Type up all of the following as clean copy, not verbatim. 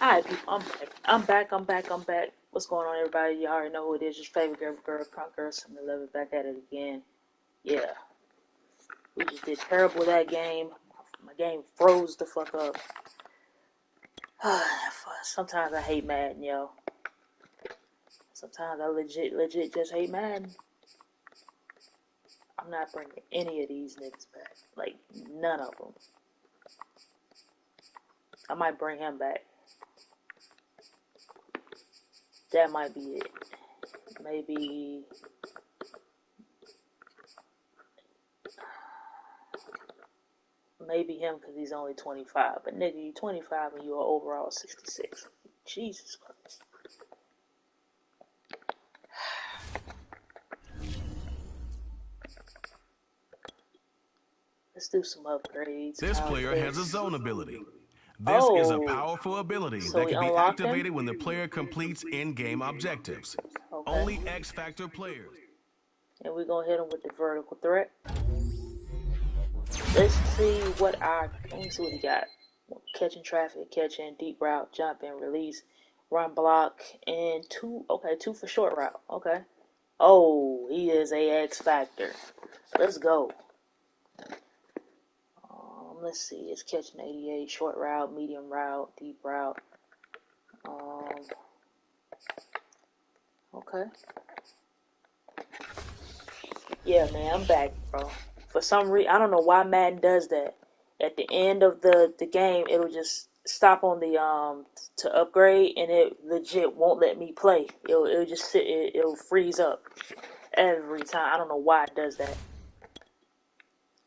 Alright, people, I'm back. What's going on, everybody? You already know who it is. Your favorite girl, Conqueror. I'm 11 back at it again. Yeah, we just did terrible that game. My game froze the fuck up. Sometimes I hate Madden, yo. Sometimes I legit just hate Madden. I'm not bringing any of these niggas back. Like, none of them. I might bring him back. That might be it. Maybe him because he's only 25. But nigga, you 25 and you're overall 66. Jesus Christ. Let's do some upgrades. This player has a zone ability. This Oh, is a powerful ability so that we can be unlocked him? activated when the player completes in-game objectives. Okay. Only X-Factor players. And we're going to hit him with the vertical threat. Let's see what let me see what he got. Catching traffic, catching, deep route, jump and release, run block, and two for short route. Okay. Oh, he is a X Factor. Let's go. Let's see. It's catching 88, short route, medium route, deep route. Okay. Yeah, man, I'm back, bro. For some reason, I don't know why Madden does that. At the end of the game, it'll just stop on the to upgrade, and it legit won't let me play. It'll just sit. It'll freeze up every time. I don't know why it does that.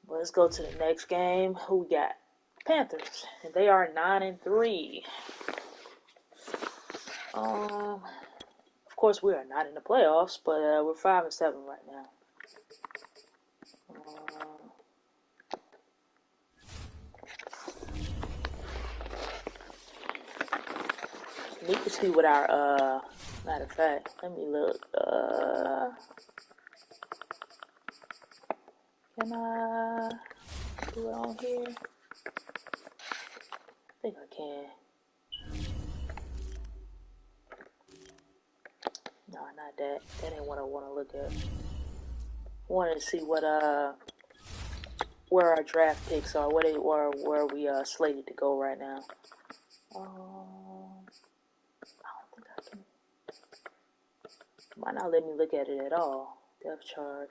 But let's go to the next game. Who we got? Panthers, and they are 9-3. Of course, we are not in the playoffs, but we're 5-7 right now. Need to see what our matter of fact, let me look. Can I do it on here? I think I can. No, not that. That ain't what I want to look at. I wanted to see what where our draft picks are, where we slated to go right now. I don't think I can. Might not let me look at it at all. Depth chart,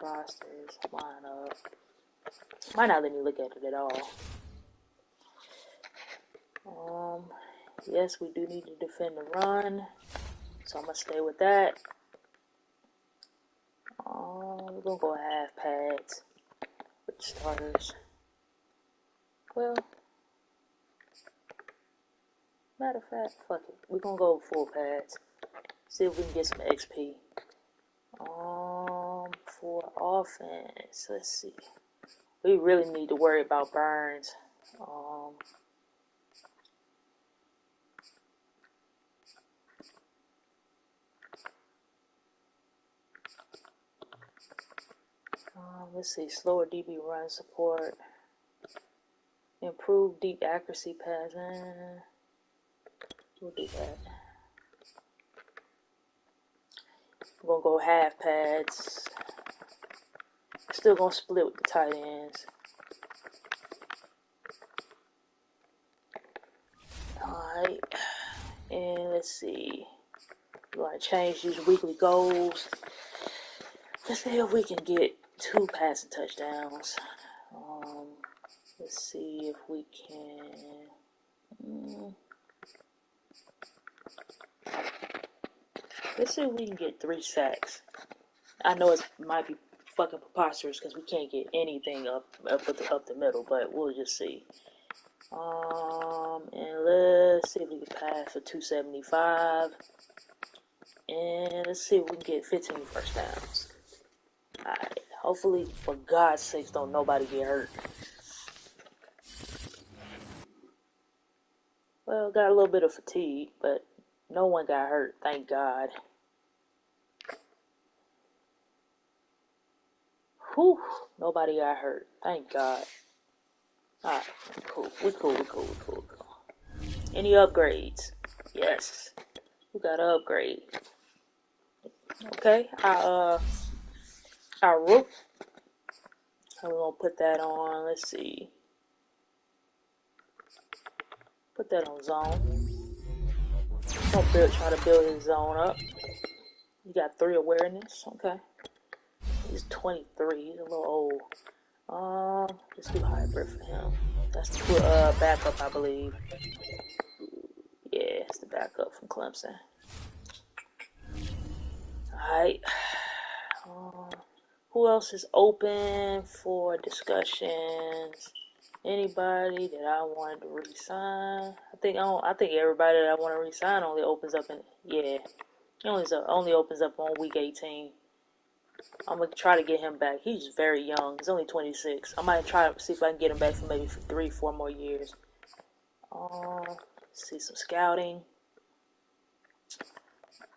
rosters, lineup. Might not let me look at it at all. Yes, we do need to defend the run, so I'm gonna stay with that. We're gonna go half pads with the starters. Well, matter of fact, fuck it. We're gonna go full pads. See if we can get some XP. For offense, let's see. We really need to worry about Burns. Let's see. Slower DB run support. Improve deep accuracy passing. We'll do that. We're gonna go half pads. Still gonna split with the tight ends. Alright. And let's see. We're gonna change these weekly goals. Let's see if we can get 2 passing touchdowns. Let's see if we can. Let's see if we can get 3 sacks. I know it might be fucking preposterous because we can't get anything up the middle, but we'll just see. And let's see if we can pass for 275. And let's see if we can get 15 first downs. Alright. Hopefully, for God's sakes, don't nobody get hurt. Well, got a little bit of fatigue, but no one got hurt, thank God. Whew, nobody got hurt, thank God. Alright, cool. We cool. Any upgrades? Yes. We got to upgrade. Okay. Our rook. We're going to put that on. Let's see. Put that on zone. Gonna try to build his zone up. He got 3 awareness. Okay. He's 23. He's a little old. Let's do hybrid for him. That's the backup, I believe. Yeah, it's the backup from Clemson. Alright. Who else is open for discussions? Anybody that I wanted to re-sign? I think everybody that I want to re-sign only opens up it only opens up on week 18. I'm gonna try to get him back. He's very young. He's only 26. I might try to see if I can get him back for maybe 3-4 more years. See some scouting.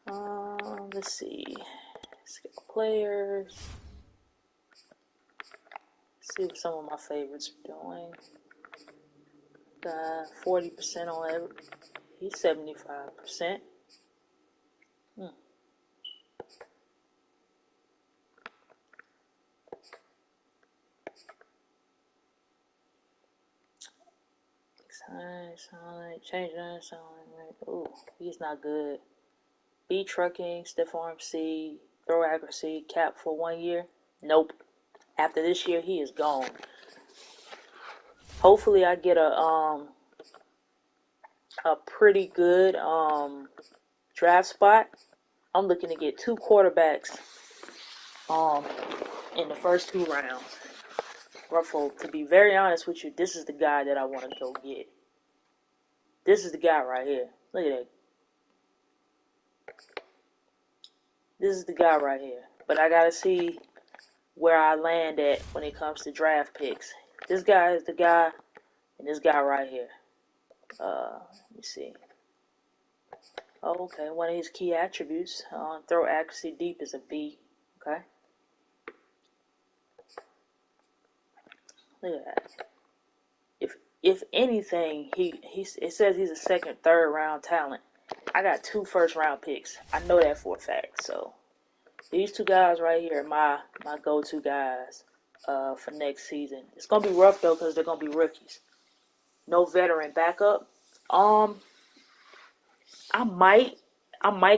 Let's see. Scout players. See what some of my favorites are doing. Got 40% on every. He's 75%. Change that. Ooh, he's not good. B trucking, stiff arm C, throw accuracy, cap for 1 year. Nope. After this year, he is gone. Hopefully, I get a pretty good draft spot. I'm looking to get 2 quarterbacks in the first 2 rounds. Ruffle, to be very honest with you, this is the guy that I want to go get. This is the guy right here. Look at that. This is the guy right here. But I gotta see where I land at when it comes to draft picks. This guy is the guy, and this guy right here. Let me see. Oh, okay, one of his key attributes, throw accuracy deep is a B. Okay. Look at that. If anything, it says he's a 2nd, 3rd round talent. I got 2 first-round picks. I know that for a fact. So these 2 guys right here are my go-to guys for next season. It's gonna be rough though because they're gonna be rookies. No veteran backup. I might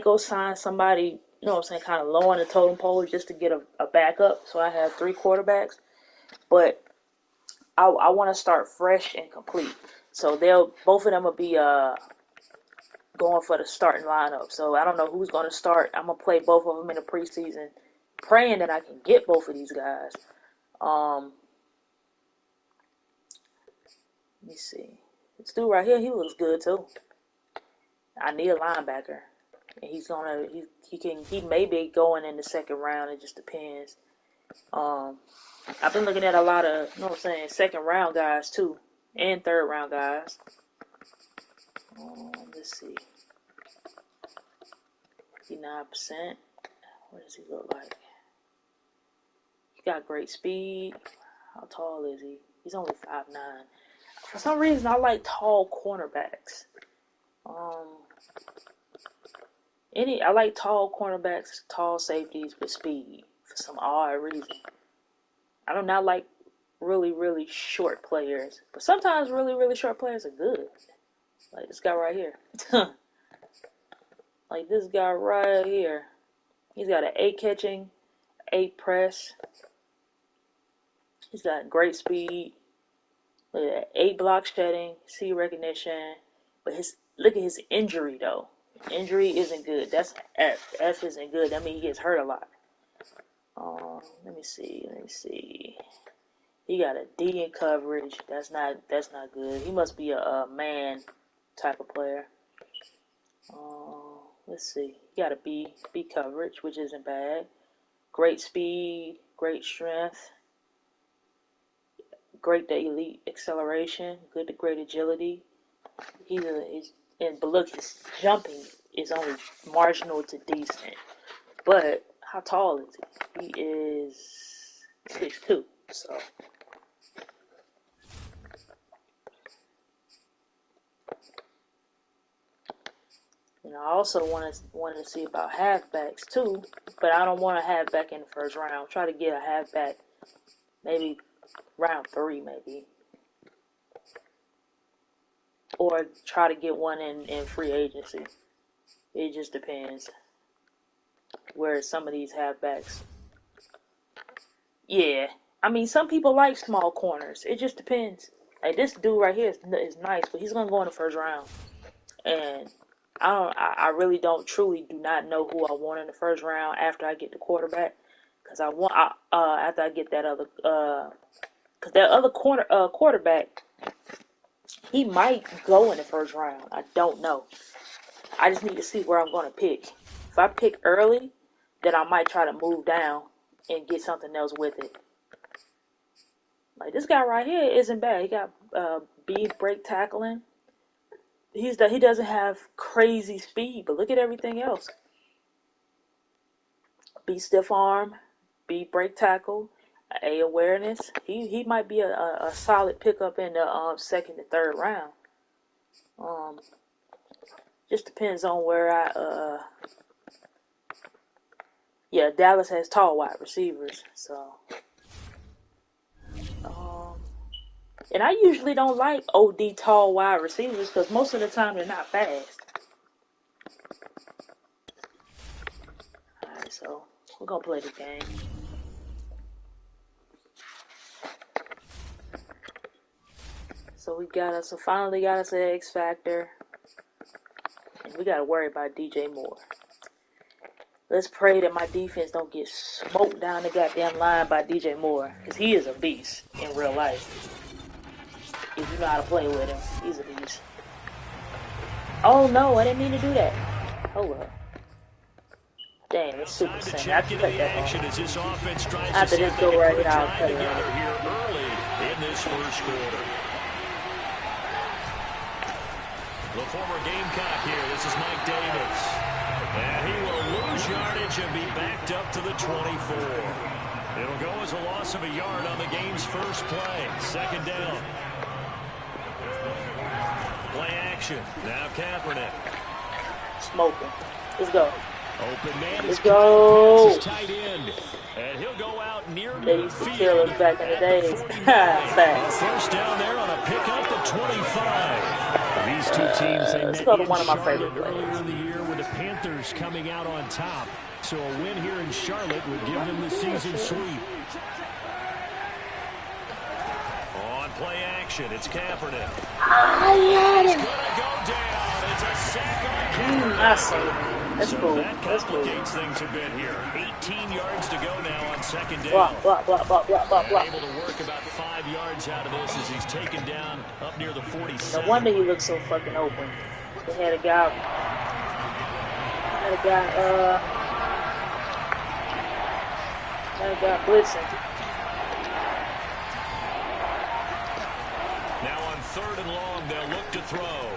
go sign somebody, you know what I'm saying, kind of low on the totem pole just to get a backup. So I have 3 quarterbacks, but I want to start fresh and complete. So both of them will be going for the starting lineup. So I don't know who's going to start. I'm gonna play both of them in the preseason, praying that I can get both of these guys. Let me see. This dude right here, he looks good too. I need a linebacker, and he may be going in the 2nd round. It just depends. I've been looking at a lot of, you know what I'm saying, 2nd round guys too, and 3rd round guys. Let's see. 59%. What does he look like? He got great speed. How tall is he? He's only 5'9". For some reason, I like tall cornerbacks. I like tall cornerbacks, tall safeties with speed for some odd reason. I do not like really, really short players, but sometimes really, really short players are good. Like this guy right here. Like this guy right here. He's got an 8 catching, 8 press. He's got great speed. Look at that. 8 block shedding, C recognition. But look at his injury though. Injury isn't good. That's F. F isn't good. That means he gets hurt a lot. Let me see. He got a D in coverage. That's not good. He must be a man type of player. Let's see. He got a B coverage, which isn't bad. Great speed, great strength, great to elite acceleration, good to great agility. But look, his jumping is only marginal to decent. But how tall is he? He is 6'2". So I also wanted to see about halfbacks too, but I don't want a halfback in the first round. Try to get a halfback maybe round 3 maybe. Or try to get one in free agency. It just depends. Where some of these halfbacks. Yeah. I mean, some people like small corners. It just depends. Like, this dude right here is nice, but he's going to go in the first round. And I really do not know who I want in the first round after I get the quarterback. Because after I get that other, because that other quarterback, he might go in the first round. I don't know. I just need to see where I'm going to pick. If I pick early, then I might try to move down and get something else with it. Like, this guy right here isn't bad. He got B break tackling. He doesn't have crazy speed, but look at everything else. B stiff arm, B break tackle, A awareness. He might be a solid pickup in the second to third round. Just depends on where yeah, Dallas has tall wide receivers, so. And I usually don't like OD tall wide receivers because most of the time they're not fast. Alright, so we're going to play the game. So finally got us an X Factor. And we got to worry about DJ Moore. Let's pray that my defense don't get smoked down the goddamn line by DJ Moore. Because he is a beast in real life. If you know how to play with him, he's a beast. Oh no, I didn't mean to do that. Oh well. Damn, it's Super Saiyan. I can cut that off. After this go right here, I'll cut it off. Early in this first quarter. The former Gamecock here. This is Mike Davis. And he will lose yardage and be backed up to the 24. It'll go as a loss of a yard on the game's first play. Second down. Play action. Now Kaepernick. Smoking. Let's go. Open man. Let's go. Tight end. And he'll go out near they used to kill us back in the days. First down there on a pickup of 25. These two teams, they let's met go to in one of my Charlotte favorite players. earlier in the year with the Panthers coming out on top. So a win here in Charlotte would give them the season sweep. On play action, it's Kaepernick. He's gonna go down. It's a sack on Kaepernick. I see it. That's so cool. That That's cool. complicates things a bit here. 18 yards to go now on second down. Block. Able to work about 5 yards out of this as he's taken down up near the 47. No wonder he looks so fucking open. They had a guy blitzing. Now on third and long, they'll look to throw.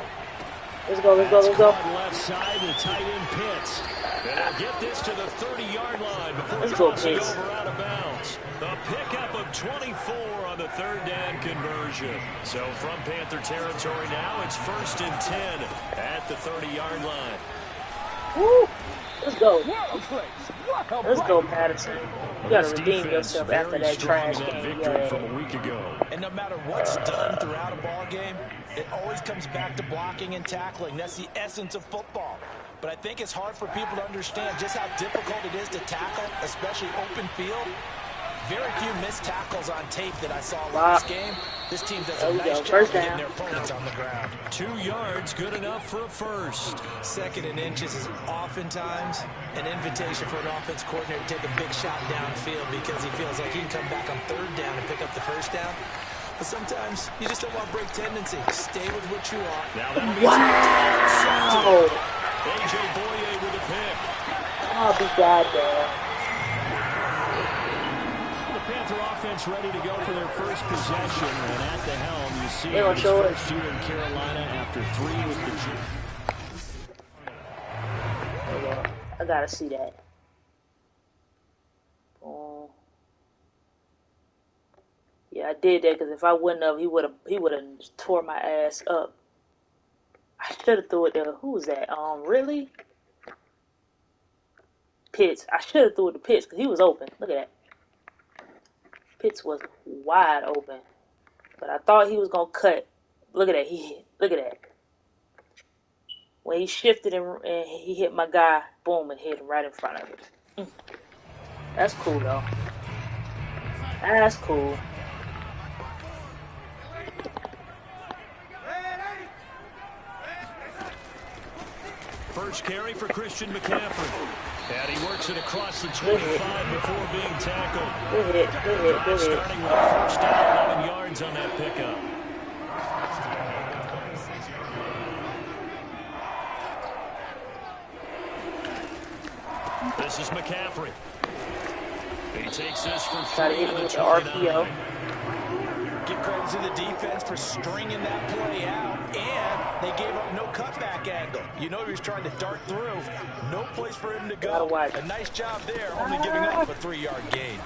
Let's go. Left side, the tight end Pitts. And they'll get this to the 30-yard line before crossing over out of bounds. The pickup of 24 on the third down conversion. So from Panther territory now, it's 1st and 10 at the 30-yard line. Woo! Let's go. Let's go, Patterson. You gotta redeem yourself after that trash game. Victory from a week ago. And no matter what's done throughout a ball game, it always comes back to blocking and tackling. That's the essence of football. But I think it's hard for people to understand just how difficult it is to tackle, especially open field. Very few missed tackles on tape that I saw last game. This team does a nice job of getting their opponents on the ground. 2 yards, good enough for a first. Second and inches is oftentimes an invitation for an offense coordinator to take a big shot downfield because he feels like he can come back on third down and pick up the first down. But sometimes you just don't want break tendency. Stay with what you are. Wow! A.J. Boye with a pick. Oh, be goddamn. The Panther offense ready to go for their first possession. And at the helm, you see his first year in Carolina after 3 with the Chiefs. I gotta see that. Yeah, I did that because if I wouldn't have, he would have tore my ass up. I should have threw it there. Who was that? Really? Pitts. I should have threw it to Pitts because he was open. Look at that. Pitts was wide open. But I thought he was going to cut. Look at that. He hit. Look at that. When he shifted and he hit my guy, boom, and hit him right in front of him. That's cool, though. That's cool. First carry for Christian McCaffrey. And he works it across the 25 before being tackled. Good hit. Starting with first down, 11 yards on that pickup. This is McCaffrey. He takes this for 3 on the RPO. Give credit to the defense for stringing that play out, and they gave up no cutback angle. You know he was trying to dart through. No place for him to go. A nice job there, only giving up a 3-yard gain.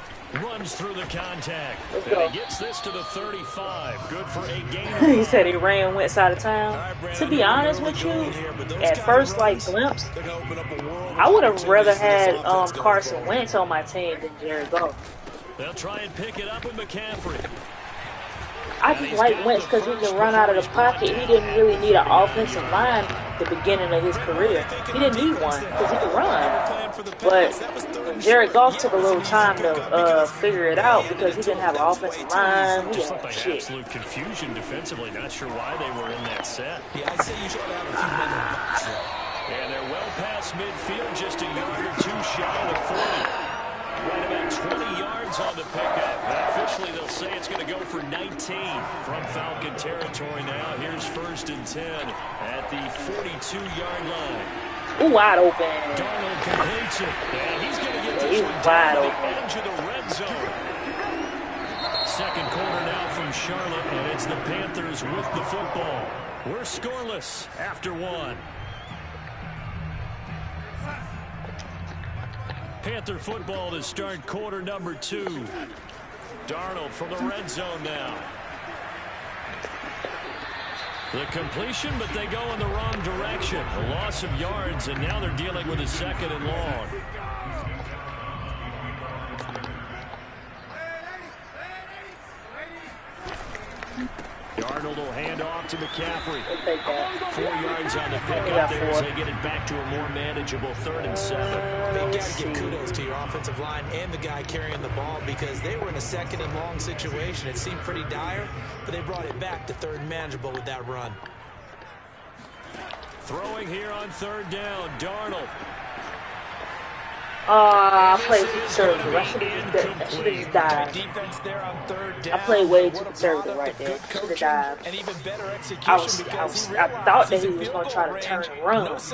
Runs through the contact. And he gets this to the 35. Good for a gain. He said he ran Wentz out of town. Right, to be honest with you, at first glimpse, I would have rather had Carson Wentz on my team than Jared Goff. They'll try and pick it up with McCaffrey. I just like Wentz because he can run out of the pocket. He didn't really need an offensive line at the beginning of his career. He didn't need one because he could run. But Jared Goff took a little time to figure it out because he didn't have an offensive line. He didn't have shit. Absolute confusion defensively. Not sure why they were in that set. Yeah, I'd say you should have a few minutes. And they're well past midfield, just a yard or two shy of 40. Right about 20 yards on the pickup. Officially, they'll say it's going to go for 19 from Falcon territory now. Here's 1st and 10 at the 42-yard line. Ooh, wide open. Darnold completes it. And he's going to get this one wide down open. the edge of the red zone. Second quarter now from Charlotte, and it's the Panthers with the football. We're scoreless after 1. Panther football to start quarter number 2. Darnold from the red zone now. The completion, but they go in the wrong direction. A loss of yards, and now they're dealing with a 2nd and long. Darnold will hand off to McCaffrey. 4 yards on the pickup there as they get it back to a more manageable 3rd and 7. They got to give kudos to your offensive line and the guy carrying the ball because they were in a 2nd and long situation. It seemed pretty dire, but they brought it back to 3rd and manageable with that run. Throwing here on 3rd down, Darnold. I played too conservative. I should have just dived. I played way too conservative right there. Should have dived. I thought that he was going to try to turn and run. As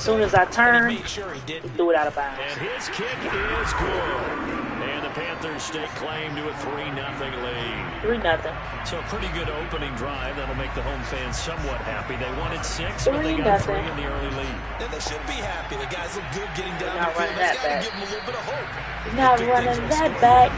soon as I turned, he threw it out of bounds. And his kick is good. And the Panthers stake claim to a 3-0 lead. 3-0. So a pretty good opening drive. That'll make the home fans somewhat happy. They wanted 6, but they got 3 in the early lead. And they should be happy. The guys look good getting down the field. That's got to give them a little bit of hope. He's not running that back.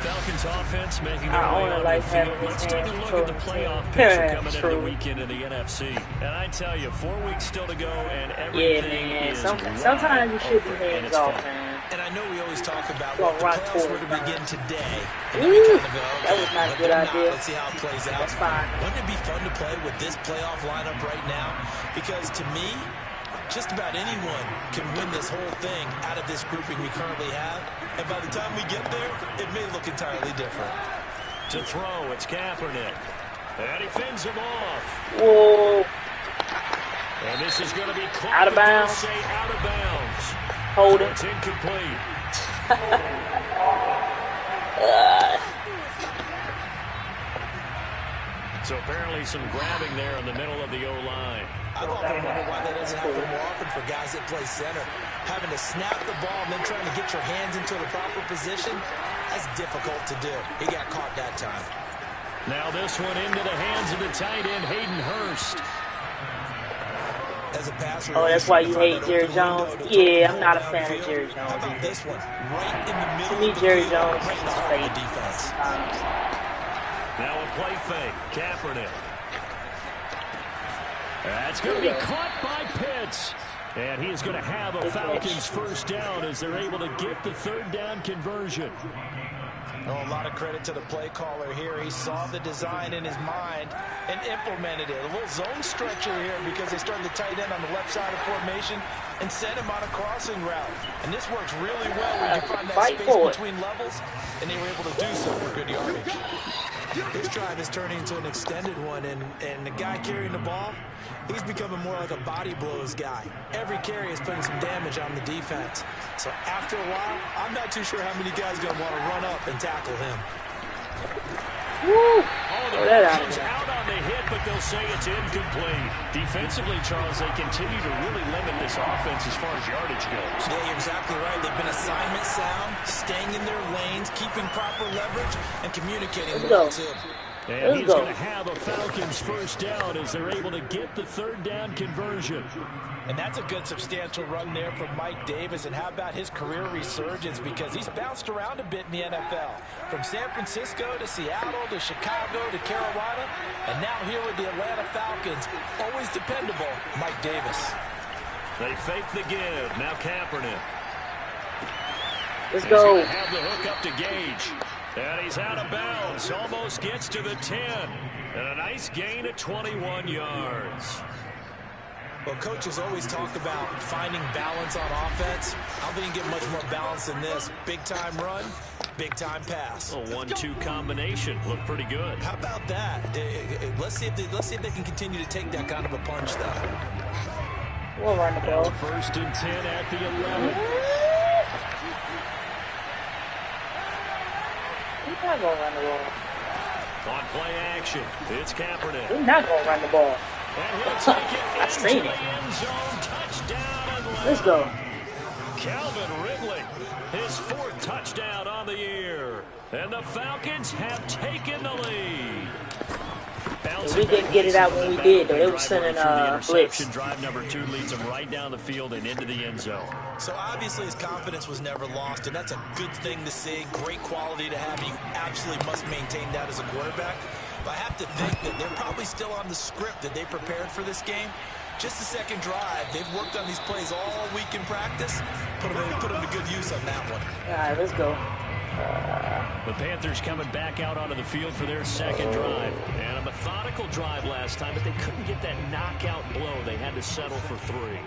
Falcons offense making their way on the field. Let's take a look at the playoff picture coming into the weekend in the NFC. And I tell you, 4 weeks still to go, and everything is sometimes you should be hands off, man. And I know we always talk about what the playoffs were to begin today. That was not a good idea. Let's see how it plays out. That's fine. Wouldn't it be fun to play with this playoff lineup right now? Because to me, just about anyone can win this whole thing out of this grouping we currently have. And by the time we get there, it may look entirely different. To throw, it's Kaepernick. And he fends him off. Whoa. And this is going to be caught. Out of bounds. Say out of bounds. Hold it. It's incomplete. So apparently some grabbing there in the middle of the O-line. I've often wondered why that doesn't happen more often for guys that play center. Having to snap the ball and then trying to get your hands into the proper position, that's difficult to do. He got caught that time. Now this one into the hands of the tight end, Hayden Hurst. As a passer, that's why you hate Jerry Jones? Yeah, I'm not a fan of Jerry Jones. How about this one? Right in the middle. To me, Jerry Jones is fake defense. Now a play fake. Kaepernick. That's going to be caught by Pitts. And he is going to have a Falcons first down as they're able to get the third down conversion. Oh, a lot of credit to the play caller here. He saw the design in his mind and implemented it. A little zone stretcher here because they started the tight end on the left side of formation and sent him on a crossing route. And this works really well when you find that space between levels, and they were able to do so for good yardage. This drive is turning into an extended one, and the guy carrying the ball, he's becoming more like a body blows guy. Every carry is putting some damage on the defense. So after a while, I'm not too sure how many guys are going to want to run up and tackle him. Woo! Oh, the ball comes out on the hit, but they'll say it's incomplete. Defensively, Charles, they continue to really limit this offense as far as yardage goes. Yeah, you're exactly right. They've been assignment sound, staying in their lanes, keeping proper leverage, and communicating well, too. And he's going to have a Falcons first down as they're able to get the third down conversion. And that's a good substantial run there from Mike Davis. And how about his career resurgence? Because he's bounced around a bit in the NFL. From San Francisco to Seattle to Chicago to Carolina. And now here with the Atlanta Falcons. Always dependable, Mike Davis. They fake the give. Now Kaepernick. Let's go. Have the hook up to Gage. And he's out of bounds. Almost gets to the 10. And a nice gain of 21 yards. Well, coaches always talk about finding balance on offense. I don't think you get much more balance than this. Big-time run, big-time pass. A 1-2 combination. Looked pretty good. How about that? Let's see if they can continue to take that kind of a punch, though. We'll run the ball. First and 10 at the 11. He's not going to run the ball. On play action, it's Kaepernick. He's not going to run the ball. And he'll take it I've seen it. end zone, touchdown. Let's go. Calvin Ridley, his 4th touchdown on the year. And the Falcons have taken the lead. We didn't get it out when we did, though. They were sending blitz. Drive number 2 leads him right down the field and into the end zone. So obviously his confidence was never lost, and that's a good thing to see. Great quality to have. You absolutely must maintain that as a quarterback. But I have to think that they're probably still on the script that they prepared for this game. Just the second drive. They've worked on these plays all week in practice. Put them to good use on that one. All right, let's go. The Panthers coming back out onto the field for their second drive. And a methodical drive last time, but they couldn't get that knockout blow. They had to settle for 3.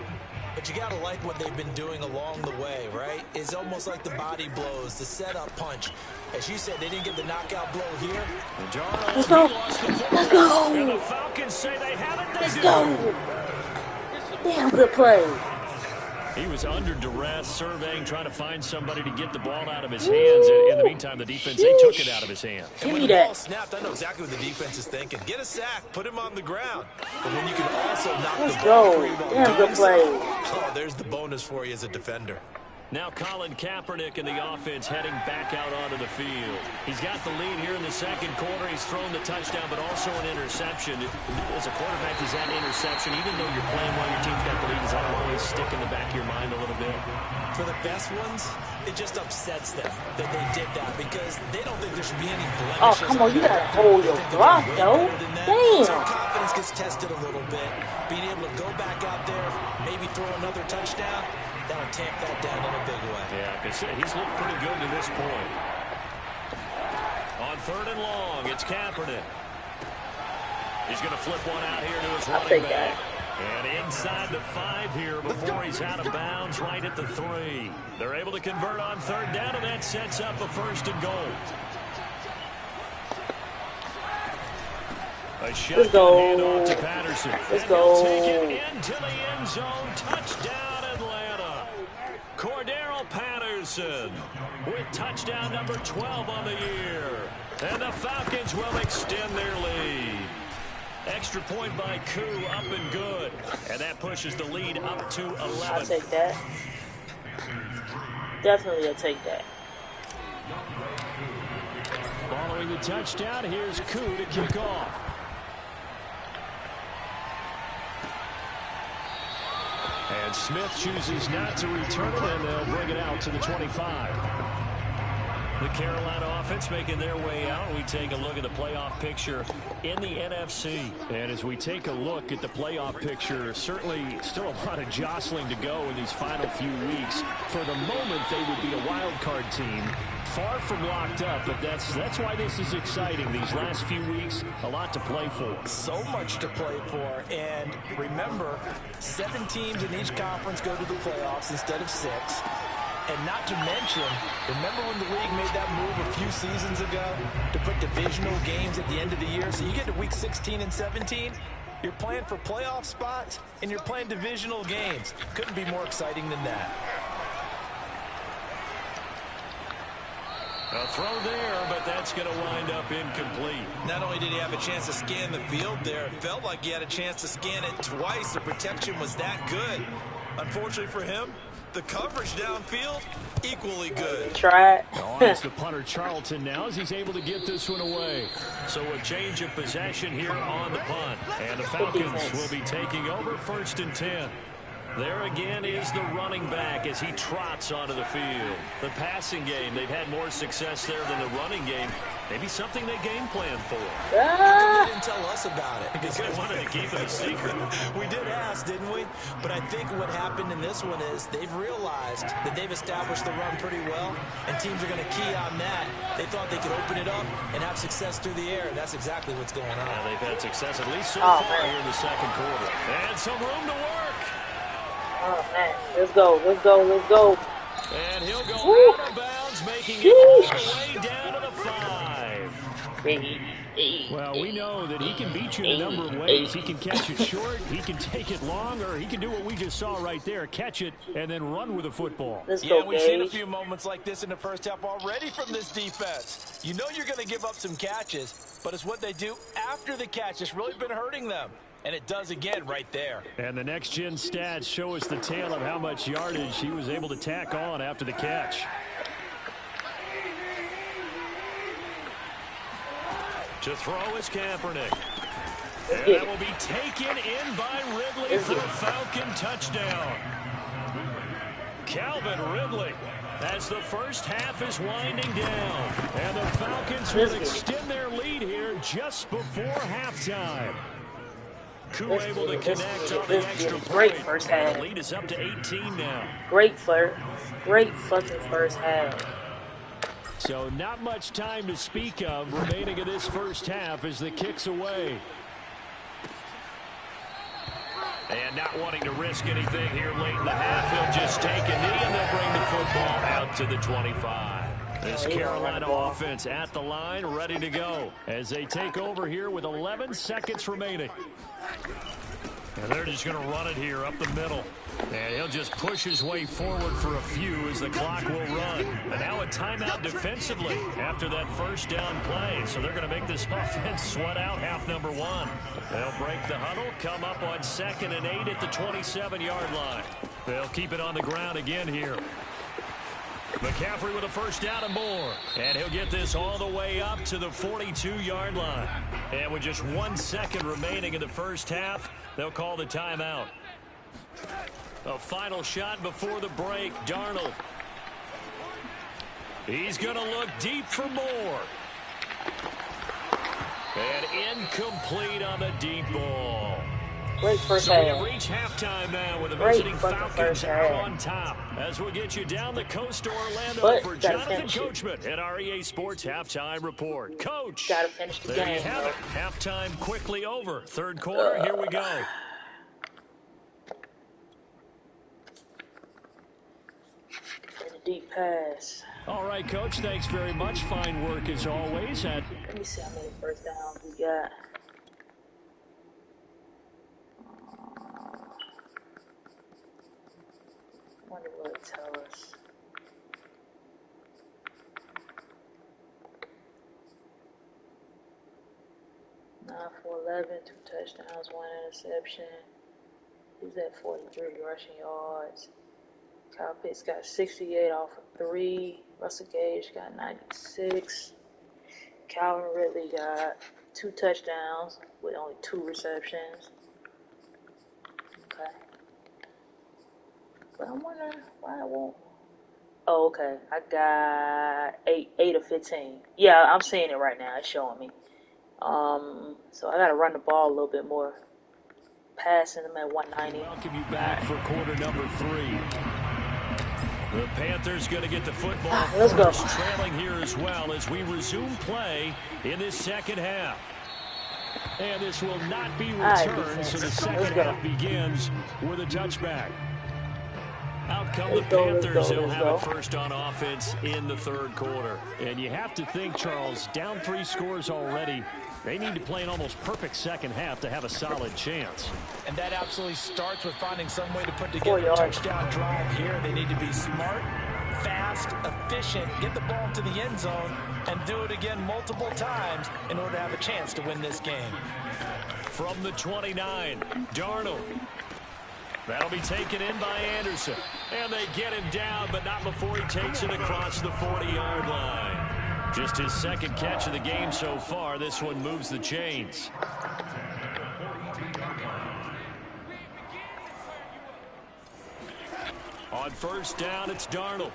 But you got to like what they've been doing along the way, right? It's almost like the body blows, the setup punch. As you said, they didn't get the knockout blow here. Let's go. Let's go. And the Falcons say they have it. Let's go. Damn good play. He was under duress, surveying, trying to find somebody to get the ball out of his hands. In the meantime, the defense, they took it out of his hands. And when the ball snapped, I know exactly what the defense is thinking. Get a sack, put him on the ground. But when you can also knock the ball free while damn good play. Oh, there's the bonus for you as a defender. Now Colin Kaepernick and the offense heading back out onto the field. He's got the lead here in the second quarter. He's thrown the touchdown, but also an interception. As a quarterback, he's had an interception. Even though you're playing while your team's got the lead, does that always stick in the back of your mind a little bit? For the best ones, it just upsets them that they did that because they don't think there should be any blemishes. Oh, come on, you gotta hold your block, though. Damn. So confidence gets tested a little bit. Being able to go back out there, maybe throw another touchdown, that'll tamp that down in a big way. Yeah, because he's looked pretty good to this point. On 3rd and long, it's Kaepernick. He's going to flip one out here to his running back. And inside the 5 here before he's out of bounds, right at the 3. They're able to convert on 3rd down, and that sets up a 1st and goal. A shot handoff to Patterson. Let's go. Take it into the end zone. Touchdown, Atlanta. Cordero Patterson with touchdown number 12 on the year. And the Falcons will extend their lead. Extra point by Koo, up and good. And that pushes the lead up to 11. I'll take that. Definitely I'll take that. Following the touchdown, here's Koo to kick off. And Smith chooses not to return it, and they'll bring it out to the 25. The Carolina offense making their way out. We take a look at the playoff picture in the NFC. And as we take a look at the playoff picture, certainly still a lot of jostling to go in these final few weeks. For the moment, they would be a wild card team. Far from locked up, but that's why this is exciting. These last few weeks, a lot to play for. So much to play for. And remember, 7 teams in each conference go to the playoffs instead of 6. And not to mention, remember when the league made that move a few seasons ago to put divisional games at the end of the year? So you get to week 16 and 17, you're playing for playoff spots, and you're playing divisional games. Couldn't be more exciting than that. A throw there, but that's going to wind up incomplete. Not only did he have a chance to scan the field there, it felt like he had a chance to scan it twice. The protection was that good. Unfortunately for him, the coverage downfield, equally good. Try it. It's the punter Charlton now as he's able to get this one away. So a change of possession here on the punt. And the Falcons will be taking over 1st and 10. There again is the running back as he trots onto the field. The passing game, they've had more success there than the running game. Maybe something they game plan for. They didn't tell us about it. Because they wanted to keep it a secret. We did ask, didn't we? But I think what happened in this one is they've realized that they've established the run pretty well, and teams are going to key on that. They thought they could open it up and have success through the air, and that's exactly what's going on. Yeah, they've had success at least so far here in the second quarter. And some room to work. Oh, man. Let's go. Let's go. Let's go. And he'll go out of bounds, making it all the way down to the 5. Well, we know that he can beat you in a number of ways. He can catch it short, he can take it long, or he can do what we just saw right there, catch it and then run with the football. We've seen a few moments like this in the first half already from this defense. You know you're going to give up some catches, but it's what they do after the catch that's really been hurting them. And it does again right there. And the next-gen stats show us the tale of how much yardage he was able to tack on after the catch. To throw is Kaepernick. And that will be taken in by Ridley for a Falcon touchdown. Calvin Ridley, as the first half is winding down. And the Falcons will extend their lead here just before halftime. Koo able to connect on the extra point. Great first half. The lead is up to 18 now. Great fucking first half. So not much time to speak of remaining in this first half as the kick's away. And not wanting to risk anything here late in the half, he'll just take a knee and they'll bring the football out to the 25. This Carolina offense at the line, ready to go as they take over here with 11 seconds remaining. And they're just going to run it here up the middle. And he'll just push his way forward for a few as the clock will run. And now a timeout defensively after that first down play. So they're going to make this offense sweat out half number 1. They'll break the huddle, come up on 2nd and 8 at the 27-yard line. They'll keep it on the ground again here. McCaffrey with a first down and more. And he'll get this all the way up to the 42-yard line. And with just 1 second remaining in the first half, they'll call the timeout. A final shot before the break. Darnold. He's going to look deep for more. And incomplete on the deep ball. Great first So we have half. reached halftime now with the Great visiting fucking Falcons first out half. on top. As we'll get you down the coast to Orlando But for gotta Jonathan finish it. Coachman at our EA Sports Halftime Report. Coach, Gotta finish the there you game, have bro. it. Halftime quickly over. Third quarter, here we go. And a deep pass. All right, Coach, thanks very much. Fine work as always. Let me see how many first downs we got. Wonder what it tell us. Nine for 11, 2 touchdowns, 1 interception. He's at 43 rushing yards. Kyle Pitts got 68 off of 3. Russell Gage got 96. Calvin Ridley got 2 touchdowns with only 2 receptions. Okay. But I'm wondering why it won't Oh, okay. I got 8 of 15. Yeah, I'm seeing it right now. It's showing me. So I gotta run the ball a little bit more. Passing them at 190. Welcome you back for quarter number 3. The Panthers going to get the football Let's go. trailing here as well as we resume play in this second half. And this will not be returned, so the second half begins with a touchback. Out come the Panthers. They'll have it first on offense in the third quarter. And you have to think, Charles, down 3 scores already. They need to play an almost perfect second half to have a solid chance. And that absolutely starts with finding some way to put together a touchdown drive here. They need to be smart, fast, efficient, get the ball to the end zone, and do it again multiple times in order to have a chance to win this game. From the 29, Darnold. That'll be taken in by Anderson. And they get him down, but not before he takes it across the 40-yard line. Just his second catch of the game so far. This one moves the chains. On first down, it's Darnold.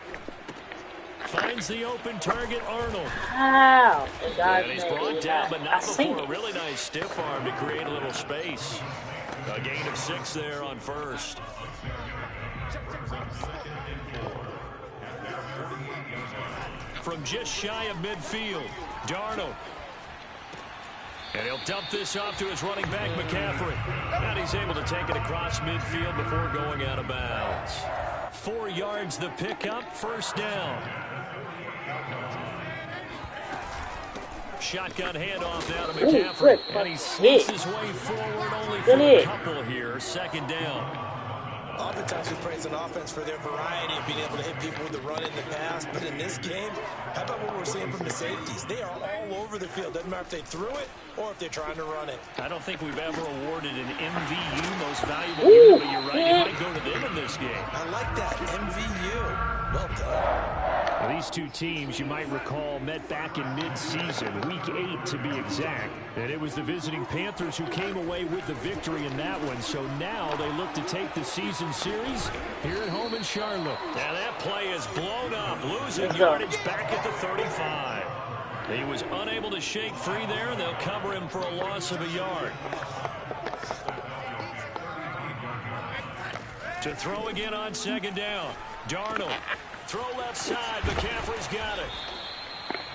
Finds the open target, Arnold. Wow. And he's brought down, but not before a really nice stiff arm to create a little space. A gain of 6 there on first. From just shy of midfield, Darnold. And he'll dump this off to his running back, McCaffrey. And he's able to take it across midfield before going out of bounds. 4 yards the pickup, first down. Shotgun handoff now to McCaffrey. And he sneaks his way forward only for a couple here. Second down. Oftentimes we praise an offense for their variety of being able to hit people with the run in the pass. But in this game, how about what we're seeing from the safeties? They are all over the field. Doesn't matter if they threw it or if they're trying to run it. I don't think we've ever awarded an MVU, most valuable unit, but you're right, it might go to them in this game. I like that, MVU. Well done. Well, these two teams, you might recall, met back in mid-season, week 8 to be exact. And it was the visiting Panthers who came away with the victory in that one. So now they look to take the season series here at home in Charlotte. And that play is blown up, losing yardage back at the 35. He was unable to shake free there, and they'll cover him for a loss of a yard. To throw again on second down, Darnold. Throw left side, McCaffrey's got it.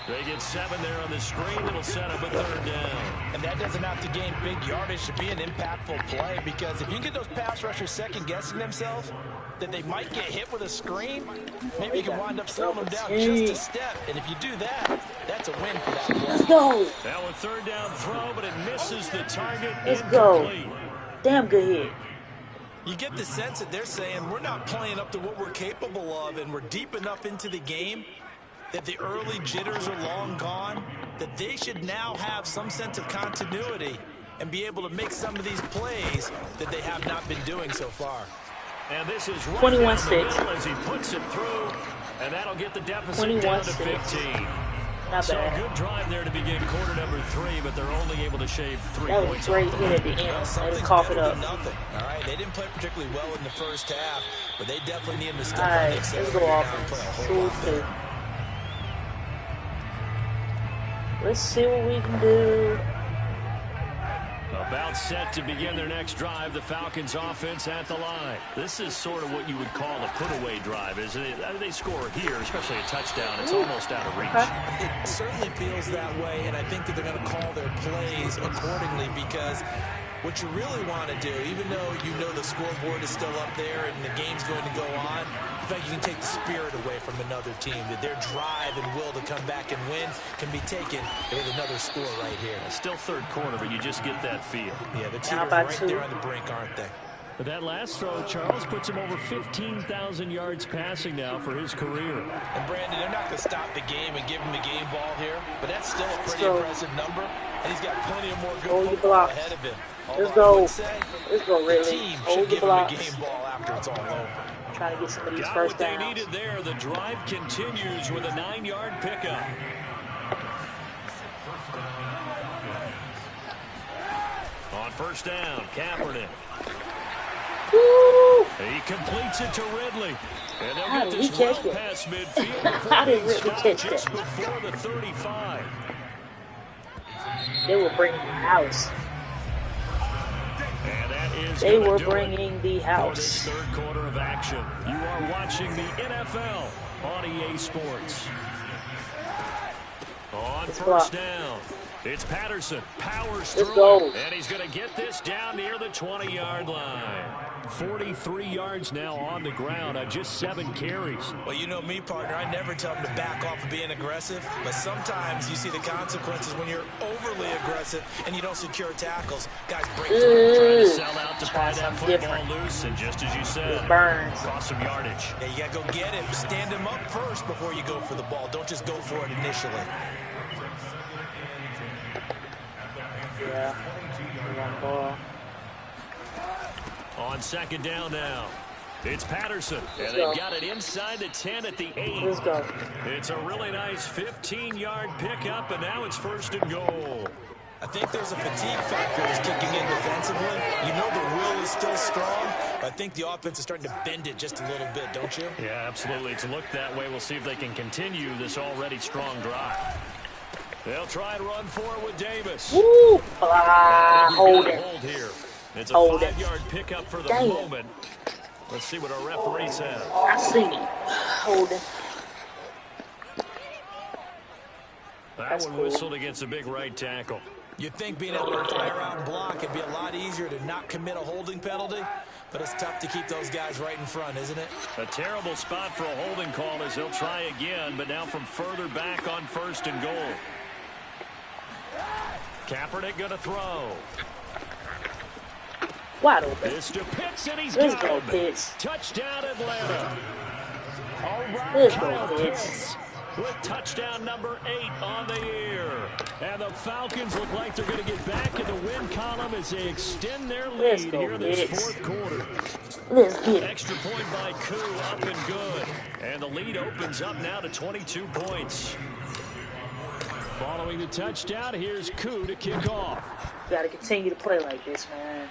They get 7 there on the screen. It'll set up a third down. And that doesn't have to gain big yardage to be an impactful play, because if you can get those pass rushers second-guessing themselves, that they might get hit with a screen, maybe you can wind up slowing them down just a step. And if you do that, that's a win for that play. Let's go. Now a third down throw, but it misses the target. Let's go. Damn good hit. You get the sense that they're saying we're not playing up to what we're capable of, and we're deep enough into the game that the early jitters are long gone, that they should now have some sense of continuity and be able to make some of these plays that they have not been doing so far. And this is right 21-6 as he puts it through, and that'll get the deficit down to 15. Not so bad. A good drive there to begin quarter number 3, but they're only able to shave 3 that points. That was great hit at the end. They just cough it up. Nothing. All right, they didn't play particularly well in the first half, but they definitely need to step on the accelerator. Let's go offense. Let's see what we can do. About set to begin their next drive, the Falcons offense at the line. This is sort of what you would call a put-away drive, isn't it? They score here, especially a touchdown. It's almost out of reach. It certainly feels that way, and I think that they're going to call their plays accordingly, because what you really want to do, even though you know the scoreboard is still up there and the game's going to go on, I think you can take the spirit away from another team, that their drive and will to come back and win can be taken with another score right here. It's still third quarter, but you just get that feel. Yeah, the team right there on the brink, aren't they? But that last throw, Charles, puts him over 15,000 yards passing now for his career. And Brandon, they're not going to stop the game and give him the game ball here, but that's still a pretty impressive number, and he's got plenty of more good football ahead of him. Let's go. Let's go, really. The team should give him a game ball after it's all over. Trying to get some of these got first what they downs. needed there. The drive continues with a 9-yard pickup. On first down, Kaepernick. Woo! He completes it to Ridley. And they'll How get did he this catch run that? past midfield How before did being Ripley stopped catch just that? before the 35. They were bringing the house. And that is They gonna were do bringing the it for this house. third quarter of action. You are watching the NFL on EA Sports. On first down, it's Patterson, powers through it, and he's going to get this down near the 20-yard line. 43 yards now on the ground on just 7 carries. Well, you know me, partner. I never tell them to back off of being aggressive, but sometimes you see the consequences when you're overly aggressive and you don't secure tackles. Guys break through. Trying to sell out to pry that football loose, and just as you said, Burns. cross some yardage. Yeah, you got to go get it. Stand him up first before you go for the ball. Don't just go for it initially. Yeah. One ball. On second down now, it's Patterson, and they've got it inside the 10 at the 8. Let's go. It's a really nice 15-yard pickup, and now it's first and goal. I think there's a fatigue factor that's kicking in defensively. You know the will is still strong, but I think the offense is starting to bend it just a little bit, don't you? Yeah, absolutely. It's looked that way. We'll see if they can continue this already strong drive. They'll try and run for it with Davis. Woo! Hold it. Hold here. It's a Hold it. 5-yard pickup for the Damn. moment. Let's see what our referee says. I see it. Hold it. That one whistled against a big right tackle. You'd think being able to fire out and block, it'd be a lot easier to not commit a holding penalty, but it's tough to keep those guys right in front, isn't it? A terrible spot for a holding call as he'll try again, but now from further back on first and goal. Kaepernick going to throw. Wide open. This to Pitts, and he's Let's got go, him. Pitts. Touchdown, Atlanta. All right, Let's go, Kyle Pitts. Pitts with touchdown number 8 on the year. And the Falcons look like they're going to get back in the win column as they extend their lead here in this fourth quarter. Let's get it. Extra point by Koo, up and good. And the lead opens up now to 22 points. Following the touchdown, here's Koo to kick off. Got to continue to play like this, man.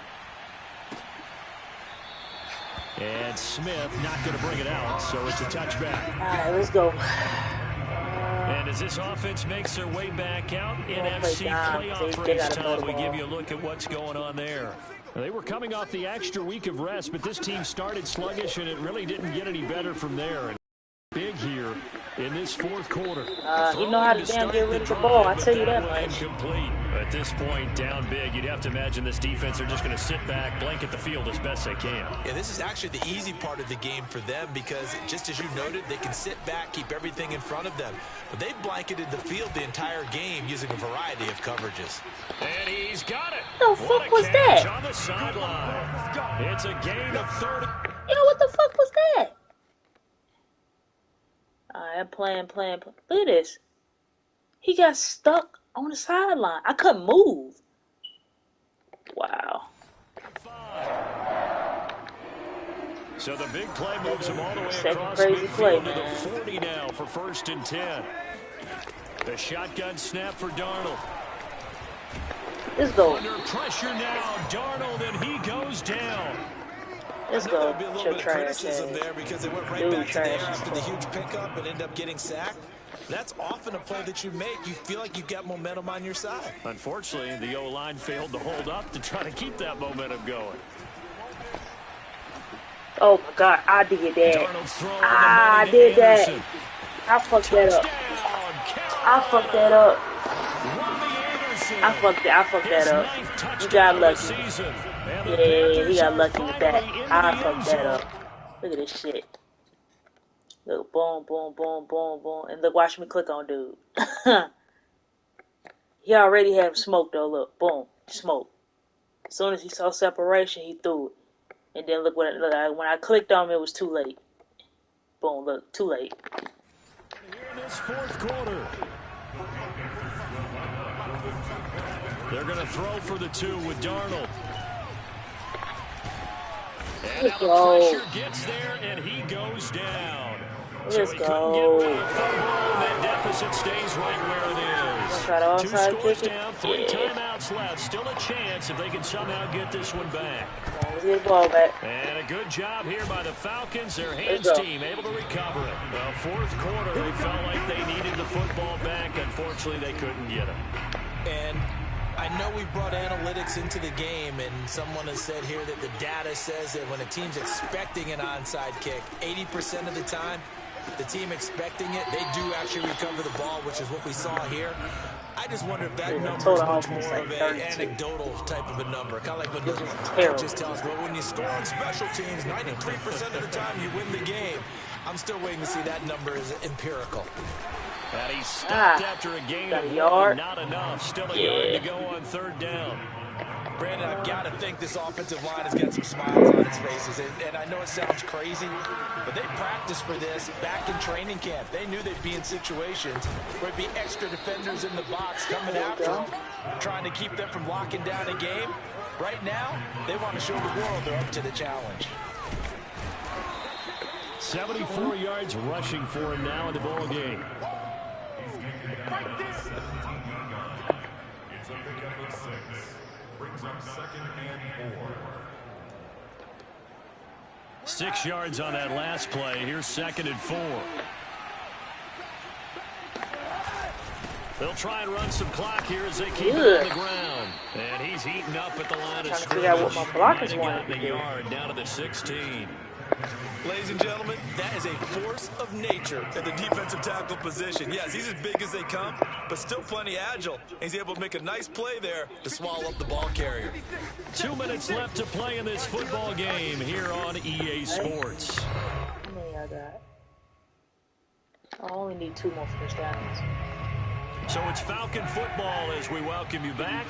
And Smith not going to bring it out, so it's a touchback. All right, let's go. And as this offense makes their way back out, NFC playoff race time, we give you a look at what's going on there. They were coming off the extra week of rest, but this team started sluggish, and it really didn't get any better from there. And big here in this fourth quarter. You know how to damn get rid of the ball, I tell you that much. Incomplete. At this point, down big, you'd have to imagine this defense are just going to sit back, blanket the field as best they can. Yeah, this is actually the easy part of the game for them because, just as you noted, they can sit back, keep everything in front of them. But they've blanketed the field the entire game using a variety of coverages. And he's got it. What the fuck was that? On the sideline. It's a gain of 30. Yo, what the fuck was that? I'm playing. Look at this. He got stuck on the sideline. I couldn't move. Wow. So the big play moves him all the way Second across crazy play, midfield to the man. 40 now for first and 10. The shotgun snap for Darnold. Let's go. Under pressure now, Darnold, and he goes down. Let's I know go. there'll be a little bit of Trash criticism ass. there because they went right Dude, back to the air trash. after the huge pickup and end up getting sacked. That's often a play that you make. You feel like you've got momentum on your side. Unfortunately, the O-line failed to hold up to try to keep that momentum going. Oh my God, I did that. Darnold's throwing I the money to did that. Anderson. I fucked that up. Touchdown, I fucked that up. Robbie Anderson. I fucked that up. His ninth You touchdown got of the lucky. season. And the Yeah, Panthers he got are lucky with that. finally into I the fucked end that zone. up. Look at this shit. Look, boom, boom, boom, boom, boom. And look, watch me click on dude. He already had him smoked though. Look, boom, smoke. As soon as he saw separation, he threw it. And then look when I clicked on him, it was too late. Boom, look, too late. Here in this fourth quarter. They're going to throw for the 2 with Darnold. And now the pressure gets there, and he goes down. So he couldn't get rid of the football, and that deficit stays right where it is. Try to Two onside scores kick it. down, 3 timeouts left. Still a chance if they can somehow get this one back. Let's get the ball back. And a good job here by the Falcons. Their hands team able to recover it. Well, fourth quarter, they felt like they needed the football back. Unfortunately, they couldn't get it. And I know we brought analytics into the game, and someone has said here that the data says that when a team's expecting an onside kick, 80% of the time, the team expecting it, they do actually recover the ball, which is what we saw here. I just wonder if that number is much more of an anecdotal type of a number. Kind of like when the coaches tell us, well, when you score on special teams, 93% of the time you win the game. I'm still waiting to see that number is empirical. And he stopped after a gain of yard. Not enough. Still a yard to go on third down. Brandon, I've got to think this offensive line has got some smiles on its faces. And I know it sounds crazy, but they practiced for this back in training camp. They knew they'd be in situations where there'd be extra defenders in the box coming after them, trying to keep them from locking down a game. Right now, they want to show the world they're up to the challenge. 74 yards rushing for him now in the ball game. It's a pickup of 6. Brings up 2nd and 4. 6 yards on that last play. Here's 2nd and 4. They'll try and run some clock here as they keep it on the ground. And he's heating up at the line of scrimmage. Trying to figure out what my blockers want a yard down to the 16. Ladies and gentlemen, that is a force of nature at the defensive tackle position. Yes, he's as big as they come, but still plenty agile. He's able to make a nice play there to swallow up the ball carrier. 2 minutes left to play in this football game here on EA Sports. How many I got? I only need 2 more first downs. So it's Falcon football as we welcome you back.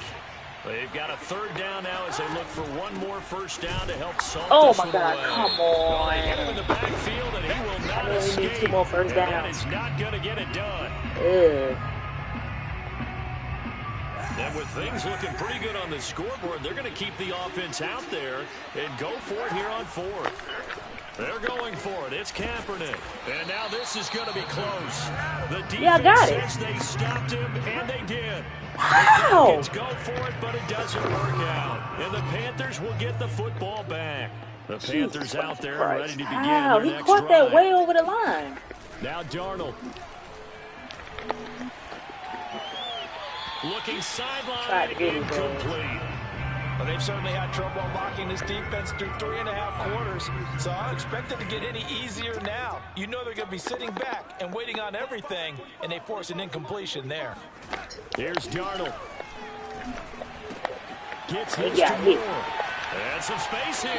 They've got a third down now as they look for one more first down to help solve this one away. Come on. They get him in the backfield, and he will not escape. We need 2 more first downs. That is not going to get it done. And with things looking pretty good on the scoreboard, they're going to keep the offense out there and go for it here on 4th. They're going for it. It's Kaepernick. And now this is going to be close. The defense says they stopped him, and they did. Wow. The Falcons go for it, but it doesn't work out. And the Panthers will get the football back. The Panthers out there ready to begin their he next caught drive. that way over the line. Now Darnold. Looking sideline, incomplete. Well, they've certainly had trouble unlocking this defense through 3.5 quarters, so I don't expect it to get any easier now. You know they're going to be sitting back and waiting on everything, and they force an incompletion there. Here's Darnold. Gets this to Moore. And some space here.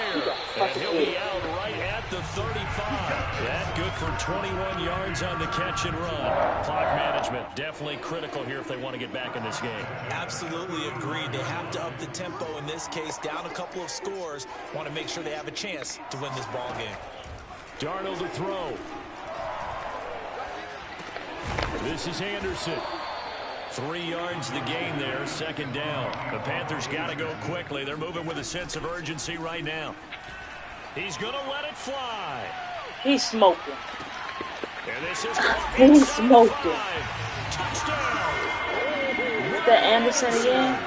And he'll be out right at the 35. That good for 21 yards on the catch and run. Clock management definitely critical here if they want to get back in this game. Absolutely agreed. They have to up the tempo in this case, down a couple of scores. Want to make sure they have a chance to win this ball game. Darnold to throw. This is Anderson. 3 yards the gain there, 2nd down. The Panthers got to go quickly. They're moving with a sense of urgency right now. He's going to let it fly. He's smoking. And this is He's smoking. Touchdown. Is that Anderson again?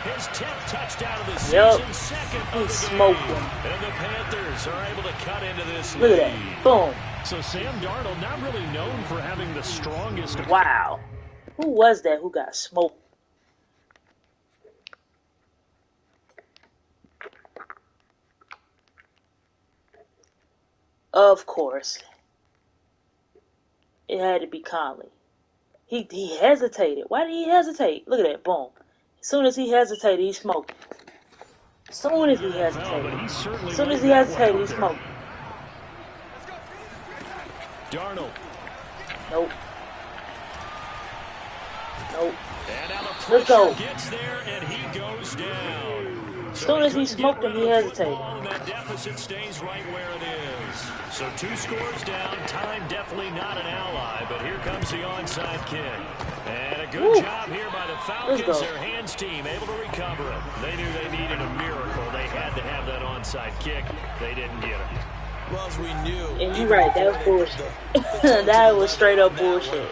His 10th touchdown of the season, 2nd of He's the smoking. game. And the Panthers are able to cut into this Look lead. at that. Boom. So Sam Darnold not really known for having the strongest. Wow. Who was that who got smoked? Of course. It had to be Conley. He hesitated. Why did he hesitate? Look at that. Boom. As soon as he hesitated, he smoked. As soon as he hesitated. He smoked. Darnold. Nope. Nope. And now the Let's go. gets there and he goes down. As soon as he smoked him, he hesitated. And that deficit stays right where it is. So 2 scores down. Time definitely not an ally, but here comes the onside kick. And a good job here by the Falcons. Their hands team able to recover it. They knew they needed a miracle. They had to have that onside kick. They didn't get it. Well, as we knew. And you're right, that was bullshit. That was straight up bullshit.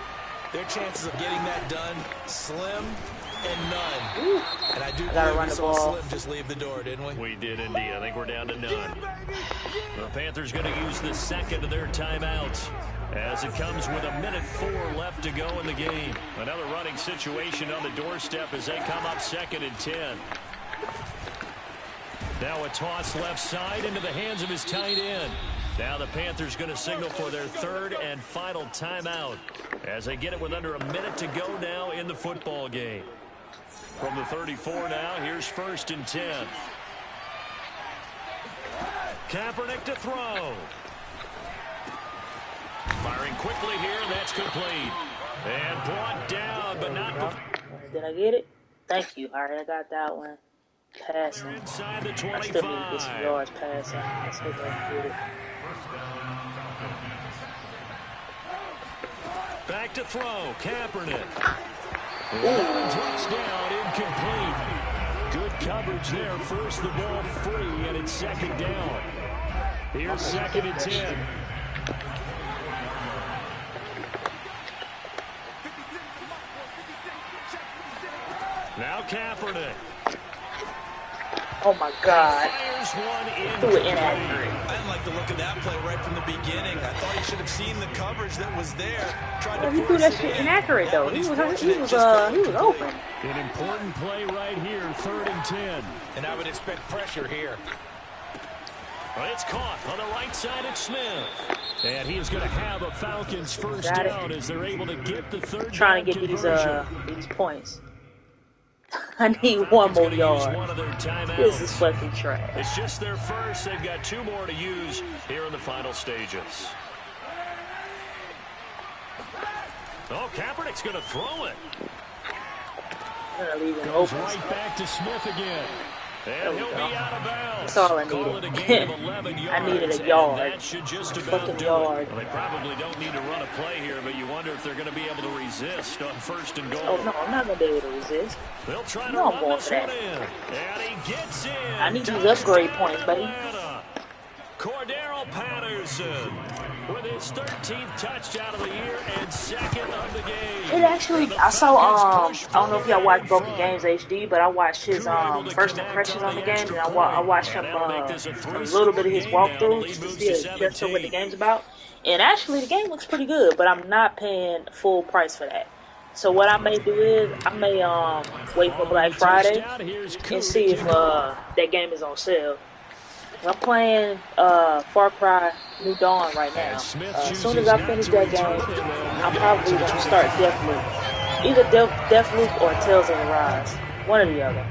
Their chances of getting that done, slim and none. Ooh. And I do gotta believe run we the saw ball. Slim just leave the door, didn't we? We did indeed. I think we're down to none. The Panthers going to use the second of their timeouts as it comes with 1:04 left to go in the game. Another running situation on the doorstep as they come up 2nd and 10. Now a toss left side into the hands of his tight end. Now the Panthers going to signal for their 3rd and final timeout as they get it with under 1 minute to go now in the football game. From the 34 now, here's 1st and 10. Kaepernick to throw. Firing quickly here, and that's complete. And brought down, but not before. Did I get it? Thank you. All right, I got that one. Passing. Inside the I still need to 25. get some yards passing. I still gotta get it. Back to throw, Kaepernick. Touchdown, incomplete. Good coverage there. Forced the ball free, and it's 2nd down. Here's 2nd and 10. Now Kaepernick. Oh my God. Fires one Threw it inaccurate. I didn't like the look of that play right from the beginning. I thought he should have seen the coverage that was there. Tried to He threw force that it shit in. inaccurate though. That He one was he's fortunate, just couldn't open. An important play right here, 3rd and 10. And I would expect pressure here. Well, it's caught on the right side at Smith. And he is going to have a Falcons first Got it. down as they're able to get the 3rd Trying to down get conversion. these points. I need one more Use yard. one of their timeouts. This is fucking trash. It's just their first. They've got 2 more to use here in the final stages. Oh, Kaepernick's going to throw it. I'm gonna leave it Goes open. right back to Smith again. And he'll be out of bounds. That's all I Call it needed. a gain of 11 yards. I needed a and yard. that should just about Fucking do yard. it. Well, they probably don't need to run a play here, but you wonder if they're going to be able to resist on 1st and goal. Oh no, I'm not gonna be able to resist. They'll try to No, I'm run going this for one that. in. And he gets in. I need these Touchdown, upgrade points, buddy. Atlanta. Cordero Patterson with his 13th touchdown of the year and 2nd of the game. It actually, I saw, I don't know if y'all watch Broken Games HD, but I watched his first impressions on the game, and I watched him a little bit of his walkthroughs just to see just what the game's about. And actually, the game looks pretty good, but I'm not paying full price for that. So what I may do is I may wait for Black Friday and see if that game is on sale. I'm playing Far Cry New Dawn right now. As soon as I finish that game, I'm probably going to start Deathloop. Either Deathloop or Tales of Arise. One or the other.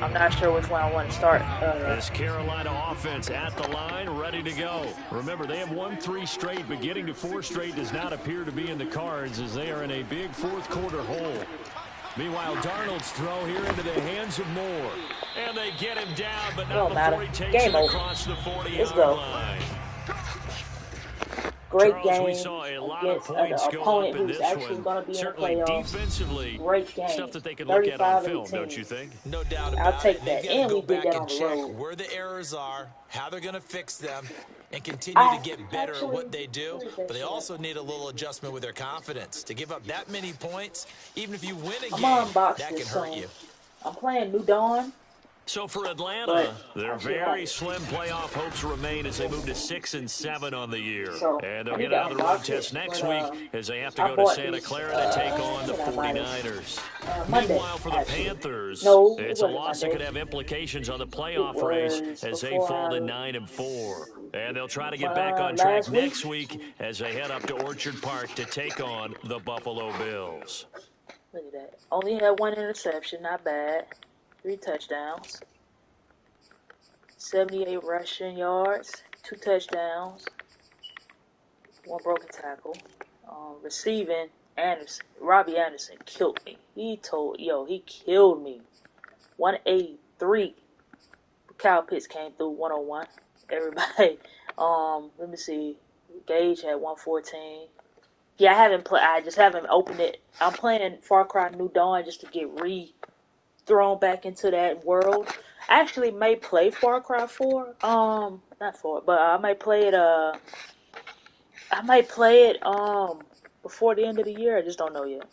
I'm not sure which one I want to start. This Carolina offense at the line, ready to go. Remember, they have won 3 straight, but getting to 4 straight does not appear to be in the cards as they are in a big 4th quarter hole. Meanwhile, Darnold's throw here into the hands of Moore. And they get him down, but not before he takes Game it over. across the 40-yard Let's go. line. Great Charles, game we saw a lot against of an points go opponent up in who's this actually one. going to be in the Certainly playoffs. defensively, Great game. stuff that they could look at on film, 35-18. don't you think? No doubt about I'll take it. that. You've got And to we go did back that on and the check road. where the errors are, how they're going to fix them, and continue to get better at what they do. But they also need a little adjustment with their confidence. To give up that many points, even if you win a I'm game, gonna unbox that this can hurt soon. you. I'm playing New Dawn. So for Atlanta, But their I should very have- slim playoff hopes remain as they move to 6 and 7 on the year. So, And they'll I get need to another road unbox test it, next but, week as they have to I go to bought Santa these, Clara to take on the when I bought it? 49ers. Monday, Meanwhile, for the actually. Panthers, No, it it's a wasn't loss that Monday. could have implications on the It playoff race was as they before fall to I- 9 and 4. And they'll try to get back on track last week. next week as they head up to Orchard Park to take on the Buffalo Bills. Look at that. Only had 1 interception. Not bad. 3 touchdowns. 78 rushing yards. 2 touchdowns. 1 broken tackle. Receiving, Robbie Anderson killed me. He killed me. 183. Kyle Pitts came through 101. Everybody. Let me see. Gage had 114. Yeah, I just haven't opened it. I'm playing Far Cry New Dawn just to get thrown back into that world. I actually may play Far Cry 4. Not 4, but I might play it before the end of the year. I just don't know yet.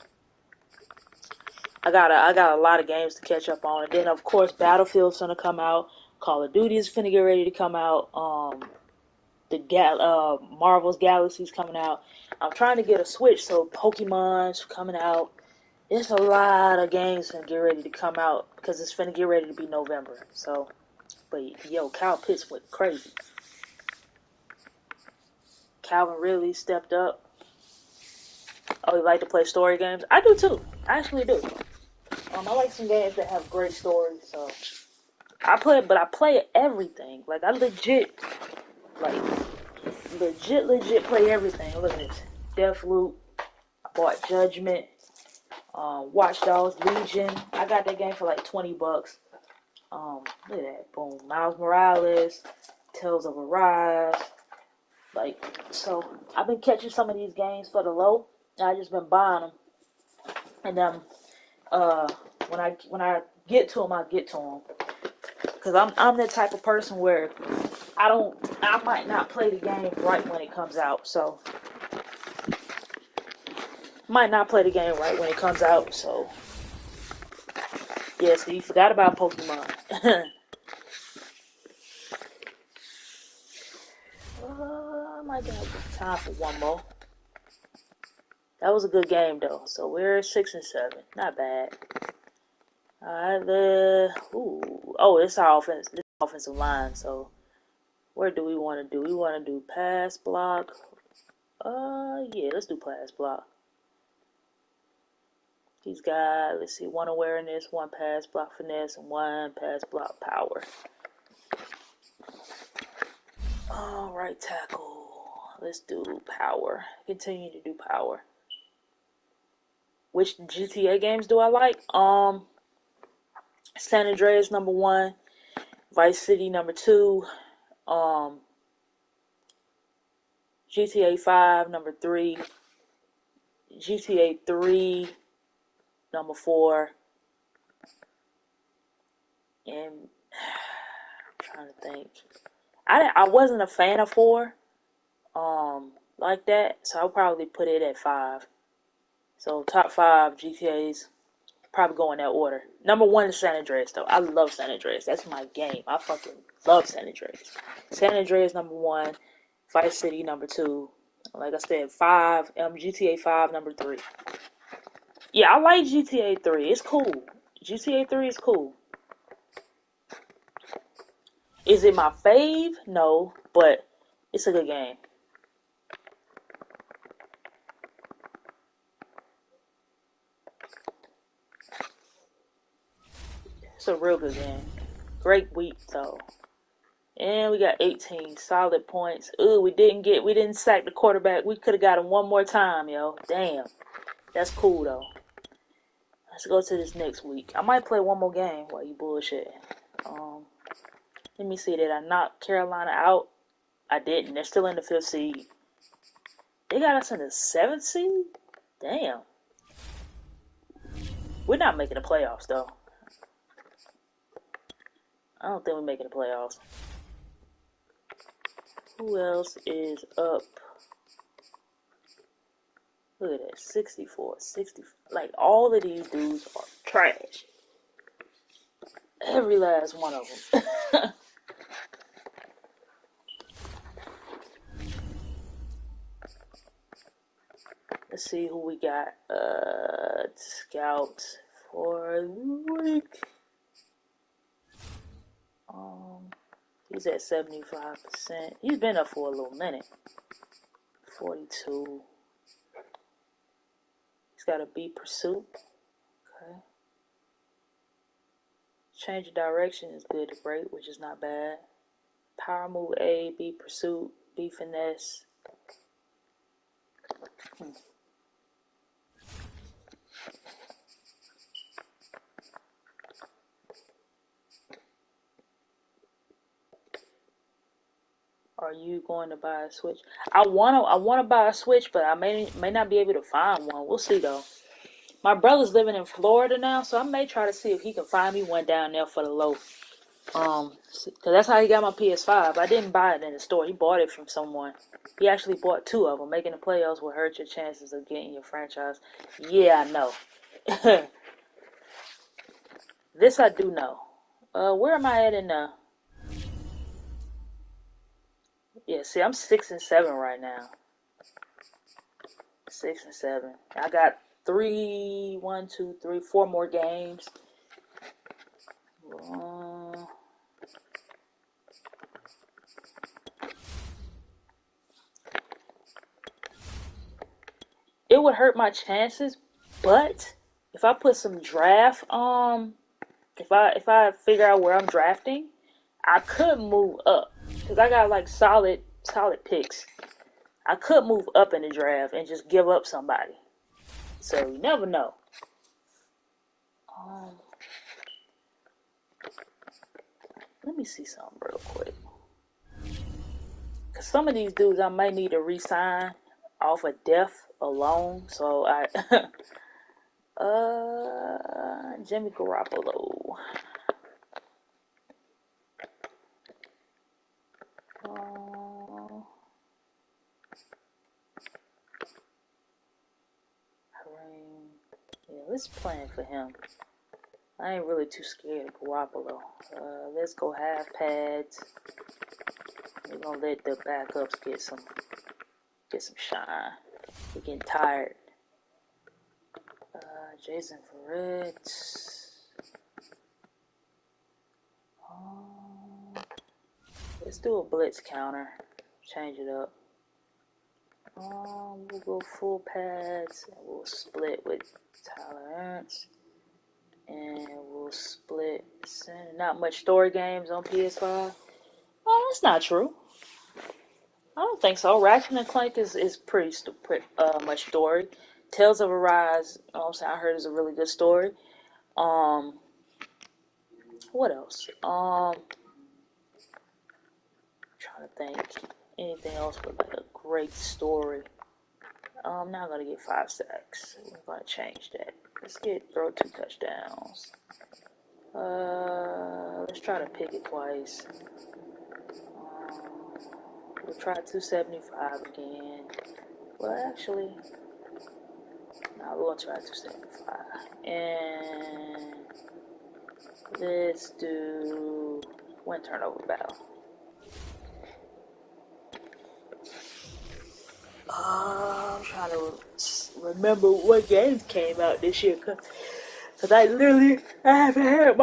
I got a lot of games to catch up on, and then of course Battlefield's gonna come out. Call of Duty is finna get ready to come out. Marvel's Galaxy's coming out. I'm trying to get a Switch, so Pokemon's coming out. There's a lot of games finna get ready to come out because it's finna get ready to be November. So, but yo, Kyle Pitts went crazy. Calvin really stepped up. Oh, you like to play story games? I do too. I actually do. I like some games that have great stories. So I play everything. Like I legit play everything. Look at this. Deathloop. I bought Judgment. Watch Dogs Legion. I got that game for like $20. Look at that. Boom. Miles Morales. Tales of Arise. So I've been catching some of these games for the low. I just been buying them. And then when I get to them, I get to them. Cause I'm the type of person where I might not play the game right when it comes out. So yeah. So you forgot about Pokemon. I might have time for one more. That was a good game though. So we're 6 and 7. Not bad. Alright, it's our offense. This offensive line. So where do we want to do? We want to do pass block. Yeah, let's do pass block. He's got, let's see, 1 awareness, 1 pass block finesse, and 1 pass block power. Right tackle. Let's do power. Continue to do power. Which GTA games do I like? San Andreas number 1, Vice City number 2, GTA 5 number 3, GTA 3 number 4, and I'm trying to think. I wasn't a fan of 4, like that, so I'll probably put it at 5. So top 5 GTAs, probably go in that order. Number 1 is San Andreas though. I love San Andreas. That's my game. I fucking love San Andreas. San Andreas number 1, Vice City number 2. Like I said, GTA 5 number 3. Yeah, I like GTA 3. It's cool. GTA 3 is cool. Is it my fave? No, but it's a good game. It's a real good game. Great week though. And we got 18 solid points. Ooh, we didn't sack the quarterback. We could have got him one more time, yo. Damn. That's cool though. Let's go to this next week. I might play one more game while you bullshit. Let me see. Did I knock Carolina out? I didn't. They're still in the 5th seed. They got us in the 7th seed? Damn. We're not making the playoffs though. I don't think we're making the playoffs. Who else is up? Look at that. 64, 60. Like, all of these dudes are trash. Every last one of them. Let's see who we got. Scout for the week. He's at 75%. He's been up for a little minute. 42. He's got a B pursuit. Okay. Change of direction is good to break, which is not bad. Power move A, B pursuit, B finesse. Are you going to buy a Switch? I wanna buy a Switch, but I may not be able to find one. We'll see though. My brother's living in Florida now, so I may try to see if he can find me one down there for the low. Because that's how he got my PS5. I didn't buy it in the store. He bought it from someone. He actually bought 2 of them. Making the playoffs will hurt your chances of getting your franchise. Yeah, I know. This I do know. Where am I at in the... Yeah, see, I'm 6 and 7 right now. 6 and 7. I got 4 more games. It would hurt my chances, but if I put some draft, if I figure out where I'm drafting, I could move up because I got like solid picks. I could move up in the draft and just give up somebody. So you never know. Let me see something real quick. Cause some of these dudes I might need to re-sign off of death alone. So I, Jimmy Garoppolo. Yeah, let's plan for him. I ain't really too scared of Garoppolo. Let's go half pads. We're gonna let the backups get some shine. We're getting tired. Jason Verrett. Let's do a blitz counter. Change it up. We'll go full pads and we'll split with Tyler Ernst. And we'll split. Not much story games on PS5. Oh, that's not true. I don't think so. Ratchet and Clank is pretty much story. Tales of Arise, I'm saying, I heard is a really good story. What else? Trying to think anything else but like a great story. I'm not gonna get 5 sacks. We're gonna change that. Let's throw 2 touchdowns. Let's try to pick it twice. We'll try 275 again. Well, actually, no, we're gonna try 275. And let's do 1 turnover battle. I'm trying to remember what games came out this year, cause I haven't had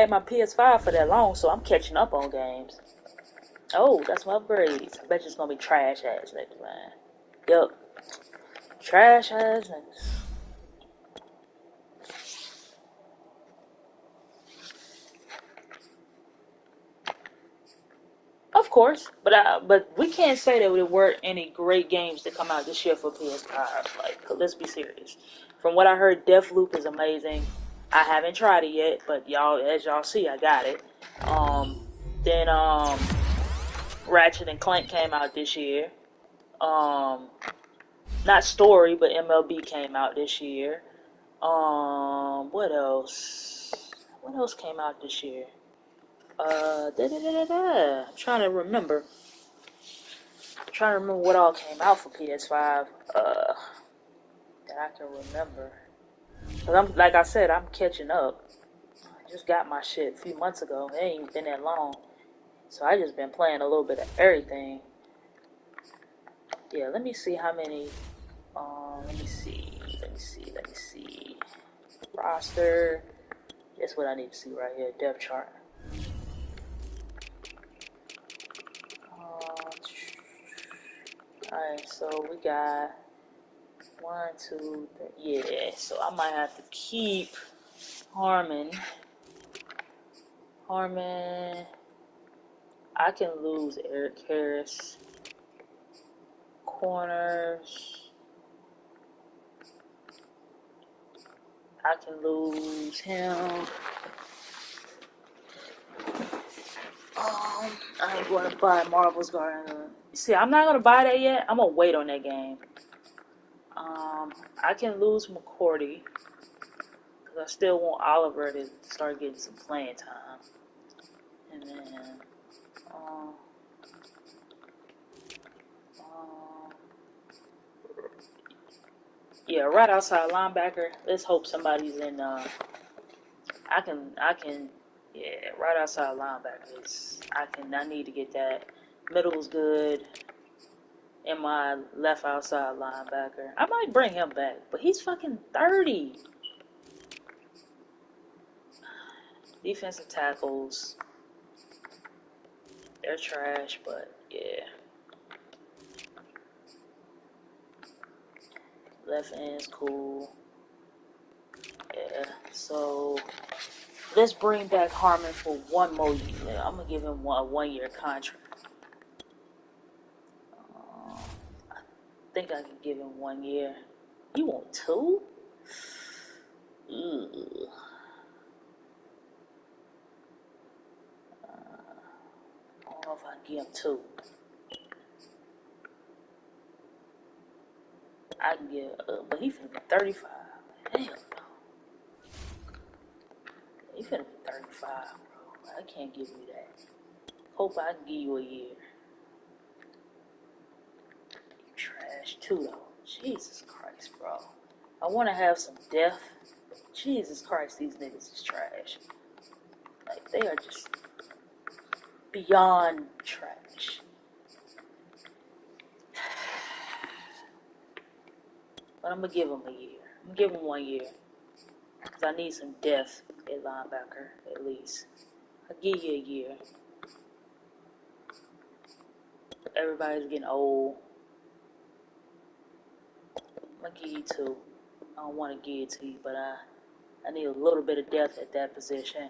my PS5 for that long, so I'm catching up on games. Oh, that's my upgrades. I bet you it's gonna be trash ass niggas, man. Yup, trash ass niggas. Of course, but we can't say that there weren't any great games that come out this year for PS5. Like, let's be serious. From what I heard, Deathloop is amazing. I haven't tried it yet, but as y'all see, I got it. Then Ratchet and Clank came out this year. Not story, but MLB came out this year. What else? What else came out this year? I'm trying to remember. I'm trying to remember what all came out for PS5 that I can remember. Cause like I said, I'm catching up. I just got my shit a few months ago. It ain't even been that long, so I just been playing a little bit of everything. Yeah, let me see how many. Let me see. Roster. That's what I need to see right here. Depth chart. Alright, so we got 1, 2, 3. Yeah, so I might have to keep Harmon. I can lose Eric Harris. Corners. I can lose him. I ain't going to buy Marvel's Garden. See, I'm not going to buy that yet. I'm going to wait on that game. I can lose McCourty. Because I still want Oliver to start getting some playing time. And then, yeah, right outside linebacker. Let's hope somebody's in. I can. Yeah, right outside linebacker. I need to get that. Middle's good. And my left outside linebacker. I might bring him back, but he's fucking 30. Defensive tackles. They're trash, but yeah. Left end's cool. Yeah, so let's bring back Harmon for one more year. I'm going to give him a 1-year contract. I think I can give him 1 year. You want 2? Ugh. I don't know if I can give him 2. I can give, but he finna be 35. Hell no. He finna be 35, bro. I can't give you that. Hope I can give you a year. You trash too, though. Jesus Christ, bro. I want to have some depth. Jesus Christ, these niggas is trash. Like, they are just beyond trash. But I'm going to give him a year. I'm going to give him 1 year. Because I need some depth at linebacker, at least. I'll give you a year. Everybody's getting old. I'm going to give you 2. I don't want to give it to you, but I need a little bit of depth at that position.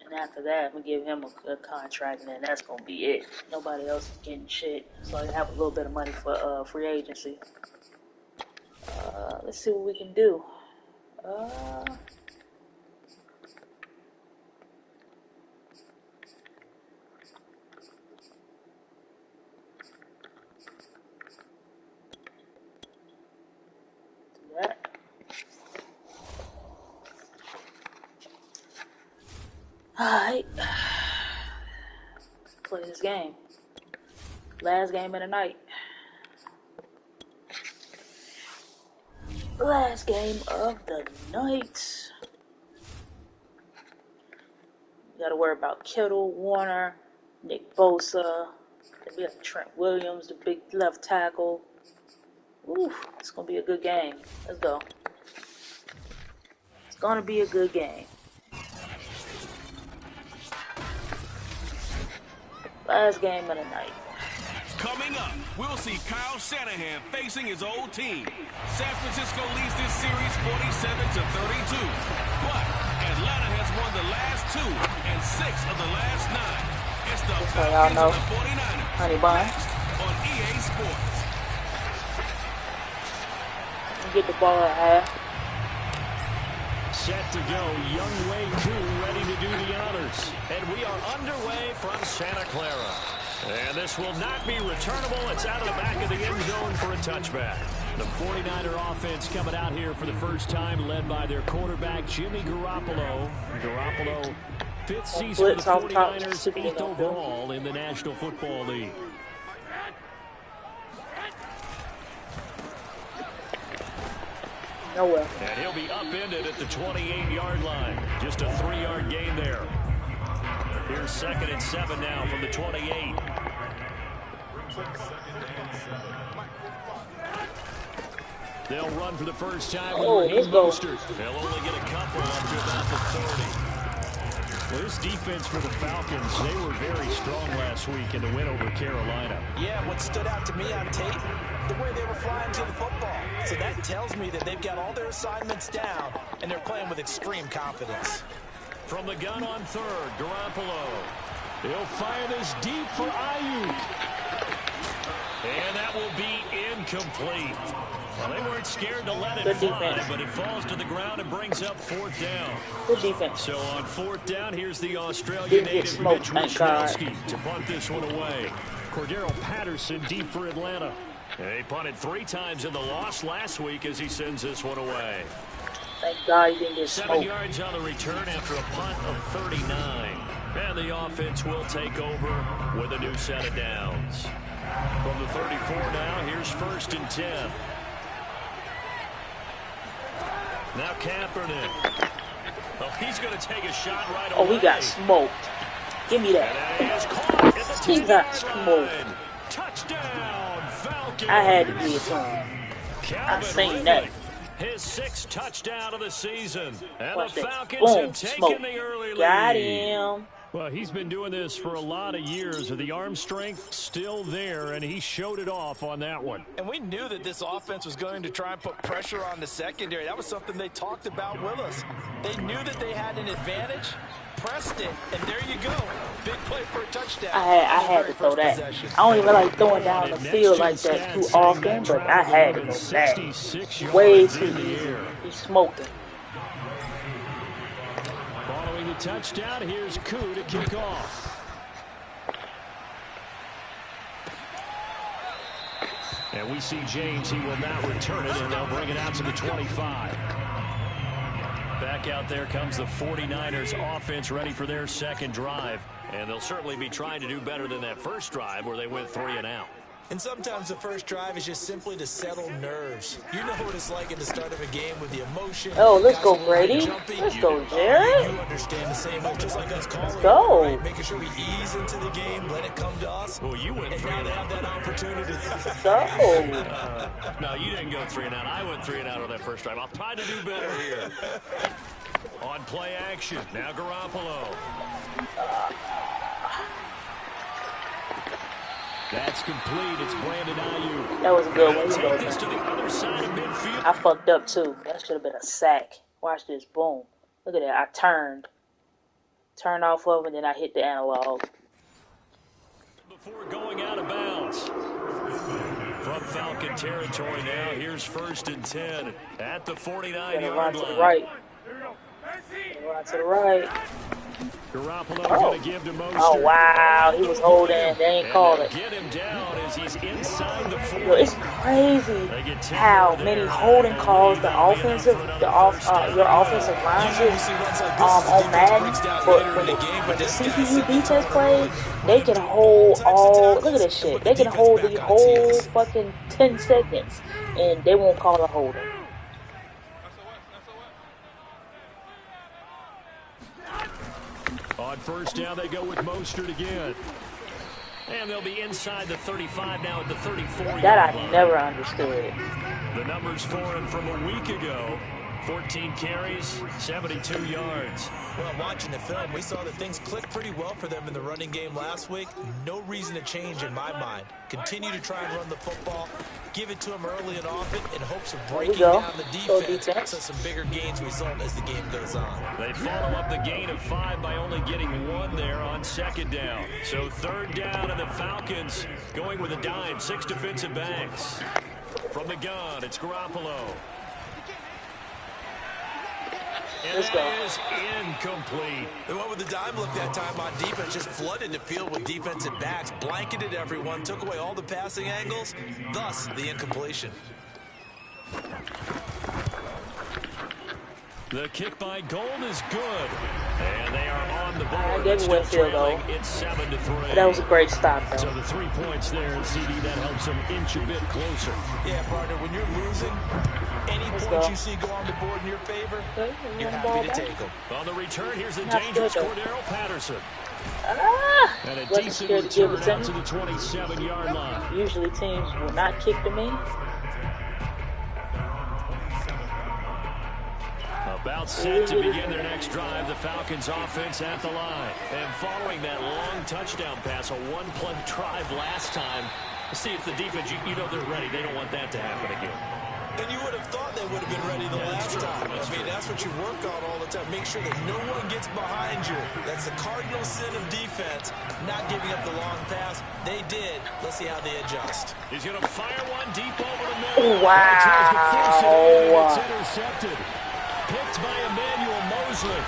And after that, I'm going to give him a contract, and then that's going to be it. Nobody else is getting shit. So I have a little bit of money for free agency. Let's see what we can do. Alright. Play this game. Last game of the night. Last game of the night. You gotta worry about Kittle, Warner, Nick Bosa. We have Trent Williams, the big left tackle. Oof, it's gonna be a good game. Let's go. It's gonna be a good game. Last game of the night. Coming up, we'll see Kyle Shanahan facing his old team. San Francisco leads this series 47-32. But Atlanta has won the last 2 and 6 of the last 9. It's the Falcons and the 49ers. Honey bun. Next on EA Sports. Get the ball at half. Set to go, Young Wei Koo ready to do the honors. And we are underway from Santa Clara. And this will not be returnable. It's out of the back of the end zone for a touchback. The 49er offense coming out here for the first time, led by their quarterback, Jimmy Garoppolo. Garoppolo, 5th season for the 49ers, 8th overall in the National Football League. Nowhere. And he'll be upended at the 28-yard line. Just a 3-yard gain there. Here's 2nd and 7 now from the 28. They'll run for the first time with Raheem Mostert. They'll only get a couple up to about the 30. Well, this defense for the Falcons, they were very strong last week in the win over Carolina. Yeah, what stood out to me on tape, the way they were flying to the football. So that tells me that they've got all their assignments down, and they're playing with extreme confidence. From the gun on 3rd, Garoppolo. He'll fire this deep for Ayuk. And that will be incomplete. Well, they weren't scared to let it fly, but it falls to the ground and brings up 4th down. Good defense. So on 4th down, here's the Australian native Mitch Wishnowsky to punt this one away. Cordero Patterson deep for Atlanta. They punted 3 times in the loss last week as he sends this one away. Thank God he didn't get smoked. 7 yards on the return after a punt of 39. And the offense will take over with a new set of downs. From the 34 now, here's 1st and 10. Now Kaepernick. Oh, he's going to take a shot right away. Oh, he got smoked. Give me that. He got smoked. Touchdown, Falcons. I had to give it to him. I seen that. His 6th touchdown of the season. And Watch the that. Falcons Boom, have taken smoke. the early lead. Got him. Well, he's been doing this for a lot of years. The arm strength still there, and he showed it off on that one. And we knew that this offense was going to try and put pressure on the secondary. That was something they talked about with us. They knew that they had an advantage, pressed it, and there you go. Big play for a touchdown. I had to throw that. I don't even like throwing down the field like that too often, but I had to go that. Way too easy. He's smoking. Following the touchdown, here's Koo to kick off. And we see James. He will not return it, and they'll bring it out to the 25. Back out there comes the 49ers offense ready for their 2nd drive. And they'll certainly be trying to do better than that first drive where they went 3 and out. And sometimes the first drive is just simply to settle nerves. You know what it's like at the start of a game with the emotion. Oh, let's go, Brady. Let's go, Jared. You understand the same way, just like us calling. Let's go. Right? Making sure we ease into the game, let it come to us. Well, you went 3 and out. Have that opportunity. So. No, you didn't go 3 and out. I went 3 and out on that first drive. I'll try to do better here. On play action, now Garoppolo. That's complete. It's Brandon Ayuk. That was a good one. Take this to the other side of midfield. I fucked up too. That should have been a sack. Watch this. Boom. Look at that. I turned off of, and then I hit the analog. Before going out of bounds. From Falcon territory now. Here's 1st and 10 at the 49-yard line. To the right. Run to the right. Garoppolo going to give to Mostert. Oh, wow. He was holding. They ain't called it. Get him down as he's inside the 40. Yo, it's crazy how many holding calls your offensive line gets on Madden. But when the CPU defense plays, they can hold all. Look at this shit. They can hold the whole fucking 10 seconds, and they won't call a holding. On 1st down, they go with Mostert again. And they'll be inside the 35 now at the 34. That I never understood. The numbers for him from a week ago. 14 carries, 72 yards. Well, watching the film, we saw that things clicked pretty well for them in the running game last week. No reason to change in my mind. Continue to try and run the football. Give it to them early and often in hopes of breaking down the defense so some bigger gains result as the game goes on. They follow up the gain of 5 by only getting 1 there on 2nd down. So 3rd down, and the Falcons going with a dime. 6 defensive backs. From the gun, it's Garoppolo. And Let's go. Is incomplete. The one with the dime look that time on defense just flooded the field with defensive backs, blanketed everyone, took away all the passing angles, thus the incompletion. The kick by Gold is good. And they are on the board. I gave away field goal. It's 7-3. That was a great stop, though. So the 3 points there, and CD, that helps them inch a bit closer. Yeah, partner, when you're losing, any points you see go on the board in your favor, you're happy to take them. On the return, here's the dangerous Cordero Patterson. And a Wasn't decent scared to give return it to out to the 27-yard line. Usually teams will not kick to me. About set to begin their next drive, the Falcons offense at the line. And following that long touchdown pass, a one-play drive last time, let's see if the defense, you know they're ready. They don't want that to happen again. And you would have thought they would have been ready the last time. I mean, that's what you work on all the time. Make sure that no one gets behind you. That's the cardinal sin of defense, not giving up the long pass. They did. Let's see how they adjust. He's going to fire one deep over the middle. Wow. Tries to force it in, and it's intercepted. Picked by Emmanuel Mosley.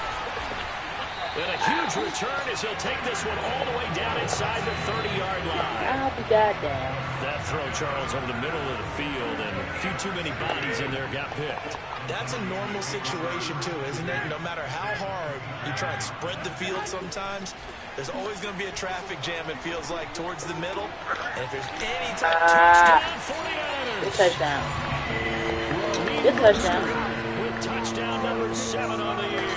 And a huge return as he'll take this one all the way down inside the 30-yard line. I'll be goddamn. That throw, Charles, over the middle of the field, and a few too many bodies in there got picked. That's a normal situation, too, isn't it? No matter how hard you try and spread the field sometimes, there's always going to be a traffic jam, it feels like, towards the middle. And if there's any type of Good touchdown. Good touchdown. With touchdown number 7 on the year.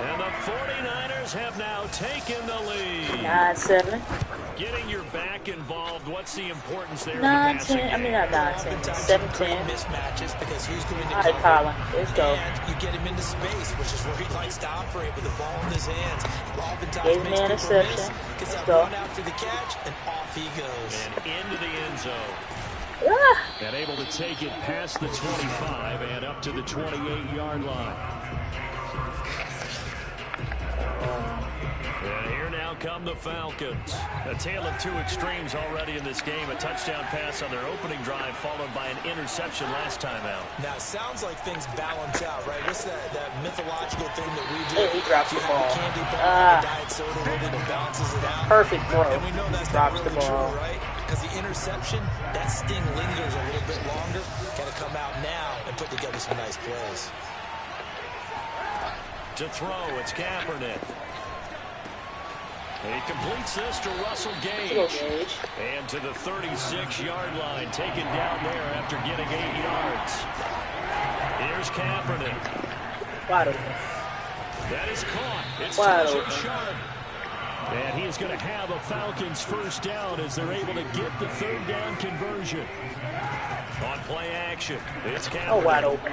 And the 49ers have now taken the lead. 9-7. Getting your back involved, what's the importance there? 9-10. I mean, not 9-10. 7-10. Mismatches because who's going to All right, Colin. Let's go. And you get him into space, which is where he likes to operate with the ball in his hands. Oftentimes Gave him makes an people interception. miss, gets Let's that go. run after the catch, and off he goes. And into the end zone. Ah. And able to take it past the 25 and up to the 28-yard line. And here now come the Falcons. A tale of two extremes already in this game. A touchdown pass on their opening drive followed by an interception last time out. Now, it sounds like things balance out, right? What's that mythological thing that we do? He drops the You ball. have a candy bar, a diet soda with it, and balances it out. Perfect throw. And we know that's Drops not the really ball. true, right? Because the interception, that sting lingers a little bit longer. Got to come out now and put together some nice plays. To throw, it's Kaepernick. He completes this to Russell Gage. And to the 36-yard line, taken down there after getting 8 yards. Here's Kaepernick. Wide open. That is caught. It's Wide Tajae open. Sharp. And he is going to have a Falcons first down as they're able to get the third down conversion. On play action, it's Kaepernick. Oh, wide open.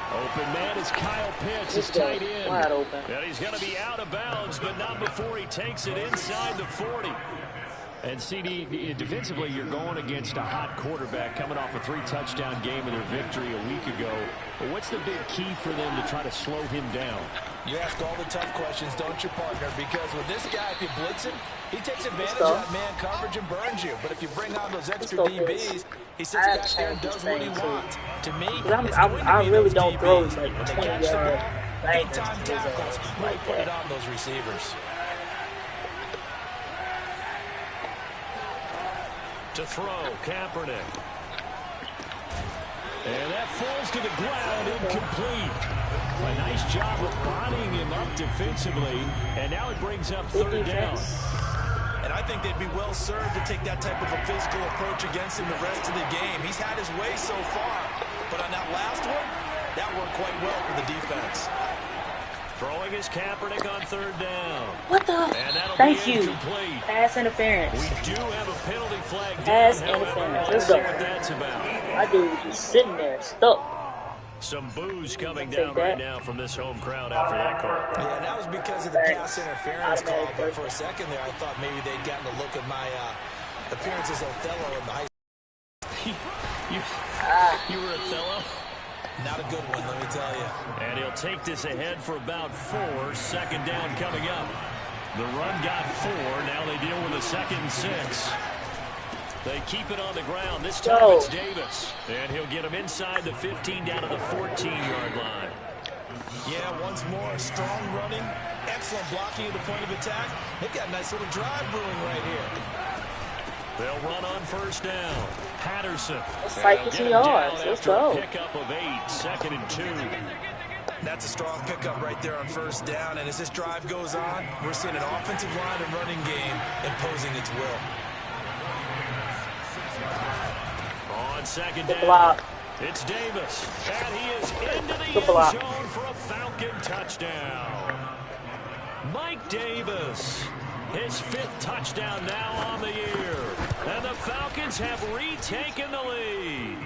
Open man is Kyle Pitts, his Let's go. tight end. Wide open. And he's going to be out of bounds, but not before he takes it inside the 40. And CD, defensively, you're going against a hot quarterback coming off a 3-touchdown game in their victory a week ago. But what's the big key for them to try to slow him down? You ask all the tough questions, don't you, partner? Because with this guy, if you blitz him, he takes advantage of that man coverage and burns you. But if you bring on those extra DBs, he sits back there and does what he wants. To me, I really don't throw like 20-yard big-time tackles. Really put it on those receivers. To throw, Kaepernick. And that falls to the ground, incomplete. A nice job of bodying him up defensively, and now it brings up third down. And I think they'd be well served to take that type of a physical approach against him the rest of the game. He's had his way so far, but on that last one, that worked quite well for the defense. Throwing his Kaepernick on third down. What the? Thank you. Pass interference. We do have a penalty flag down. Pass interference. Let's go. What that's about. My dude was just sitting there, stuck. Some boos coming down right now from this home crowd after that call. Yeah, that was because of the pass interference call. But for a second there, I thought maybe they'd gotten a look at my appearance as Othello in the high school. You were Othello? Not a good one, let me tell you. And he'll take this ahead for about 4. Second down coming up. The run got 4. Now they deal with a 2nd and 6. They keep it on the ground. This time it's Davis. And he'll get him inside the 15 down to the 14-yard line. Yeah, once more, strong running, excellent blocking at the point of attack. They've got a nice little drive brewing right here. They'll run on first down. Patterson. Let's fight for 2 yards. Let's go. Pickup of 8, 2nd and 2. That's a strong pickup right there on first down. And as this drive goes on, we're seeing an offensive line and running game imposing its will. On second down, block. it's Davis. And he is into the Good block. end zone for a Falcon touchdown. Mike Davis, his 5th touchdown now on the year. And the Falcons have retaken the lead.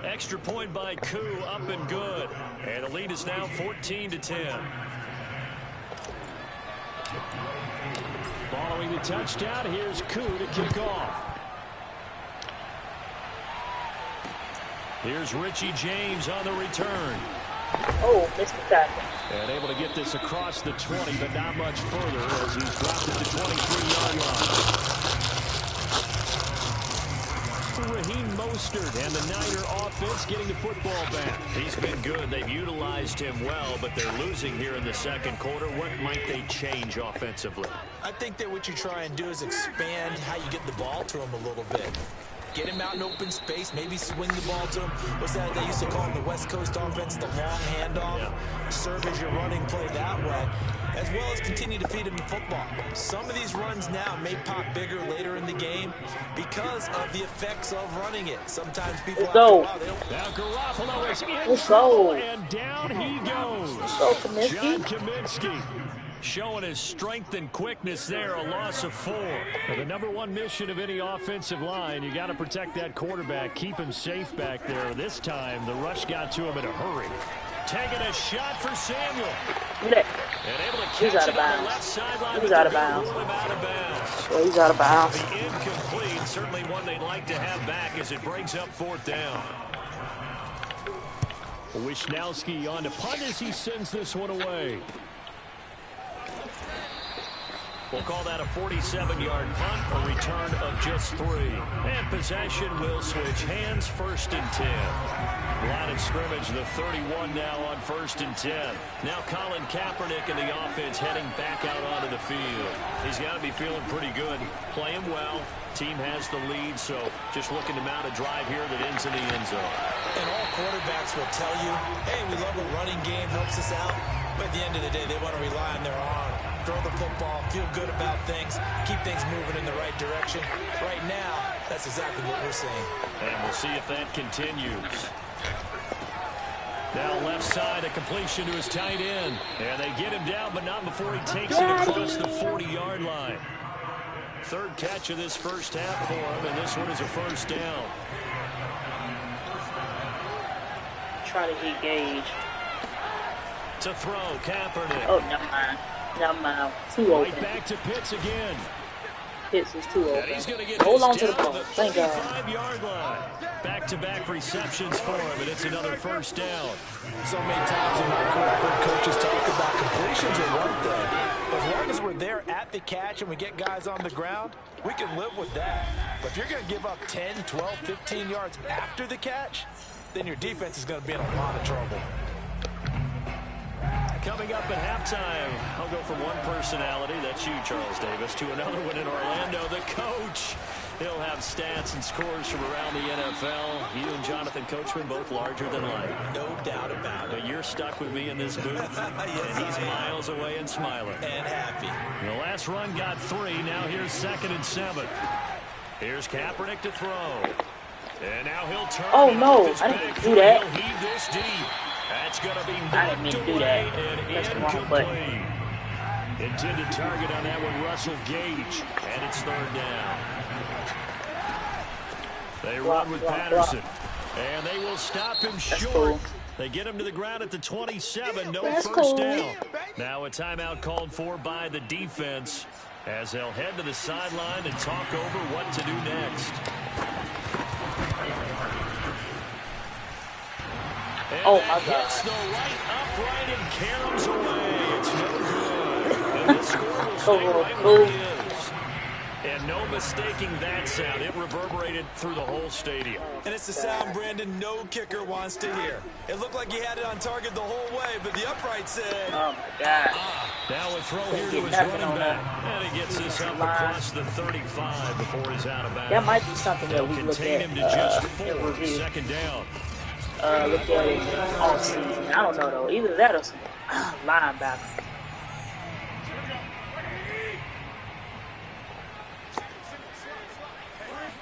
Extra point by Koo, up and good. And the lead is now 14-10. Following the touchdown, here's Koo to kick off. Here's Richie James on the return. Oh, missed the tackle. And able to get this across the 20, but not much further as he's dropped at the 23-yard line. Raheem Mostert and the Niner offense getting the football back. He's been good. They've utilized him well, but they're losing here in the second quarter. What might they change offensively? I think that what you try and do is expand how you get the ball to him a little bit. Get him out in open space, maybe swing the ball to him. What's that they used to call him, the West Coast offense, the long handoff? Yeah. Serve as your running play that way, as well as continue to feed him the football. Some of these runs now may pop bigger later in the game because of the effects of running it. Sometimes people Let's go. Now Garoppolo is in Let's trouble, go. and down he goes. Let's go, Kaminsky. John Kaminsky showing his strength and quickness there, a loss of 4. Now, the number one mission of any offensive line, you got to protect that quarterback, keep him safe back there. This time, the rush got to him in a hurry. Taking a shot for Samuel. And able to he's catch out of it on the bounds. left sideline. He's out of bounds. Well, he's out of bounds. The incomplete, certainly one they'd like to have back as it brings up 4th down. Wishnowski on to punt as he sends this one away. We'll call that a 47-yard punt, a return of just 3. And possession will switch hands, 1st and 10. Line of scrimmage, the 31 now on 1st and 10. Now Colin Kaepernick in the offense heading back out onto the field. He's got to be feeling pretty good, playing well. Team has the lead, so just looking to mount a drive here that ends in the end zone. And all quarterbacks will tell you, hey, we love a running game, helps us out. But at the end of the day, they want to rely on their arm. Throw the football, feel good about things, keep things moving in the right direction. Right now, that's exactly what we're seeing. And we'll see if that continues. Now left side, a completion to his tight end. And they get him down, but not before he takes it across the 40-yard line. 3rd catch of this first half for him, and this one is a 1st down. Try to hit Gage. To throw, Kaepernick. Oh, never mind. Never mind. Too open. Right back to Pitts again. Pitts is too open. And he's going to get Hold on to the down ball. the Thank God. 35-yard line. Back-to-back receptions for him, and it's another 1st down. So many times in my career, coaches talk about completions are one thing. As long as we're there at the catch and we get guys on the ground, we can live with that. But if you're going to give up 10, 12, 15 yards after the catch, then your defense is going to be in a lot of trouble. Coming up at halftime, I'll go from one personality, that's you, Charles Davis, to another one in Orlando, the coach. He'll have stats and scores from around the NFL. You and Jonathan Coachman, both larger than life. No doubt about it. But you're stuck with me in this booth, Yes, and he's miles away and smiling. And happy. The last run got 3. Now here's 2nd and 7. Here's Kaepernick to throw. And now he'll turn. Oh, no. I didn't do that. He'll heave this deep. That's going to be I didn't mean to do that. That's the wrong play. Intended target on that one, Russell Gage. And it's 3rd down. They run with Patterson. And they will stop him short. Cool. They get him to the ground at the 27. No That's 1st cool. down. Now a timeout called for by the defense as they'll head to the sideline and talk over what to do next. And Oh, my hits God. the right upright and caroms away. It's no good. And the score will stay right where it is. And no mistaking that sound. It reverberated through the whole stadium. And it's the sound Brandon no kicker wants to hear. It looked like he had it on target the whole way, but the upright said... Oh, my God. Now a throw here to his running back. And he gets this up across the 35 before he's out of bounds. That might be something that we look Contain at him to just in 4. review. 2nd down. Look at it all season. I don't know, though. Either that or some linebacker.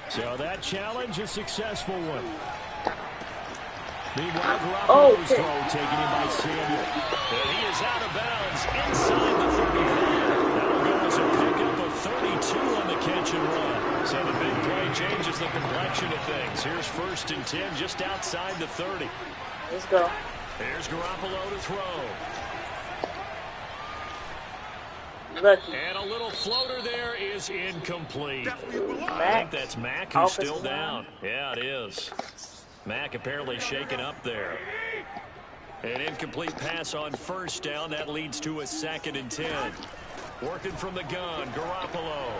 So that challenge, a successful one. Meanwhile, Garoppolo's throw taken in by Samuel. And he is out of bounds inside the 35. That'll go as a pickup of 32 on the catch and run. So the big play changes the complexion of things. Here's 1st and 10 just outside the 30. Let's go. Here's Garoppolo to throw. Lucky. And a little floater there is incomplete. I Mac. think that's Mack who's still down. Yeah, it is. Mack apparently shaken up there. An incomplete pass on first down. That leads to a 2nd and 10. Working from the gun, Garoppolo.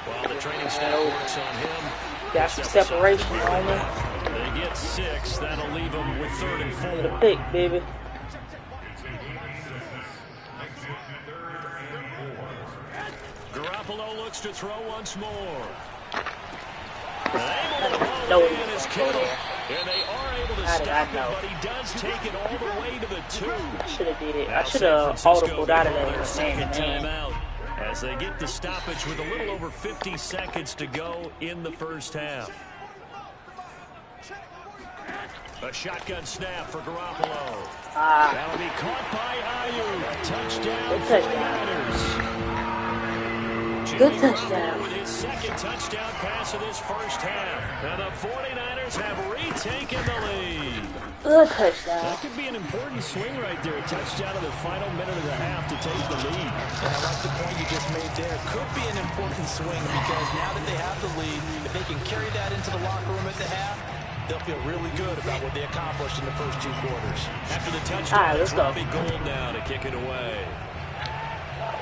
While the training staff works on him. Got some separation on him. They get 6. That'll leave them with 3rd and 4. The pick, baby. Garoppolo looks to throw once more. No, and they are able to stop him, but he does take it all the way to the 2. I should have did it. I should have audibled out of there. Timeout as they get the stoppage with a little over 50 seconds to go in the first half. A shotgun snap for Garoppolo. That'll be caught by Ayuk. Touchdown, 49ers. Good touchdown. With his 2nd touchdown pass of this first half. And the 49ers have retaken the lead. Good touchdown. That could be an important swing right there. A touchdown in the final minute of the half to take the lead. And I like the point you just made there. Could be an important swing because now that they have the lead, if they can carry that into the locker room at the half, they'll feel really good about what they accomplished in the first 2 quarters. After the touchdown, let's go. Robbie Gould now to kick it away.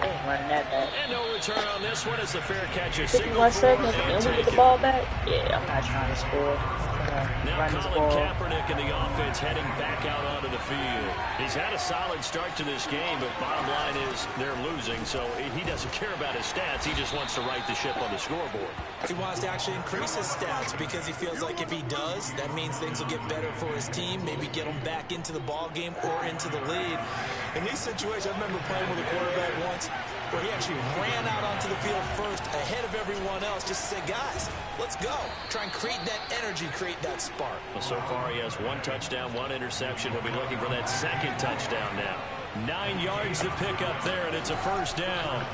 Ain't running that back. And no return on this one as the fair catch is 51 seconds and we get the ball back. Yeah, I'm not trying to score. Now Colin Kaepernick and the offense heading back out onto the field. He's had a solid start to this game, but bottom line is they're losing, so he doesn't care about his stats. He just wants to right the ship on the scoreboard. He wants to actually increase his stats because he feels like if he does, that means things will get better for his team, maybe get them back into the ball game or into the lead. In these situations, I remember playing with a quarterback once where he actually ran out onto the field first ahead of everyone else just to say, guys, let's go. Try and create that energy, create that spark. Well, so far he has 1 touchdown, 1 interception. He'll be looking for that 2nd touchdown now. 9 yards to pick up there, and it's a first down.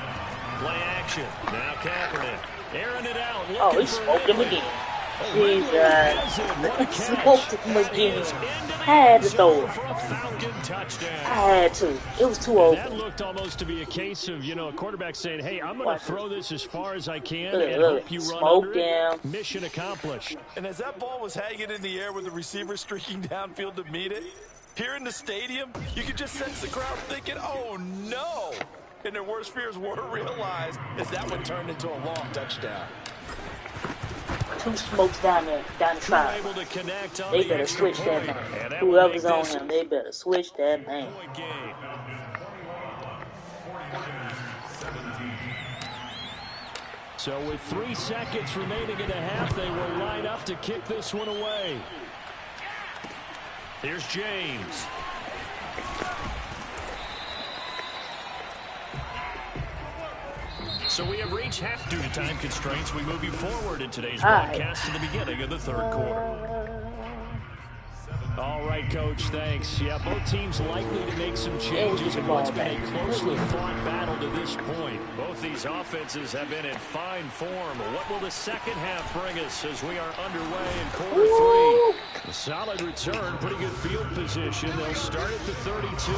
Play action. Now Kaepernick. Airing it out. Oh, he smoked him again. He smoked him again. I had to throw it. I had to. It was too open. That looked almost to be a case of, a quarterback saying, hey, I'm going to throw this as far as I can and hope you run under it. Mission accomplished. And as that ball was hanging in the air with the receiver streaking downfield to meet it, here in the stadium, you could just sense the crowd thinking, oh, no. And their worst fears were realized as that one turned into a long touchdown. 2 smokes down there, down the side. They better switch that man. Whoever's on him, they better switch that man. So with 3 seconds remaining in the half, they will line up to kick this one away. Here's James. So we have reached half due to time constraints. We move you forward in today's broadcast to the beginning of the 3rd quarter. All right, Coach, thanks. Yeah, both teams likely to make some changes in what's been a closely fought battle to this point. Both these offenses have been in fine form. What will the second half bring us as we are underway in quarter 3? A solid return, pretty good field position. They'll start at the 32.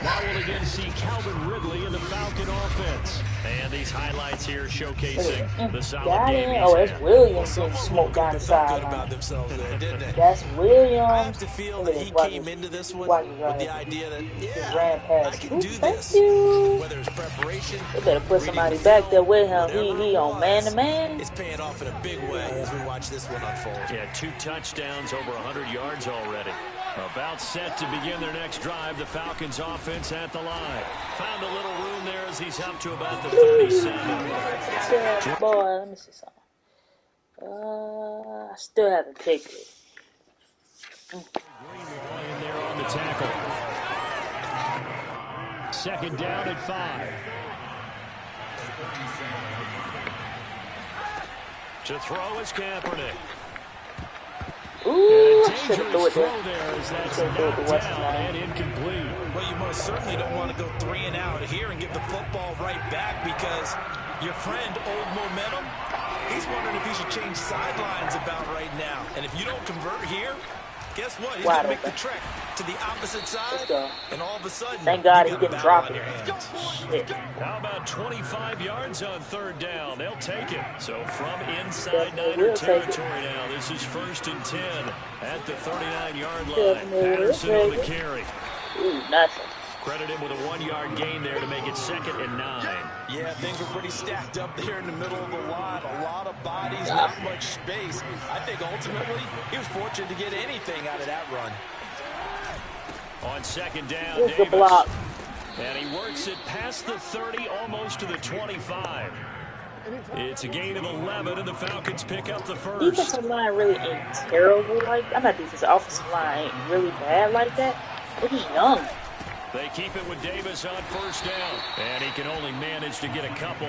Now we'll again see Calvin Ridley in the Falcon offense. And these highlights here showcasing the solid game. Oh, it's Williams getting smoked down the side. That's Williams. I have to feel that he came into this one with the idea that, I can do this. Whether it's preparation, they better put somebody back there with him. He on man-to-man. It's paying off in a big way as we watch this one unfold. Yeah, 2 touchdowns, over 100 yards already. About set to begin their next drive. The Falcons offense at the line. Found a little room there as he's up to about the 37. Boy, let me see something. I still haven't picked it. In there on the tackle. 2nd down at 5. To throw is Kaepernick. Ooh, I should have thrown it there. And incomplete. Well, you most certainly don't want to go 3 and out here and give the football right back because your friend, Old Momentum, he's wondering if he should change sidelines about right now. And if you don't convert here, Guess what? He's Wide going to make open. the trek to the opposite side, and all of a sudden, thank God he you got didn't a drop battle it. on your hands. Shit. How about 25 yards on third down? They'll take it. So from inside Niner territory now, this is 1st and 10 at the 39-yard line. Patterson on the carry. Ooh, nothing. Credit him with a 1-yard gain there to make it 2nd and 9. Yeah, things were pretty stacked up there in the middle of the line. A lot of bodies, not much space. I think ultimately he was fortunate to get anything out of that run. On 2nd down, Here's Davis. the block. And he works it past the 30, almost to the 25. It's a gain of 11, and the Falcons pick up the first. Defensive line really ain't terrible like that. I'm not defensive. Offensive line ain't really bad like that. But he's young. They keep it with Davis on 1st down. And he can only manage to get a couple.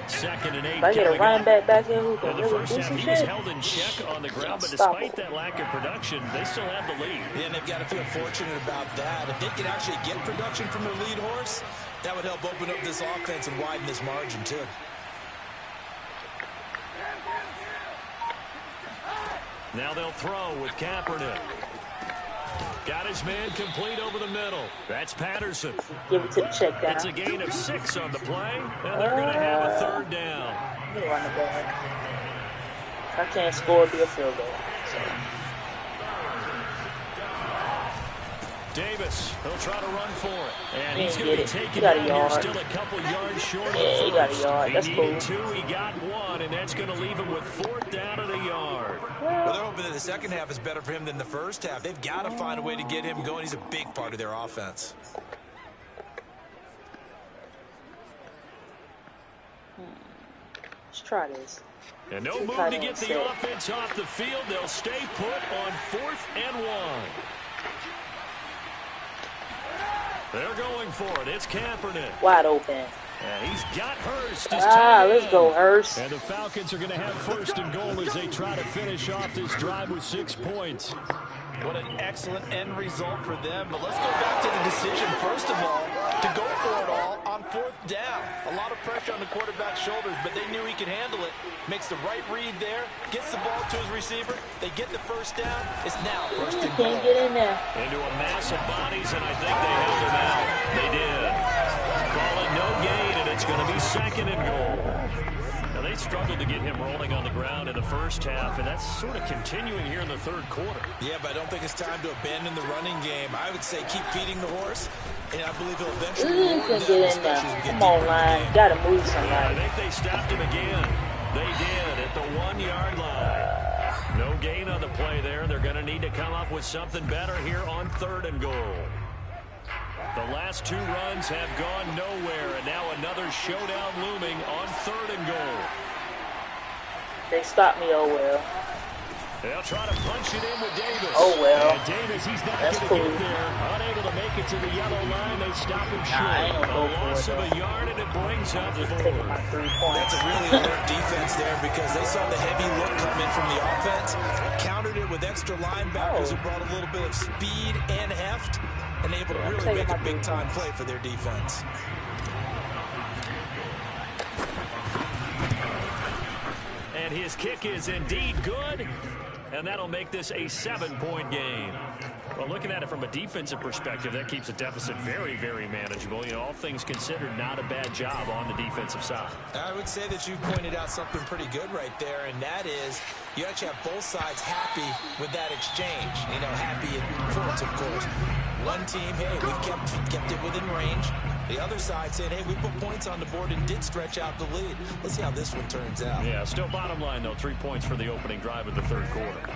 2nd and 8. If I get a running back here who can in the really first do half, some he was shit. held in check on the ground, but Stop despite it. that lack of production, they still have the lead. Yeah, and they've got to feel fortunate about that. If they could actually get production from their lead horse, that would help open up this offense and widen this margin, too. Now they'll throw with Kaepernick. Got his man complete over the middle. That's Patterson. Give it to the check down. It's a gain of 6 on the play, and they're going to have a 3rd down. Let me run the ball. If I can't score, it'll be a field goal. So. Davis, he'll try to run for it. And he's He going to be didn't get it. taken He got a down here, yard. still a couple yards short of Yeah, he got a yard. That's He cool. needed 2, he got 1, and that's going to leave him with 4th down and a yard. Well, they're hoping that the second half is better for him than the first half. They've got to find a way to get him going. He's a big part of their offense. Let's try this. And no move to get the offense off the field. They'll stay put on 4th and 1. They're going for it. It's Kaepernick. Wide open. And he's got Hurst. Let's go, Hurst. And the Falcons are going to have 1st and goal as they try to finish off this drive with 6 points. What an excellent end result for them. But let's go back to the decision, first of all, to go for it all on 4th down. A lot of pressure on the quarterback's shoulders, but they knew he could handle it. Makes the right read there, gets the ball to his receiver. They get the 1st down. It's now 1st and goal. Can't get in there. Into a mass of bodies, and I think they held him out. They did. Call it no gain, and it's going to be 2nd and goal. Now, they struggled to get him rolling on the ground in the first half, and that's sort of continuing here in the 3rd quarter. Yeah, but I don't think it's time to abandon the running game. I would say keep feeding the horse, and I believe he'll eventually reward them, Get in especially as we there. get Come deeper on, in the line. game. Gotta move I somebody. think they stopped him again. They did at the 1-yard line. No gain on the play there. They're going to need to come up with something better here on 3rd and goal. The last 2 runs have gone nowhere, and now another showdown looming on 3rd and goal. They stopped me, oh well. They'll try to punch it in with Davis. Oh well. And Davis, he's not That's going to cool. get there. Unable to make it to the yellow line. They stop him short. I ain't gonna go A for loss it, of a yard, and it brings up Just taking my 4. 3 points. That's a really alert defense there because they saw the heavy look come in from the offense, countered it with extra linebackers who brought a little bit of speed and heft, and able to really make a big-time play for their defense. And his kick is indeed good, and that'll make this a 7-point game. Well, looking at it from a defensive perspective, that keeps the deficit very, very manageable. You know, all things considered, not a bad job on the defensive side. I would say that you pointed out something pretty good right there, and that is you actually have both sides happy with that exchange. You know, happy in quotes, of course. One team, hey, we've kept it within range. The other side said, hey, we put points on the board and did stretch out the lead. Let's see how this one turns out. Yeah, still bottom line, though, 3 points for the opening drive of the 3rd quarter.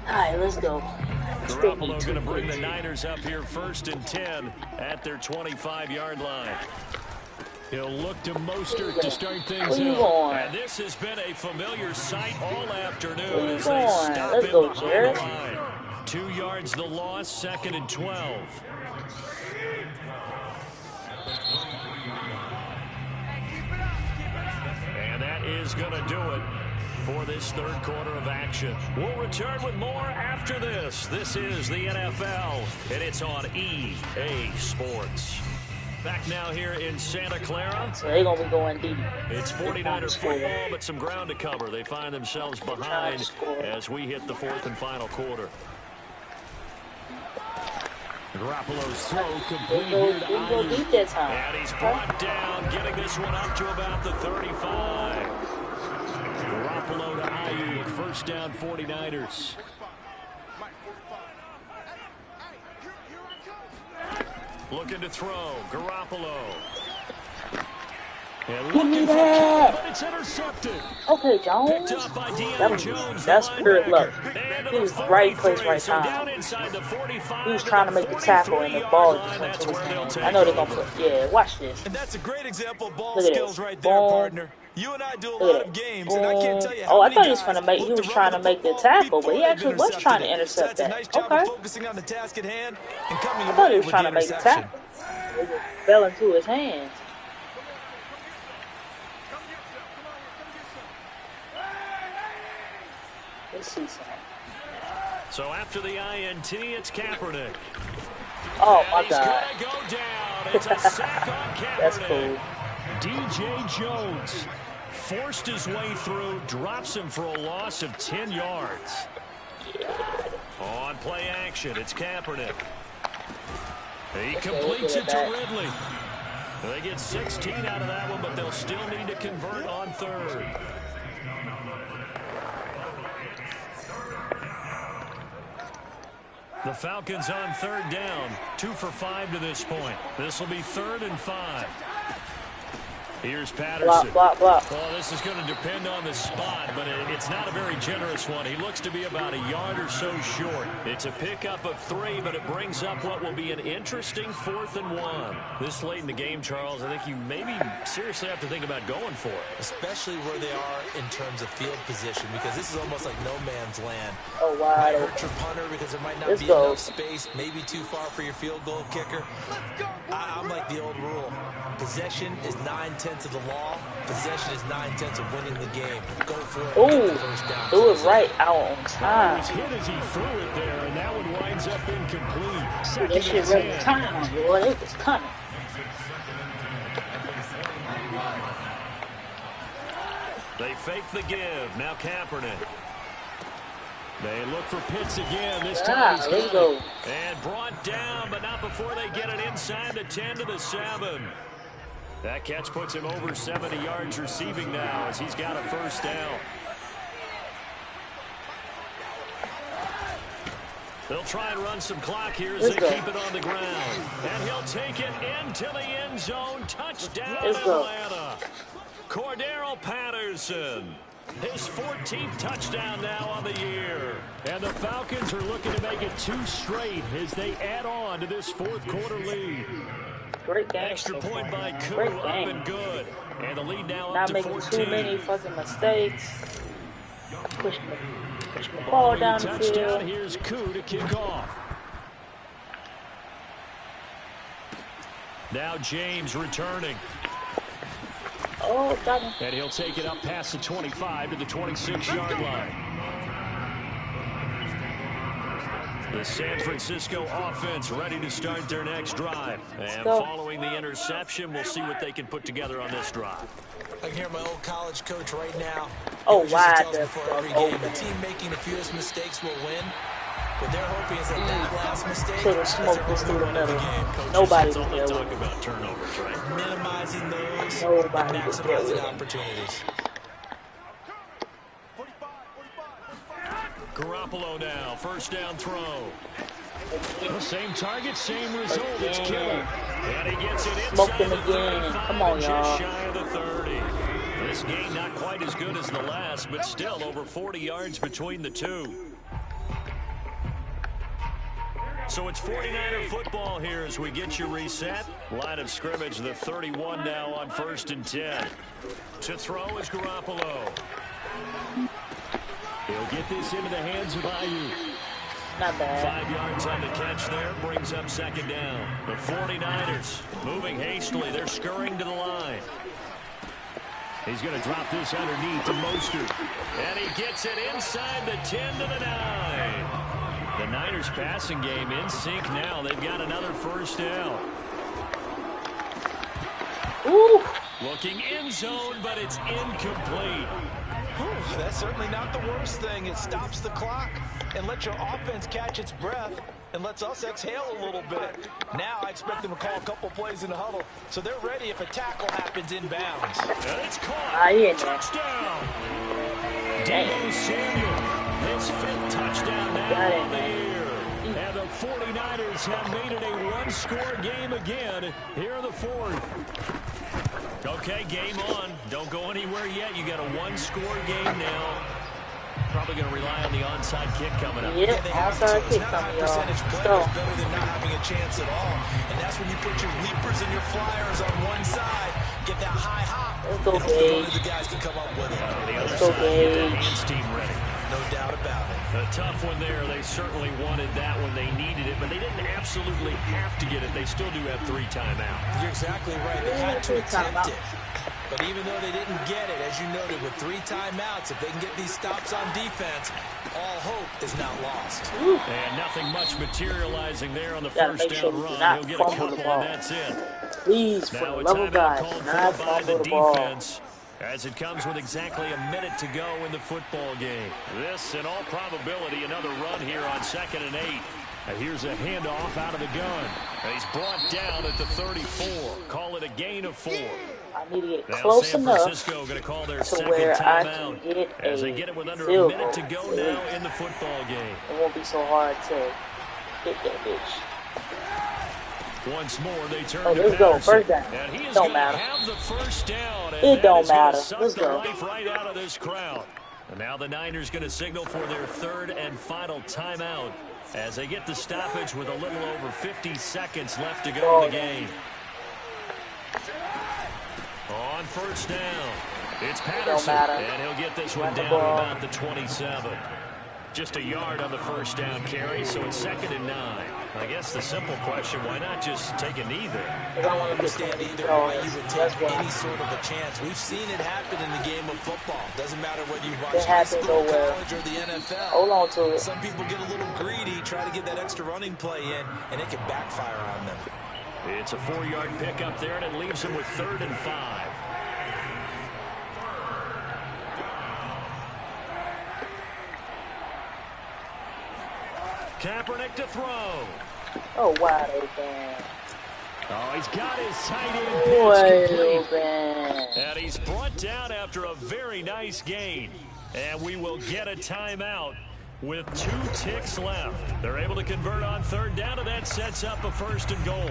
All right, let's go. Garoppolo going to bring the Niners up here 1st and 10 at their 25-yard line. He'll look to Mostert to start things out. And this has been a familiar sight all afternoon as they stop him behind the line. 2 yards the loss, 2nd and 12. And that is going to do it for this 3rd quarter of action. We'll return with more after this. This is the NFL, and it's on EA Sports. Back now here in Santa Clara. So they're going to be going deep. It's 49er football, but some ground to cover. They find themselves behind as we hit the fourth and final quarter. Garoppolo's throw complete here to Isnt. And he's brought down, getting this one up to about the 35. Garoppolo to Ayuk, first down 49ers. Looking to throw, Garoppolo. And looking for Kick, but it's intercepted. Okay, Jones. Picked up by Jones. That's pure luck. He was right place, right time. He was trying to make the tackle, and the ball just went to his hand. I know they're going to put, yeah, watch this. And that's a great example of ball skills right there, partner. You and I do a lot of games, and I can't tell you how I thought he was trying to make the tackle, but he actually was trying to intercept that. Okay. Focusing on the task at hand and coming I thought he was trying to make the tackle. It just fell into his hands. Let's see something. So after the INT, it's Kaepernick. Oh my God. He's gonna go down. It's a sack on Kaepernick. That's cool. DJ Jones forced his way through, drops him for a loss of 10 yards. On play action, it's Kaepernick. He completes it to Ridley. They get 16 out of that one, but they'll still need to convert on third. The Falcons on third down, 2 for 5 to this point. This will be 3rd and 5. Here's Patterson. Block. Well, this is going to depend on the spot, but it's not a very generous one. He looks to be about a yard or so short. It's a pickup of 3, but it brings up what will be an interesting 4th and 1. This late in the game, Charles, I think you maybe seriously have to think about going for it. Especially where they are in terms of field position, because this is almost like no man's land. Oh, wow. Might hurt your punter because there might not be enough space, maybe too far for your field goal kicker. I'm like the old rule. Possession is 9/10 of the law. Possession is 9/10 of winning the game. Go for it. Ooh, threw it right out on time. He was hit as he threw it there, and that one winds up incomplete. That shit right in time, boy. It was coming. They fake the give. Now Kaepernick. They look for Pitts again. This time he's there you go. And brought down, but not before they get it inside the 10 to the 7. That catch puts him over 70 yards receiving now as he's got a first down. They'll try and run some clock here as they keep it on the ground. And he'll take it into the end zone. Touchdown, Atlanta. Cordero Patterson. His 14th touchdown now on the year. And the Falcons are looking to make it 2 straight as they add on to this 4th quarter lead. Great game. Extra point by Koo, up and good. And the lead now up to 14. Not making too many fucking mistakes. Pushing the ball down the field. Here's Koo to kick off. Now James returning. Oh, got him. And he'll take it up past the 25 to the 26-yard line. The San Francisco offense ready to start their next drive. And following the interception, we'll see what they can put together on this drive. I can hear my old college coach right now. Oh, wow. Before every game, the team making the fewest mistakes will win. What they're hoping is that last mistake should have smoked this through the middle. Nobody was there talk about turnovers, right? Minimizing those, nobody was maximizing opportunities. Garoppolo now, first down throw. The same target, same result. It's Kittle. And he gets it inside Smoked him the again. 35, Come on, just y'all. shy of the 30. This game not quite as good as the last, but still over 40 yards between the two. So it's 49er football here as we get you reset. Line of scrimmage, the 31 now on 1st and 10. To throw is Garoppolo. He'll get this into the hands of Ayuk. Not bad. 5 yards on the catch there, brings up 2nd down. The 49ers moving hastily. They're scurrying to the line. He's going to drop this underneath to Mostert. And he gets it inside the 10 to the 9. The Niners passing game in sync now. They've got another first down. Ooh. Looking end zone, but it's incomplete. Whew, that's certainly not the worst thing. It stops the clock and lets your offense catch its breath and lets us exhale a little bit. Now I expect them to call a couple plays in the huddle, so they're ready if a tackle happens inbounds. And it's caught. Touchdown. Deebo Samuel, his 5th touchdown now on the year. And the 49ers have made it a one-score game again here in the 4th. Okay, game on. Don't go anywhere yet. You got a one-score game now. Probably going to rely on the onside kick coming up. Yep, onside kick coming, y'all. Percentage play is better than not having a chance at all. And that's when you put your leapers and your flyers on one side. Get that high hop. Let's go, and hope Gage. one of the guys can come up with it. The other Let's go, side, get that Gage. hands team ready. No doubt about it. A tough one there. They certainly wanted that when they needed it, but they didn't absolutely have to get it. They still do have 3 timeouts. You're exactly right. They had to attempt it. But even though they didn't get it, as you noted, with 3 timeouts, if they can get these stops on defense, all hope is not lost. And nothing much materializing there on the first down run. He'll get a couple, and that's it. Please, for the love of God, not fumble the ball. As it comes with exactly a minute to go in the football game. This, in all probability, another run here on 2nd and 8. And here's a handoff out of the gun. And he's brought down at the 34. Call it a gain of 4. I need to get close enough Going to call their to where I can get as they get it with under a field minute to goal. go now in the football game. It won't be so hard to hit that bitch. Once more, they turn Oh, to let's go. Patterson. First down. And he is Don't going to matter. have the first down. And It that don't is gonna matter. suck Let's the go. life right out of this crowd. And now the Niners going to signal for their 3rd and final timeout as they get the stoppage with a little over 50 seconds left to go in the game. On first down, it's Patterson, and he'll get this one down to about the 27. Just a yard on the first down carry, so it's 2nd and 9. I guess the simple question, why not just take a knee there? I don't understand either why you would take any sort of a chance. We've seen it happen in the game of football. Doesn't matter whether you watch high school, college, or the NFL. Hold on to it. Some people get a little greedy, try to get that extra running play in, and it can backfire on them. It's a 4-yard pickup there, and it leaves him with 3rd and 5. Kaepernick to throw. Oh, wide open. Oh, he's got his tight end pitch complete. Open. And he's brought down after a very nice gain. And we will get a timeout with 2 ticks left. They're able to convert on 3rd down, and that sets up a 1st and goal.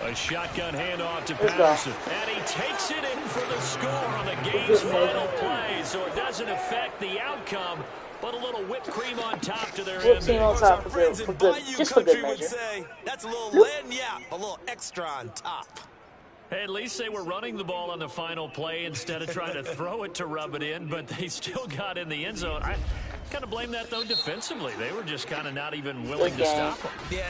A shotgun handoff to Patterson. And he takes it in for the score on the game's final play. So it doesn't affect the outcome, but a little whipped cream on top to their end. On top for good, just for good measure. That's a little lanyap, a little extra on top. Hey, at least they were running the ball on the final play instead of trying to throw it to rub it in, but they still got in the end zone. I kind of blame that, though, defensively. They were just kind of not even willing to stop them. Yeah,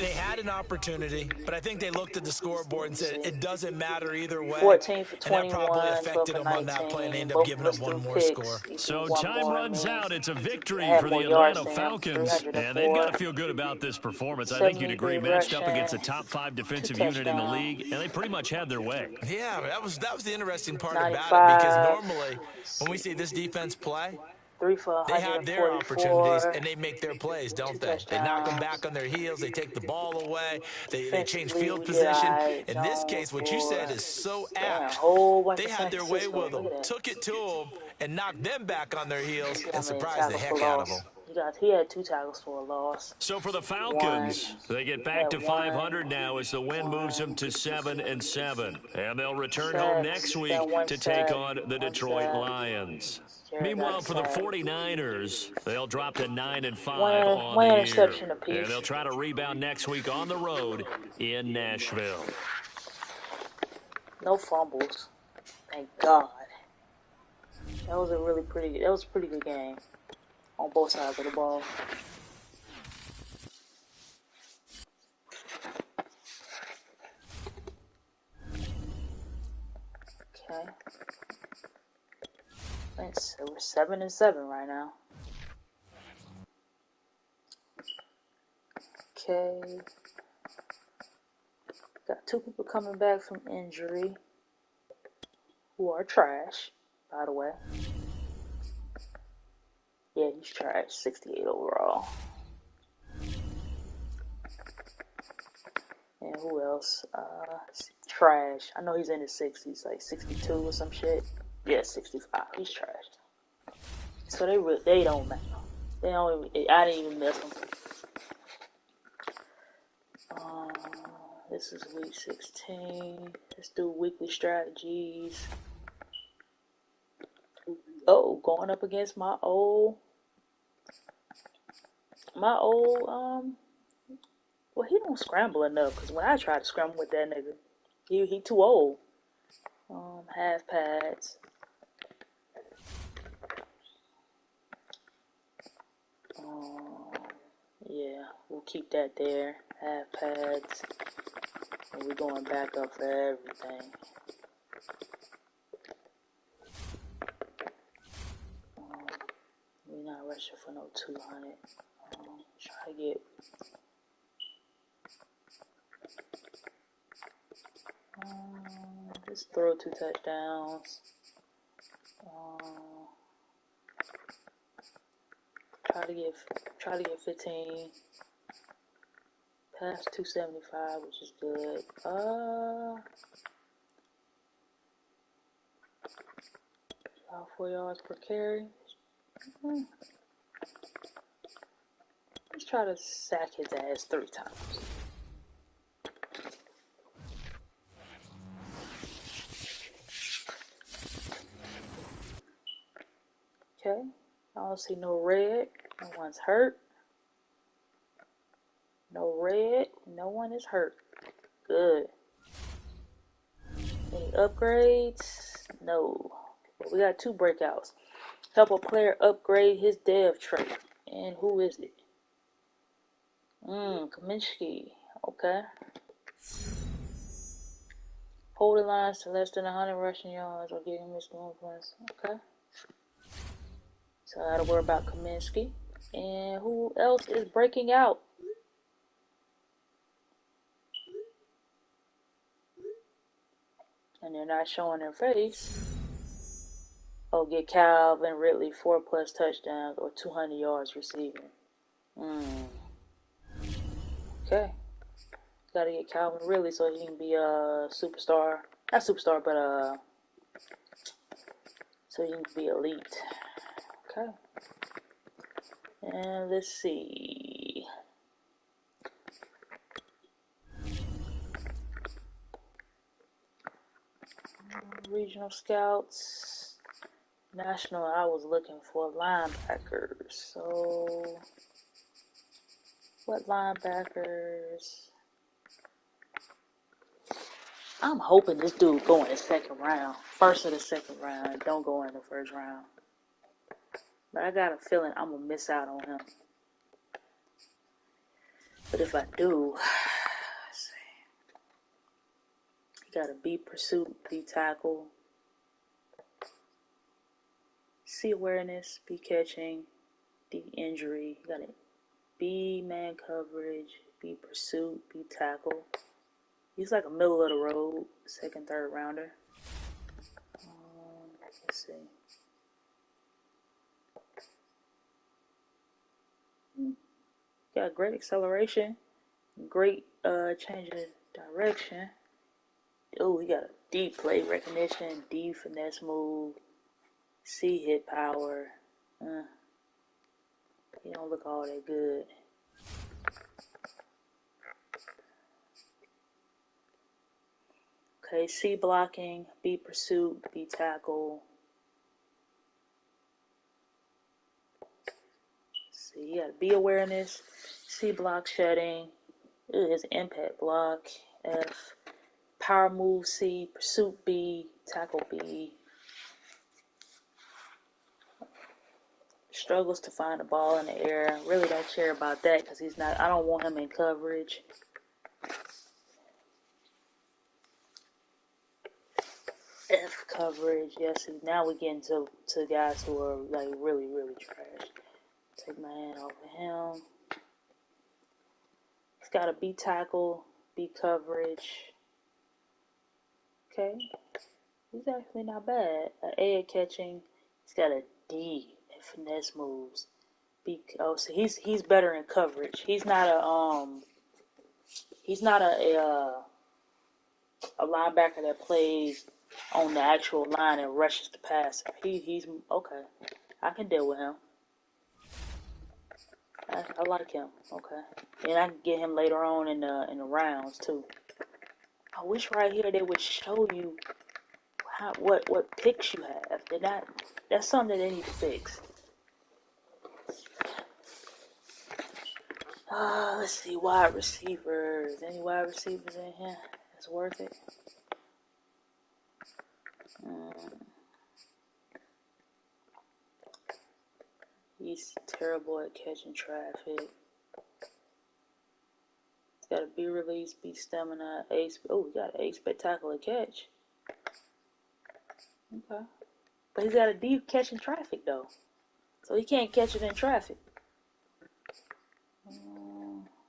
they had an opportunity, but I think they looked at the scoreboard and said it doesn't matter either way. 14 for 21, and that probably affected them on that play, and they ended up giving up one more score. So time runs out. It's a victory for the Atlanta Falcons, and they've got to feel good about this performance. I think you'd agree, matched up against a top 5 defensive unit in the league, and they pretty much had their way. Yeah, that was the interesting part about it, because normally when we see this defense play, they have their opportunities, and they make their plays, don't they? They knock them back on their heels. They take the ball away. They change field position. In this case, what you said is so apt. They had their way with them, took it to them, and knocked them back on their heels and surprised the heck out of them. He had 2 tackles for a loss. So for the Falcons, they get back to 500 now as the win moves them to 7-7. And they'll return home next week to take on the Detroit Lions. Meanwhile, for the 49ers, they'll drop to 9-5 on the year. And they'll try to rebound next week on the road in Nashville. No fumbles. Thank God. That was a pretty good game on both sides of the ball. Okay. We're 7-7 right now. Okay. Got 2 people coming back from injury who are trash, by the way. Yeah, he's trash. 68 overall. And who else? Trash. I know he's in his 60s, like 62 or some shit. Yeah, 65. He's trash. So they don't matter. They don't even, I didn't even miss them. This is week 16. Let's do weekly strategies. Oh, going up against my old, well, he don't scramble enough, because when I try to scramble with that nigga, he too old. Half pads. Yeah, we'll keep that there. Half pads. And we're going back up for everything. We're not rushing for no 200. Try to get... let's throw 2 touchdowns. Try to get 15. Pass 275, which is good. 4 yards per carry. Let's try to sack his ass 3 times. Okay. I don't see no red. No one's hurt. No red. No one is hurt. Good. Any upgrades? No. But we got 2 breakouts. Help a player upgrade his dev trait. And who is it? Kaminsky. Okay. Hold the lines to less than 100 rushing yards or getting missed points. Okay. So I gotta worry about Kaminsky. And who else is breaking out? And they're not showing their face. Oh, get Calvin Ridley 4+ touchdowns or 200 yards receiving. Okay. Gotta get Calvin Ridley so he can be a superstar. Not superstar, but so he can be elite. Okay. And let's see. Regional scouts. National, I was looking for linebackers. So, what linebackers? I'm hoping this dude go in the 2nd round. First of the 2nd round. Don't go in the 1st round. But I got a feeling I'm going to miss out on him. But if I do, let's see. You got to B pursuit, B tackle, C awareness, B catching, D injury. You got to B man coverage, B pursuit, B tackle. He's like a middle of the road, 2nd, 3rd rounder. Let's see. Got great acceleration, great change of direction. Oh, he got a D play recognition, D finesse move, C hit power. He don't look all that good. Okay, C blocking, B pursuit, B tackle. See, you got B awareness, C block shedding. His impact block, F. Power move, C. Pursuit, B. Tackle, B. Struggles to find the ball in the air. Really don't care about that because he's not. I don't want him in coverage. F coverage. Yes, now we get into guys who are like really, really trash. Take my hand off of him. got a B tackle, B coverage. Okay. He's actually not bad. An A at catching. He's got a D at finesse moves. So he's better in coverage. He's not a linebacker that plays on the actual line and rushes the passer. He's okay. I can deal with him. I like him. Okay, and I can get him later on in the rounds too. I wish right here they would show you what picks you have. That's something that they need to fix. Let's see, wide receivers. Any wide receivers in here that's worth it? He's terrible at catching traffic. He's got a B release, B stamina, we got an A spectacular catch. Okay. But he's got a D catching traffic though. So he can't catch it in traffic.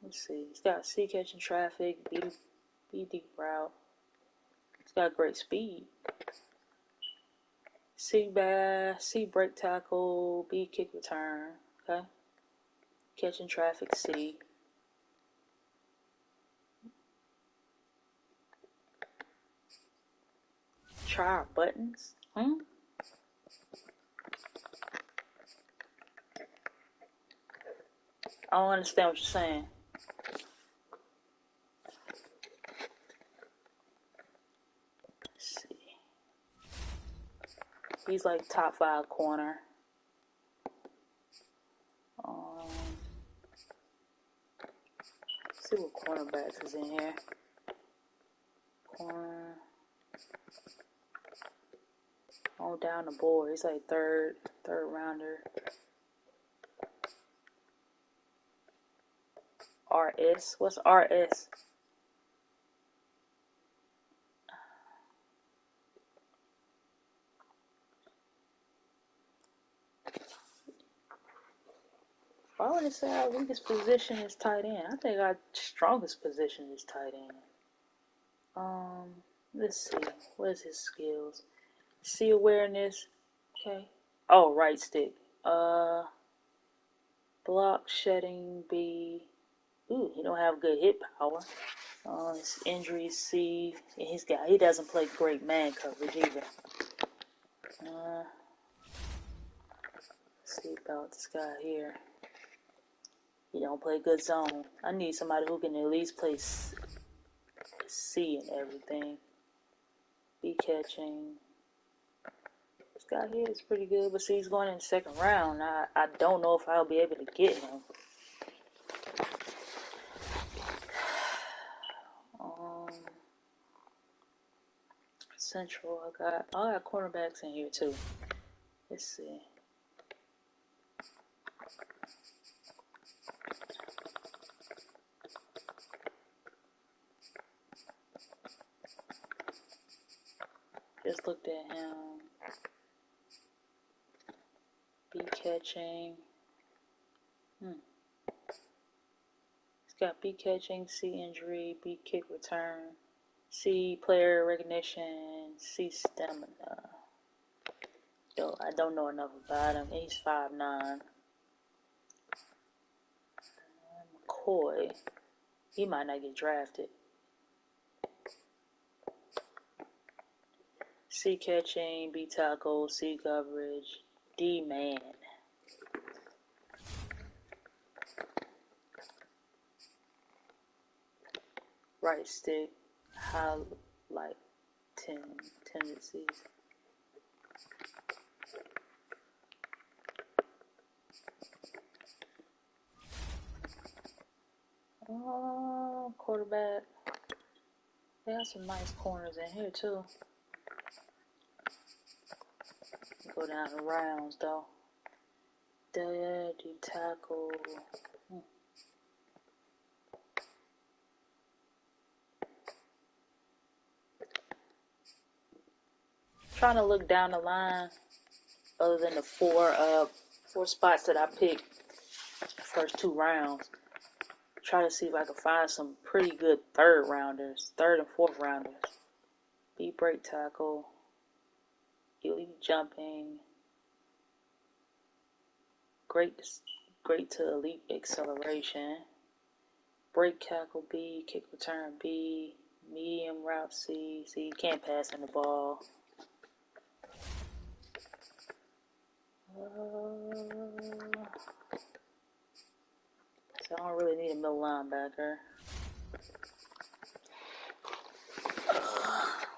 Let's see. He's got C catching traffic, B deep route. He's got great speed. C break tackle, B kick return. Okay. Catching traffic, C. Try our buttons. I don't understand what you're saying. Let's see. He's like top 5 corner. Let's see what cornerbacks is in here. Corner. On down the board. He's like third rounder. RS. What's RS? Why would it say our weakest position is tight end? I think our strongest position is tight end. Let's see. What is his skills? C awareness. Okay. Oh, right stick. Block, shedding, B. Ooh, he don't have good hit power. His injuries, C. And he doesn't play great man coverage either. Let's see about this guy here. He don't play good zone. I need somebody who can at least play C and everything. B catching. This guy here is pretty good, but see, he's going in the second round. I don't know if I'll be able to get him. Central, I got cornerbacks in here too. Let's see. Just looked at him. B catching. He's got B catching, C injury, B kick return, C player recognition, C stamina. I don't know enough about him. He's 5'9". McCoy. He might not get drafted. C catching, B tackle, C coverage, D man. Right stick, highlight tendencies. Quarterback. They got some nice corners in here too. Go down the rounds though. Do tackle. Trying to look down the line, other than the four spots that I picked the first 2 rounds. try to see if I can find some pretty good third and fourth rounders. B break tackle, elite jumping, great to elite acceleration, break tackle B, kick return B, medium route C. See, you can't pass in the ball. So I don't really need a middle linebacker.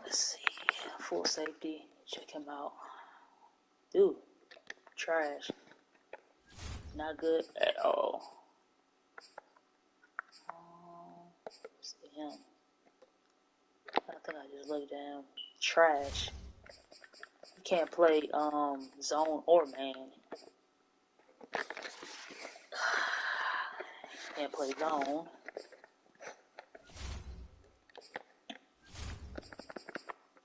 Let's see. Full safety. Check him out. Dude, trash. Not good at all. See him. I think I just looked at him. Trash. You can't play zone or man. Can't play zone.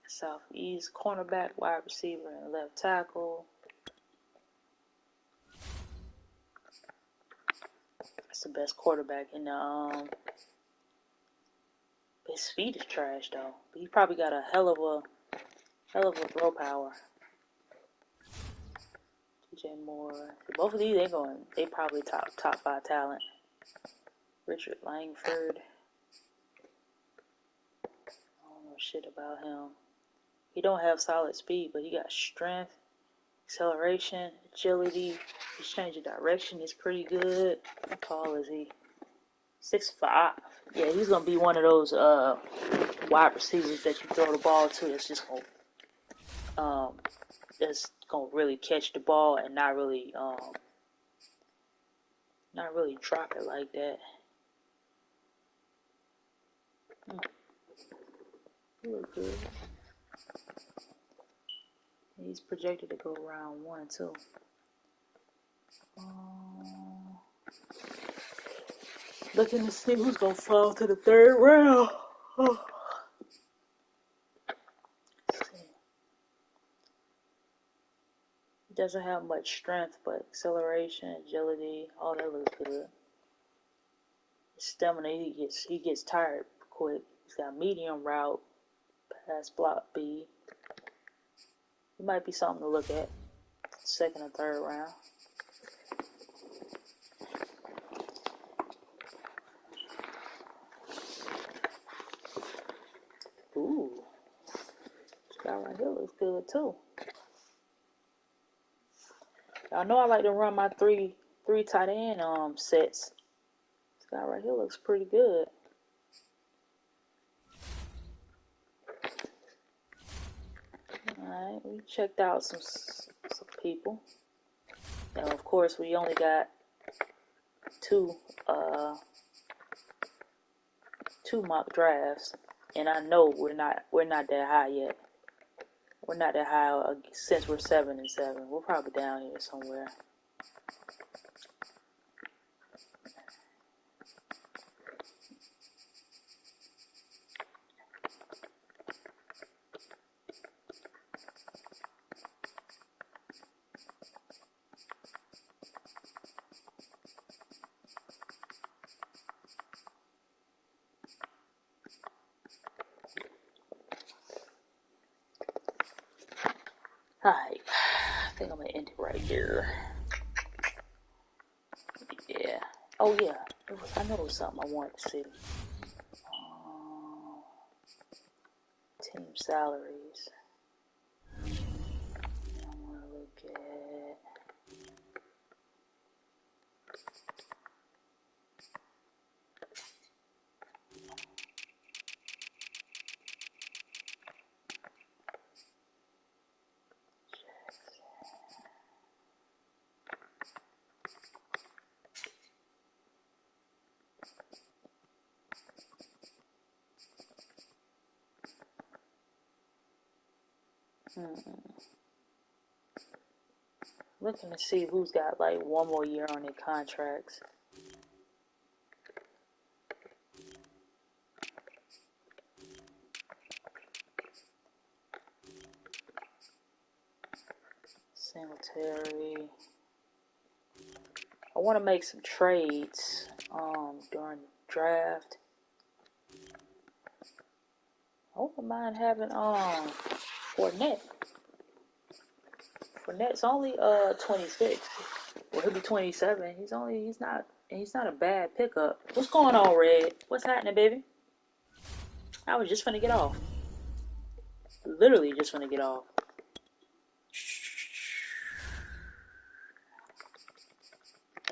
Southeast cornerback, wide receiver, and left tackle. That's the best quarterback in the his feet is trash though. But he probably got a hell of a throw power. DJ Moore. Both of these they probably top 5 talent. Richard Langford. I don't know shit about him. He don't have solid speed, but he got strength, acceleration, agility. His change of direction is pretty good. How tall is he? 6'5". Yeah, he's gonna be one of those wide receivers that you throw the ball to that's just gonna really catch the ball and not really drop it like that. He look good. He's projected to go round 1 too. Looking to see who's gonna fall to the 3rd round. He doesn't have much strength, but acceleration, agility, all that looks good. His stamina, he gets tired quick. He's got medium route, pass block B. It might be something to look at. 2nd and 3rd round. Ooh, this guy right here looks good too. Y'all know I like to run my three tight end sets. This guy right here looks pretty good. Alright, we checked out some people. Now of course we only got two mock drafts, and I know we're not that high yet. We're not that high since we're 7 and 7. We're probably down here somewhere. Alright, I think I'm gonna end it right here. Yeah. Oh yeah, I know it was something I wanted to see. Team salaries. I want to look at. Looking to see who's got like 1 more year on their contracts. Singletary. I want to make some trades during draft. I wouldn't mind having Fournette. Fournette's only 26. Well, he'll be 27. He's not a bad pickup. What's going on, Red? What's happening, baby? I was just finna get off. Literally just finna get off.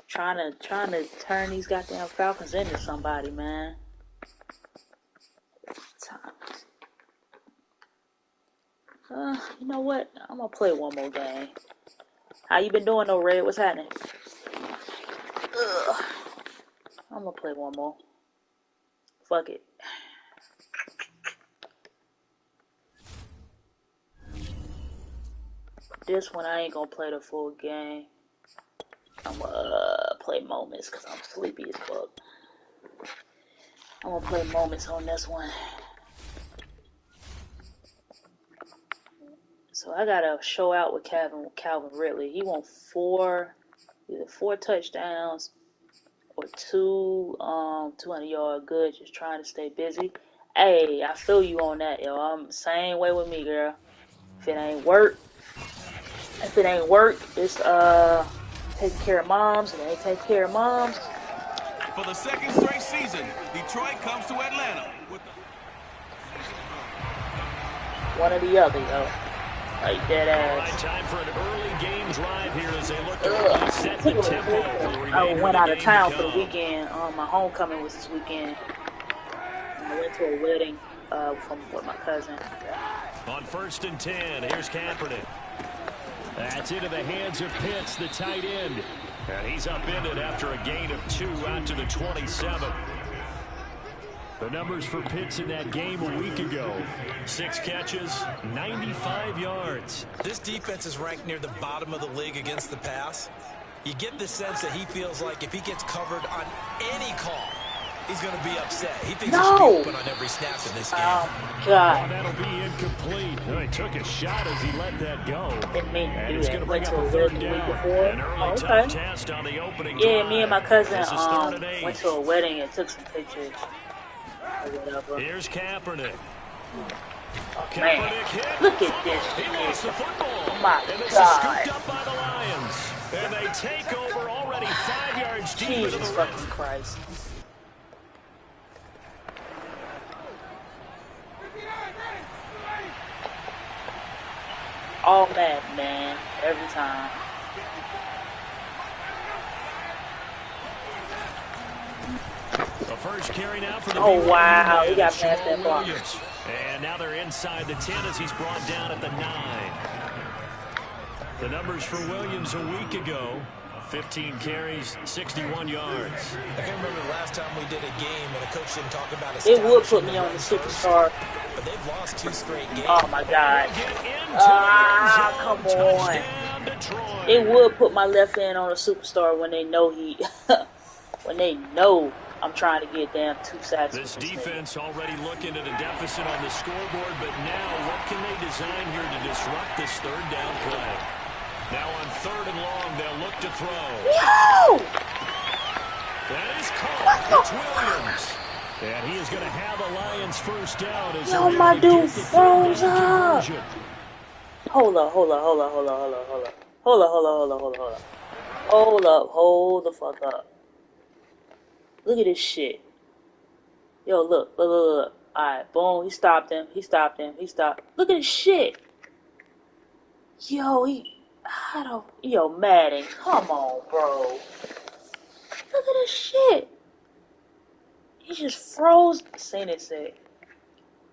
Trying to turn these goddamn Falcons into somebody, man. You know what? I'm gonna play one more game. How you been doing though, Red? What's happening? I'm gonna play one more. Fuck it. This one I ain't gonna play the full game. I'm gonna play moments because I'm sleepy as fuck. I'm gonna play moments on this one. So I gotta show out with Calvin Ridley. He won either four touchdowns or two 200-yard goods. Just trying to stay busy. Hey, I feel you on that, yo. I'm the same way with me, girl. If it ain't work, it's taking care of moms. If it ain't taking care of moms. For the second straight season, Detroit comes to Atlanta. One or the other, yo. Like dead ass. Right, time for an early game drive here as they look to set the tempo for the I went out of town for the come. weekend. My homecoming was this weekend. I went to a wedding with my cousin. On 1st and 10, here's Kaepernick. That's into the hands of Pitts, the tight end. And he's upended after a gain of 2 out to the 27. The numbers for Pitts in that game a week ago. 6 catches, 95 yards. This defense is ranked near the bottom of the league against the pass. You get the sense that he feels like if he gets covered on any call, he's going to be upset. He thinks he should be open on every snap in this game. Oh, God. Oh, that'll be incomplete. Oh, he took a shot as he let that go. Didn't mean to And do it's that. going to bring Went up to a a third wedding the week down. before. An early tough test on the opening Yeah, drive. me and my cousin This is 3rd and 8. went to a wedding and took some pictures. Or whatever. Here's Kaepernick. Man, look at this He lost the shit. football. Oh my And this God. is scooped up by the Lions. And they take over already 5 yards deep into Jesus the fucking Christ. All that, man. Every time. The first carry now for the Oh, BYU wow. man, He got it's past that Jamal block. Williams. And now they're inside the 10 as he's brought down at the 9. The numbers for Williams a week ago. 15 carries, 61 yards. I can remember the last time we did a game and a coach didn't talk about It would put me on the superstar. But they've lost 2 straight games. Oh my God. Come on. Touchdown, Detroit. It would put my left hand on a superstar when they know when they know I'm trying to get damn 2 sacks. This defense already looking at a deficit on the scoreboard, but now what can they design here to disrupt this 3rd down play? Now on 3rd and long, they'll look to throw. Yo! That is caught. It's Williams. And he is going to have a Lions first down. As Yo, they're my able to dude get the 3rd froze down up. conversion. Hold up. Hold the fuck up. Look at this shit. Yo, look. Alright, boom, he stopped him. Look at this shit. Yo, Madden, come on, bro. Look at this shit. He just froze. Seen it said.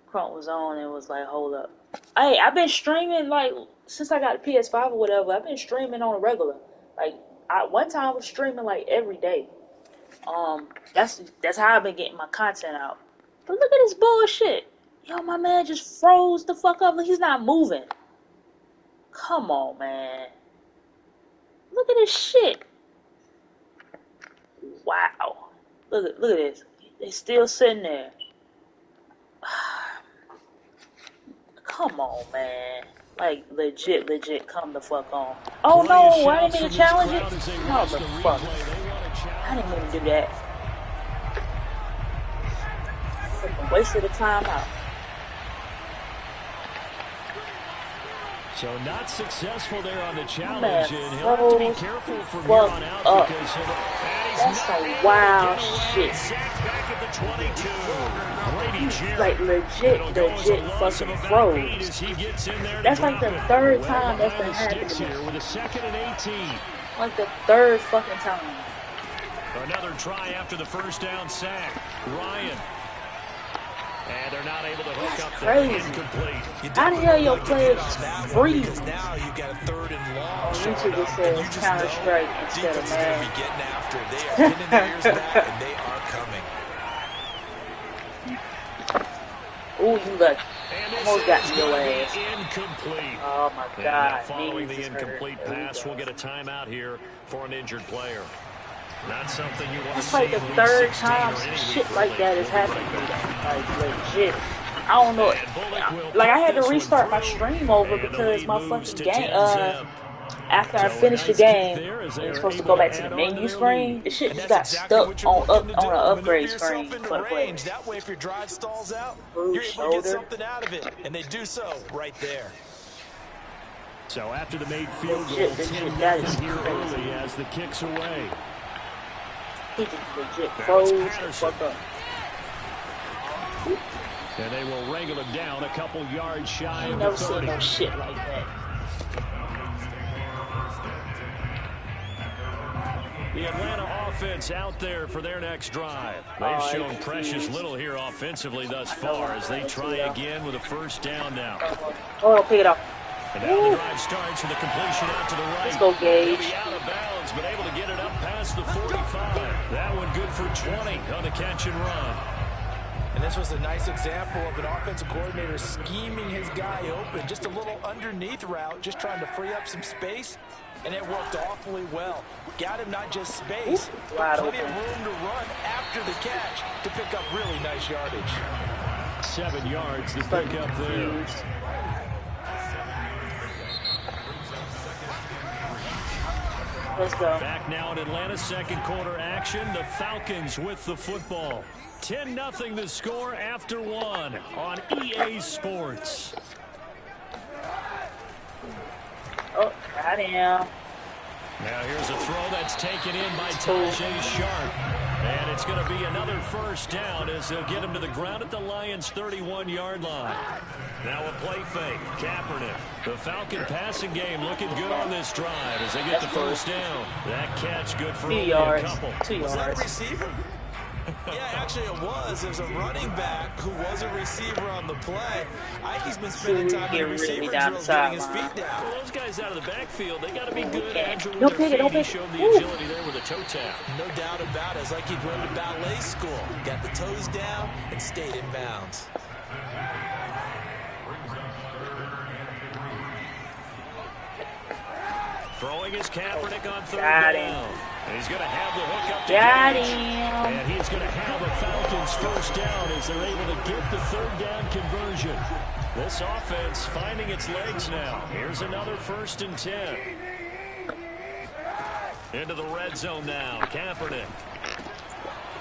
Crump was on and was like, hold up. Hey, I've been streaming, like, since I got a PS5 or whatever, I've been streaming on a regular. Like, one time I was streaming, like, every day. That's how I've been getting my content out. But look at this bullshit. Yo, my man just froze the fuck up. Like, he's not moving. Come on, man. Look at this shit. Wow. Look at this. They still sitting there. Come on, man. Like, legit, come the fuck on. Oh, no, I didn't mean to challenge it. No, the fuck. I didn't mean to do that. Wasted a timeout. So not successful there on the challenge, and he'll have to be careful from here on out because that's some wild shit. Back at the 22. Like legit fucking froze. That's like the third time that's been happening here with a 2nd and 18. Like the third fucking time. Another try after the first down sack. Ryan. And they're not able to hook up the incomplete. How the hell your players breathe? Now you got a 3rd and long. YouTube just says Counter-Strike instead of Madden. Be getting after it. They are getting their ears back and they are coming. Ooh, you got almost got your ass. Incomplete. Oh my God! Following the incomplete pass, we'll get a timeout here for an injured player. Not something you want to see. It's like the third time shit like that is happening. Like legit. I don't know. Like I had to restart my stream over because my fucking game. After I finished the game, and you're supposed to go back to the menu screen. The shit just got stuck on an upgrade screen for the players. That way, if your drive stalls out, you're able to get something out of it, and they do so right there. So after the made field goal, 10-0 here early as the kick's away. He just legit froze the fuck up. And they will wrangle him down a couple yards shy of never the 30. seen no shit like that. The Atlanta offense out there for their next drive. They've shown precious little here offensively thus far as they try again with a first down now. Oh, pick it up. And now the drive starts with a completion out to the right. Let's go, Gage. He'll be out of bounds, but able to get it up past the 45. That one good for 20 on the catch and run. And this was a nice example of an offensive coordinator scheming his guy open. Just a little underneath route, just trying to free up some space. And it worked awfully well. Got him not just space, but plenty of room to run after the catch to pick up really nice yardage. 7 yards to pick up there. Let's go. Back now in Atlanta, second quarter action. The Falcons with the football. 10-0 the score after 1 on EA Sports. Oh, got him. Now here's a throw that's taken in by Tajay Sharp. And it's going to be another first down as they'll get him to the ground at the Lions' 31-yard line. Now a play fake. Kaepernick. The Falcon passing game looking good on this drive as they get the first down. That catch good for only a couple. 2 yards. Was that a receiver? Yeah, actually it was. There's a running back who was a receiver on the play. I think he's been spending time in the receiver drills, getting his feet down. Well, those guys out of the backfield, they got to be good agile with Don't their pick it, feet. He showed the agility there with a toe tap. No doubt about it. It's like he'd run to ballet school. Got the toes down and stayed in bounds. Throwing his Kaepernick on third down. And he's going to have the hook up to Got Gage. him. And he's going to have the Falcons first down as they're able to get the third down conversion. This offense finding its legs now. Here's another 1st and 10. Into the red zone now. Kaepernick.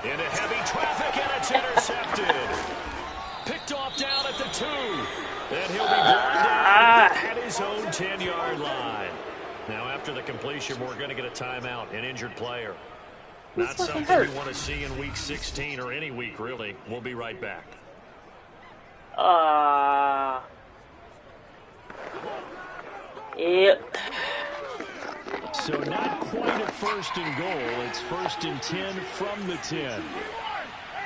Into heavy traffic, and it's intercepted. Picked off down at the 2. And he'll be brought down at his own 10-yard line. Now, after the completion, we're going to get a timeout, an injured player. Not something you want to see in Week 16 or any week, really. We'll be right back. Yep. So not quite a 1st and goal. It's 1st and 10 from the 10.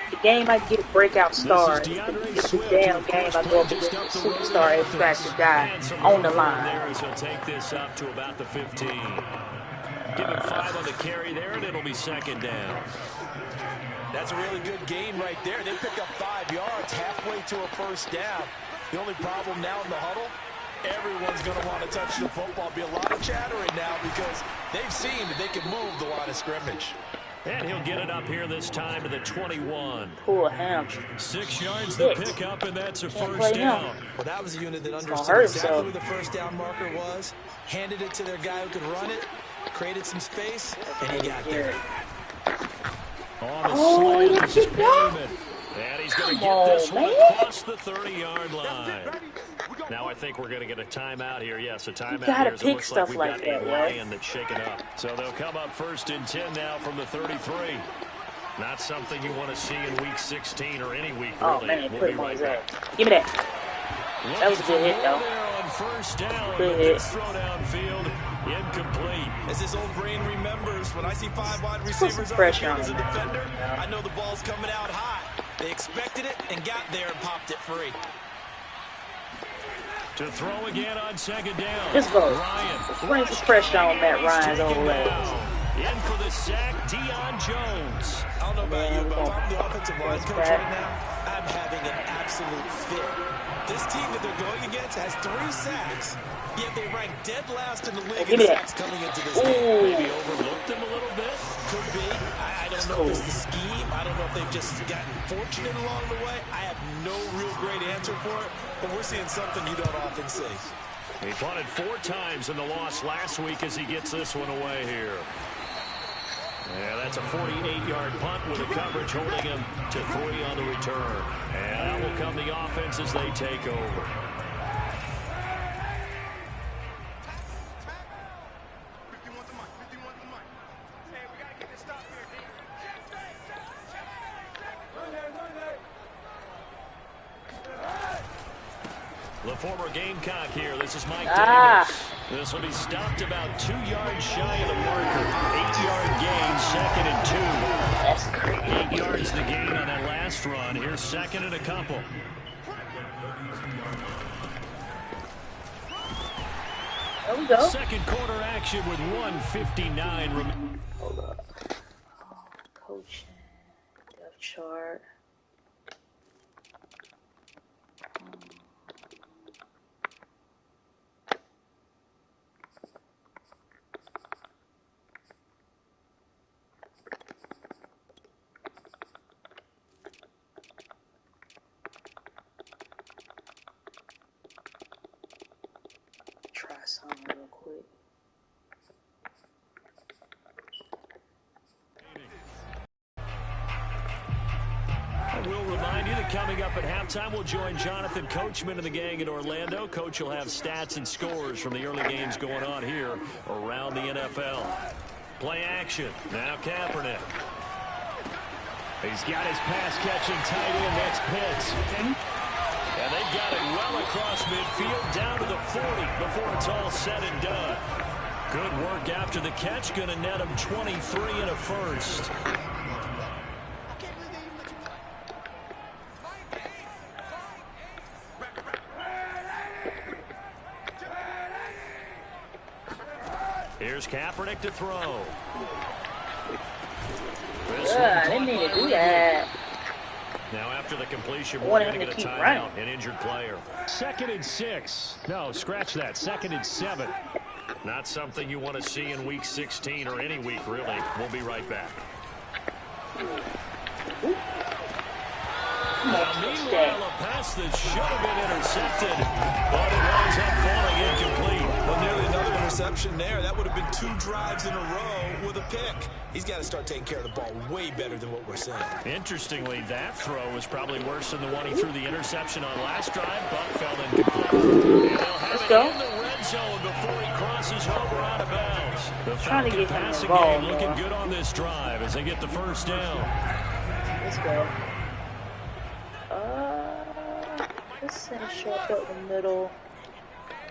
The game might get a breakout star. It's a damn game I go up against a superstar extracted guy on the line. He'll take this up to about the 15. Give him 5 on the carry there, and it'll be 2nd down. That's a really good gain right there. They pick up 5 yards halfway to a first down. The only problem now in the huddle, everyone's going to want to touch the football. Be a lot of chattering now because they've seen that they can move the line of scrimmage. And he'll get it up here this time to the 21. Pull a hamstring. 6 yards to pick up, and that's a first down. Well, that was a unit that understood exactly who the first down marker was, handed it to their guy who could run it, created some space, and he got there. On the slant, this is Perryman. And he's going to get this one across the 30-yard line. Now I think we're going to get a timeout here. Yes, a timeout here. It looks like we've got a lion that's shaken up. So they'll come up 1st and 10 now from the 33. Not something you want to see in week 16 or any week, really. Oh, man, we'll be right back. Give me that. That was a good hit, though. On 1st down, good hit. Throw downfield, incomplete. As his old brain remembers, when I see 5 wide receivers on the field as a defender, I know the ball's coming out hot. They expected it and got there and popped it free. To throw again on 2nd down. Just go. Ryan. Bring some pressure on Matt Ryan's old legs. In for the sack, Deion Jones. I don't know about you, but if I'm the offensive line coach right now, I'm having an absolute fit. This team that they're going against has 3 sacks, yet they rank dead last in the league in sacks coming into this game. Maybe overlooked them a little bit. Could be. I don't know if it's the scheme. I don't know if they've just gotten fortunate along the way. I have no real great answer for it, but we're seeing something you don't often see. He punted 4 times in the loss last week as he gets this one away here. Yeah, that's a 48-yard punt with a coverage holding him to 3 on the return. And out will come the offense as they take over. The former Gamecock here. This is Mike Davis. This will be stopped about 2 yards shy of the marker. 8-yard gain, 2nd and 2. That's crazy. 8 yards the gain on that last run. Here's 2nd and a couple. There we go. Second quarter action with 1:59 remaining. Hold up. Coaching. Depth chart. Real quick. I will remind you that coming up at halftime, we'll join Jonathan Coachman and the gang in Orlando. Coach will have stats and scores from the early games going on here around the NFL. Play action. Now Kaepernick. He's got his pass-catching tight end. That's Pitts. And they got it well across midfield down to the 40 before it's all said and done. Good work after the catch. Going to net him 23 and a first. Here's Kaepernick to throw. I didn't mean to do that. Now after the completion, we're going to get a timeout, an injured player. 2nd and 6. No, scratch that. 2nd and 7. Not something you want to see in week 16 or any week, really. We'll be right back. Now, meanwhile, a pass that should have been intercepted, but it winds up falling incomplete. Well, nearly another interception there. That would have been 2 drives in a row with a pick. He's got to start taking care of the ball way better than what we're seeing. Interestingly, that throw was probably worse than the one he threw the interception on last drive, but fell incomplete. And they'll have it in the red zone before he crosses over out of bounds. The Falcon passing game looking good on this drive as they get the first down. Let's go. Let's send a short up the middle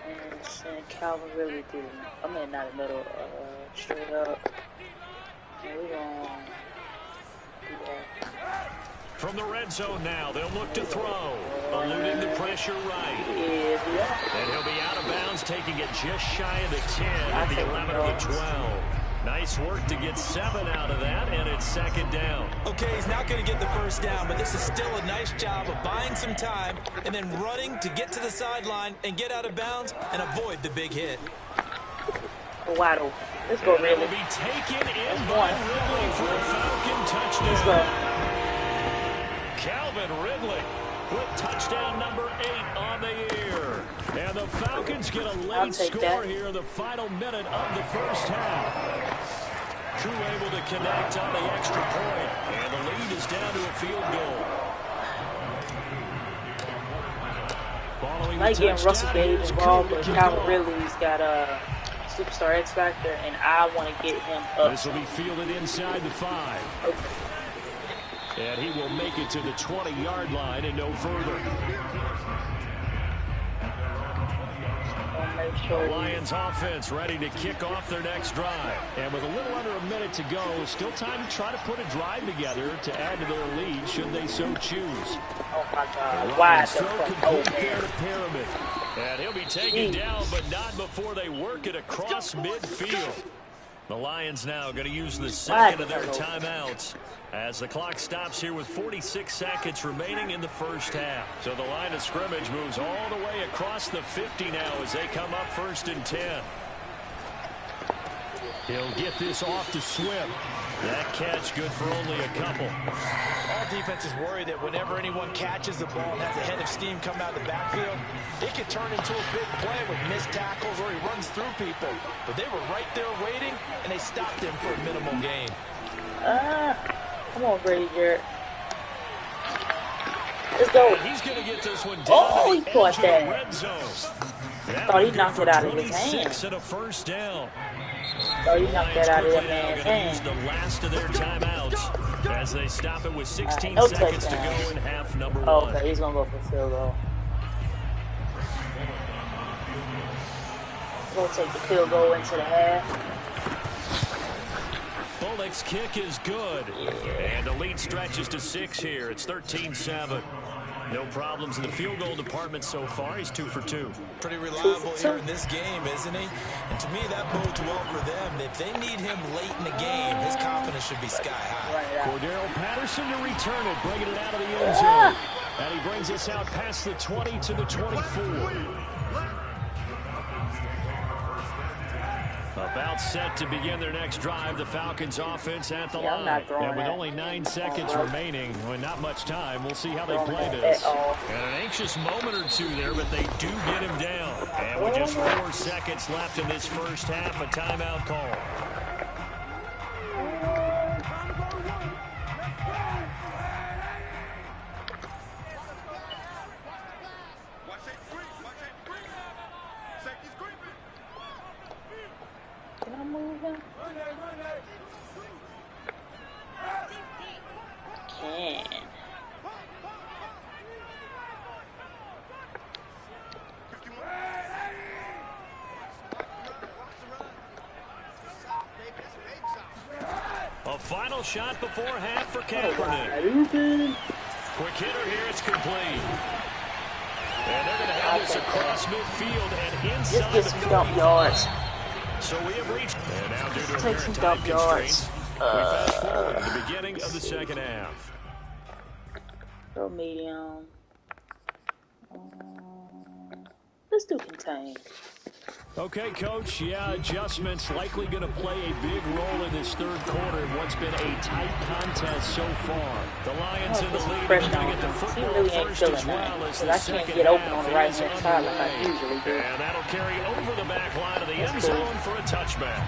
and send Calvin really through. I mean, not the middle, straight up. And we're gonna do that. From the red zone now, they'll look to throw. Eluding the pressure right. And he'll be out of bounds, taking it just shy of the 10 and the 11 of the 12. Nice work to get 7 out of that, and it's 2nd down. Okay, he's not going to get the first down, but this is still a nice job of buying some time and then running to get to the sideline and get out of bounds and avoid the big hit. Waddle. Let's go, Ridley. Will be taken in by Ridley for a Falcon touchdown. Let's go. Calvin Ridley with touchdown number 8 on the year. And the Falcons get a late score here in the final minute of the first half. Drew able to connect on the extra point, and the lead is down to a field goal. getting like the getting Russell touchdown. Gage Here's involved, but Cooper Calvin Ridley's got a superstar X Factor, and I want to get him up. This will be fielded inside the 5. Okay. And he will make it to the 20-yard line and no further. The Lions offense ready to kick off their next drive. And with a little under a minute to go, still time to try to put a drive together to add to their lead should they so choose. Oh my God. Wide throw complete there to Pyramid. And he'll be taken down, but not before they work it across midfield. The Lions now going to use the second of their timeouts as the clock stops here with 46 seconds remaining in the first half. So the line of scrimmage moves all the way across the 50 now as they come up 1st and 10. He'll get this off to Swift. That catch good for only a couple. All defenses worry that whenever anyone catches the ball and has a head of steam come out of the backfield, it could turn into a big play with missed tackles or he runs through people. But they were right there waiting, and they stopped him for a minimal gain. Come on, Brady Jarrett. Let's go. And he's going to get this one down. Oh, he caught that. Red zone. Thought he knocked it out of his hand. And a first down. Thought he knocked that out of that man's hand. Use the last of their timeouts as they stop it with 16 seconds to go in half number 1. Oh, okay, he's going to go for field goal. We'll take the field goal into the half. Bullock's kick is good. And the lead stretches to 6 here. It's 13-7. No problems in the field goal department so far. He's 2 for 2. Pretty reliable here in this game, isn't he? And to me, that bodes well for them. If they need him late in the game, his confidence should be sky high. Cordero Patterson to return it, bringing it out of the end zone. And he brings us out past the 20 to the 24. About set to begin their next drive, the Falcons offense at the line. And with only 9 seconds remaining, well, not much time, we'll see how they play this. And an anxious moment or two there, but they do get him down. And with just 4 seconds left in this first half, a timeout call. A final shot before half for Kaepernick. Quick hitter here, it's complete. And they're going to have this across midfield and inside the 40 yards. So we have reached, and now due to apparent time constraints, we fast forward to the beginning of the second half. Go medium. Let's do contain. Okay, Coach. Yeah, adjustments likely going to play a big role in this third quarter in what's been a tight contest so far. The Lions in the lead are going to get the football first as well as the second get open on the right half hand side like I usually do. And that'll carry over the back line of the end zone for a touchback.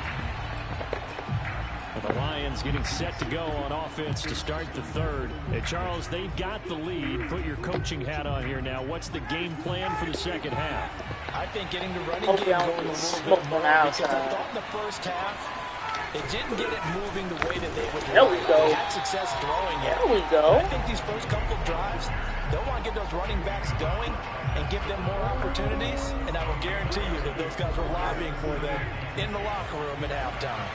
The Lions getting set to go on offense to start the third. Hey, Charles, they've got the lead. Put your coaching hat on here now. What's the game plan for the second half? I think getting the running game going a little bit more because I thought in the first half they didn't get it moving the way that they would like. There we go. They had success throwing it. There we go. I think these first couple of drives, they'll want to get those running backs going and give them more opportunities, and I will guarantee you that those guys were lobbying for them in the locker room at halftime.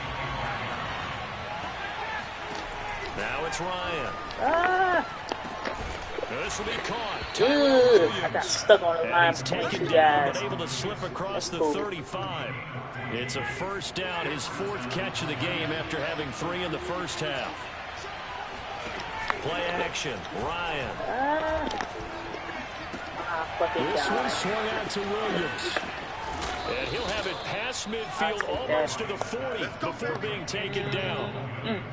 Now it's Ryan. This will be caught. I got stuck on the line between you guys. Able to slip across the 35. It's a first down, his 4th catch of the game after having 3 in the first half. Play action, Ryan. This one swung out to Williams. And he'll have it past midfield almost to the 40 before being taken down.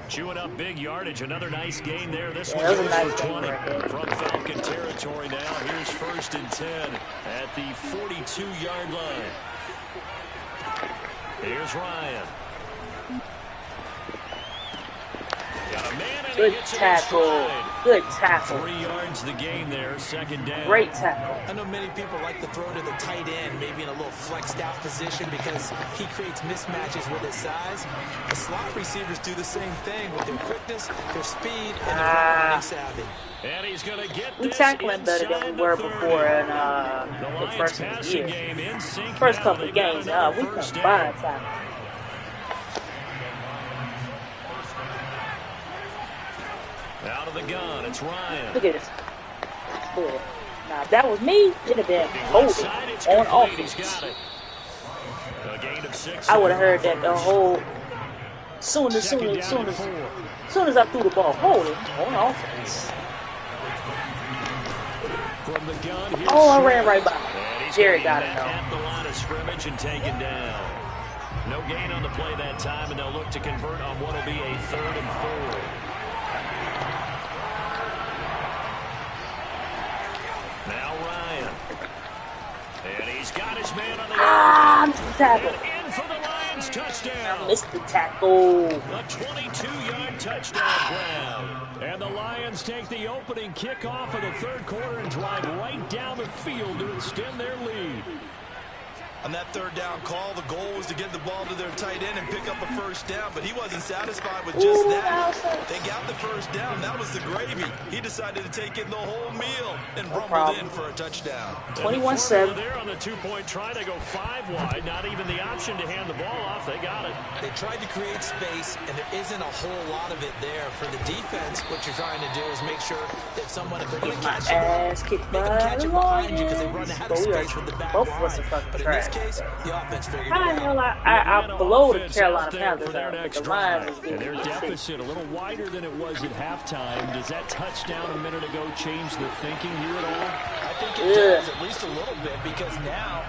Chewing up big yardage. Another nice gain there. This one goes for 20 from Falcon territory now. Here's 1st and 10 at the 42-yard line. Here's Ryan. Got a man Good tackle. Good tackle. 3 yards the gain there, second down. Great tackle. I know many people like to throw to the tight end, maybe in a little flexed out position because he creates mismatches with his size. The slot receivers do the same thing with their quickness, their speed, and their running savvy. And he's going to get we tackling better than we were before in the first year. First couple of games, we couldn't buy a tackle. Out of the gun, it's Ryan. Look at this. Look. Now, if that was me, it'd have been holding on offense. I would have heard that the whole soon as I threw the ball, holding on offense. From the gun, oh, I ran right by him. Jerry got it though. At the line of scrimmage and taken down. No gain on the play that time, and they'll look to convert on what will be a 3rd and 4. Now Ryan. And he's got his man on the missed the tackle. And in for the Lions touchdown. Missed the tackle. A 22-yard touchdown grab. And the Lions take the opening kickoff of the 3rd quarter and drive right down the field to extend their lead. On that 3rd down call, the goal was to get the ball to their tight end and pick up a first down, but he wasn't satisfied with just that. They got the first down. That was the gravy. He decided to take in the whole meal and rumbled in for a touchdown. 21-7. There on the 2-point try to go 5 wide. Not even the option to hand the ball off. They got it. They tried to create space, and there isn't a whole lot of it there. For the defense, what you're trying to do is make sure that someone, if they're going to catch it, make them catch it behind you because they run out of space with the back line. But in this case, the offense figured it out. I below the Carolina Panthers. The Lions and their deficit a little wider than it was at halftime. Does that touchdown a minute ago change the thinking here at all? I think it does, at least a little bit, because now